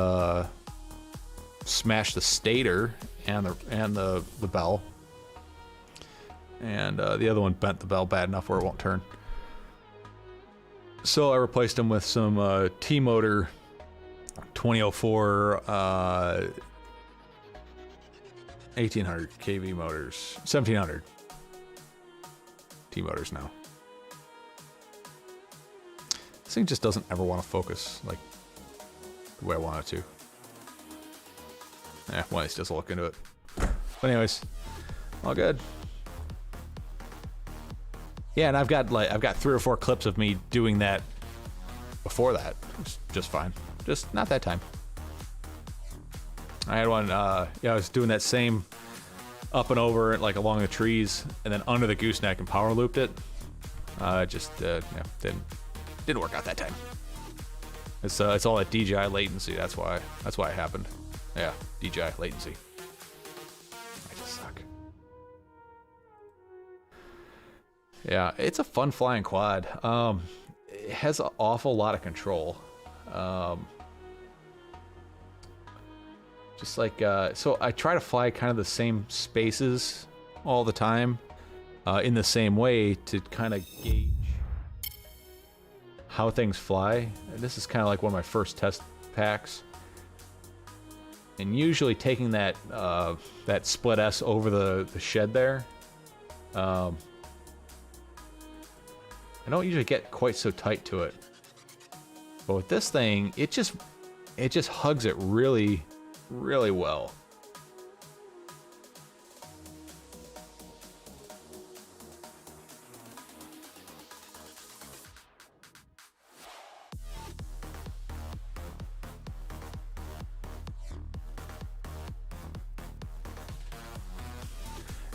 S1: smashed the stator and the bell. And the other one bent the bell bad enough where it won't turn. So I replaced them with some T-motor 2004 1800 kV motors, 1700 T motors now. This thing just doesn't ever want to focus like the way I want it to. One of these doesn't look into it. But anyways, all good. Yeah, and I've got 3 or 4 clips of me doing that before that. It's just fine. Just not that time. I had one, yeah, I was doing that same up and over, like along the trees, and then under the gooseneck and power looped it. Yeah, didn't work out that time. It's all that DJI latency. That's why it happened. Yeah, DJI latency. I just suck. Yeah, it's a fun flying quad. It has an awful lot of control. Just like, so I try to fly kind of the same spaces all the time, in the same way to kind of gauge how things fly. And this is kind of like one of my first test packs. And usually taking that that split S over the shed there, I don't usually get quite so tight to it. But with this thing, it just hugs it really, really well.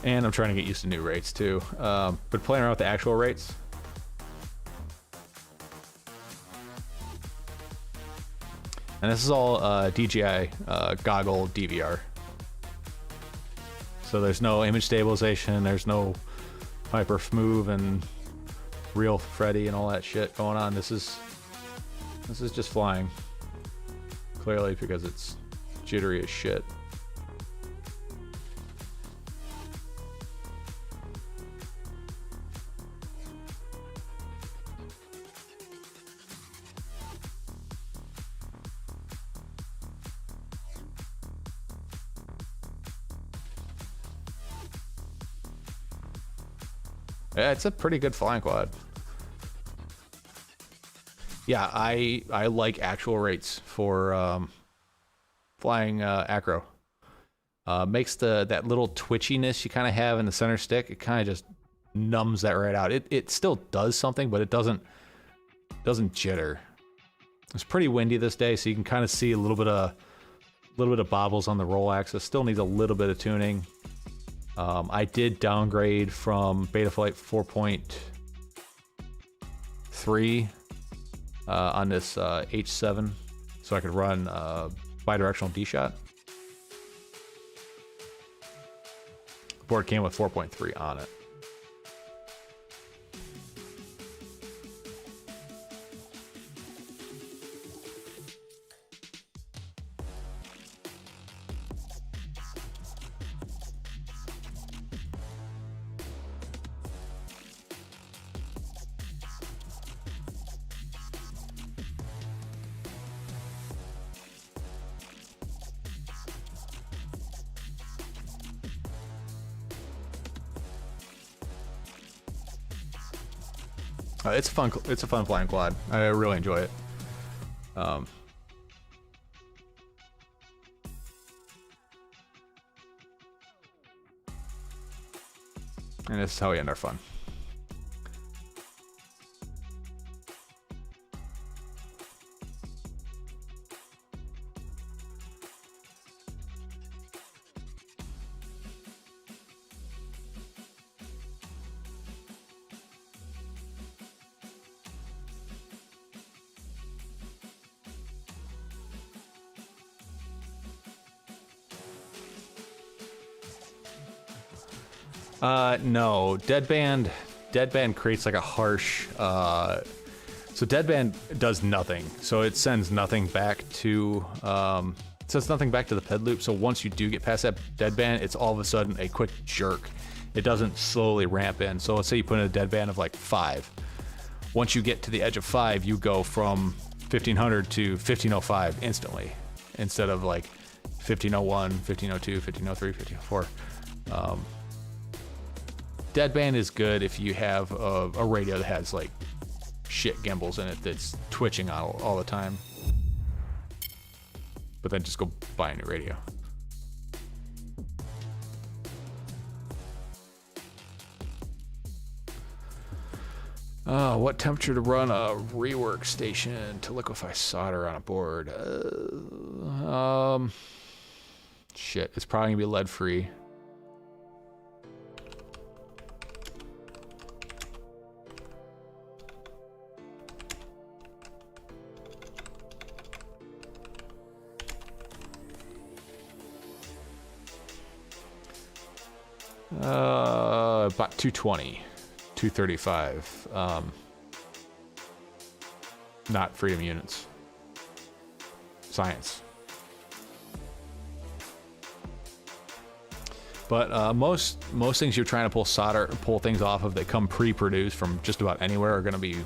S1: And I'm trying to get used to new rates too. But playing around with the actual rates. And this is all DJI goggle DVR. So there's no image stabilization, there's no hyper smooth and real Freddy and all that shit going on. This is just flying. Clearly because it's jittery as shit. Yeah, it's a pretty good flying quad. Yeah, I like actual rates for flying acro. Makes that little twitchiness you kind of have in the center stick, it kind of just numbs that right out. It still does something, but it doesn't jitter. It's pretty windy this day, so you can kind of see a little bit of bobbles on the roll axis. Still needs a little bit of tuning. I did downgrade from Betaflight 4.3 on this H7, so I could run bidirectional D-shot. Board came with 4.3 on it. It's a fun flying quad. I really enjoy it. And this is how we end our fun. No, deadband creates like a harsh, so deadband does nothing. So it sends nothing back to, the ped loop. So once you do get past that deadband, it's all of a sudden a quick jerk. It doesn't slowly ramp in. So let's say you put in a deadband of like 5. Once you get to the edge of 5, you go from 1500 to 1505 instantly, instead of like 1501, 1502, 1503, 1504. Deadband is good if you have a radio that has like shit gimbals in it that's twitching all the time. But then just go buy a new radio. What temperature to run a rework station to liquefy solder on a board? Shit, it's probably gonna be lead free. About 220, 235. Not freedom units. Science. But most things you're trying to pull things off of that come pre-produced from just about anywhere are gonna be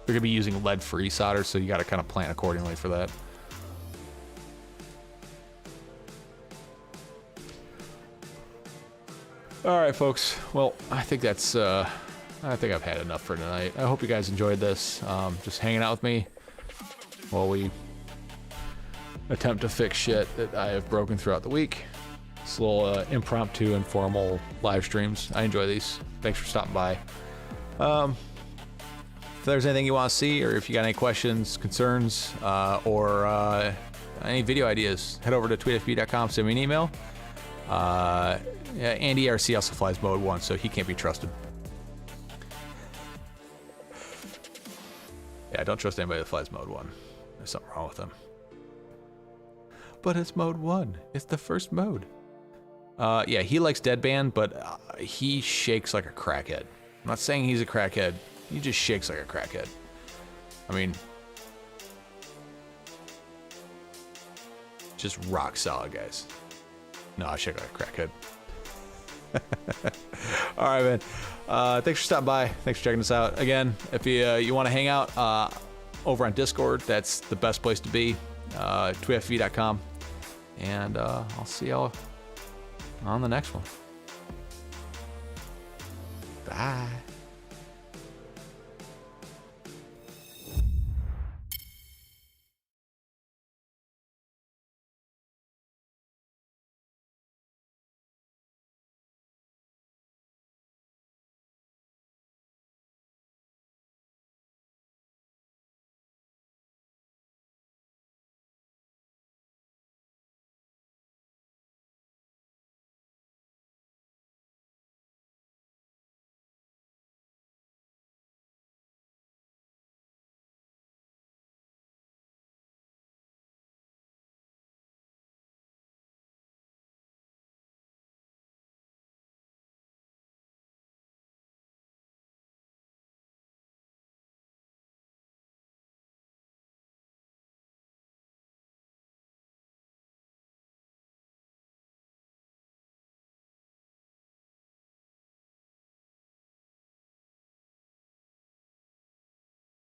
S1: using lead-free solder, so you got to kind of plan accordingly for that. All right, folks. Well, I think that's, I think I've had enough for tonight. I hope you guys enjoyed this. Just hanging out with me while we attempt to fix shit that I have broken throughout the week. It's a little impromptu, informal live streams. I enjoy these. Thanks for stopping by. If there's anything you want to see, or if you got any questions, concerns, or any video ideas, head over to 2fiddy.com, send me an email. Yeah, Andy RC also flies mode 1, so he can't be trusted. Yeah, don't trust anybody that flies mode 1. There's something wrong with them. But it's mode 1. It's the first mode. Yeah, he likes deadband, but he shakes like a crackhead. I'm not saying he's a crackhead. He just shakes like a crackhead. I mean, just rock solid, guys. No, I shake like a crackhead. All right, man. Thanks for stopping by. Thanks for checking us out. Again, if you want to hang out over on Discord, that's the best place to be. 2fiddy.com. And I'll see y'all on the next one. Bye.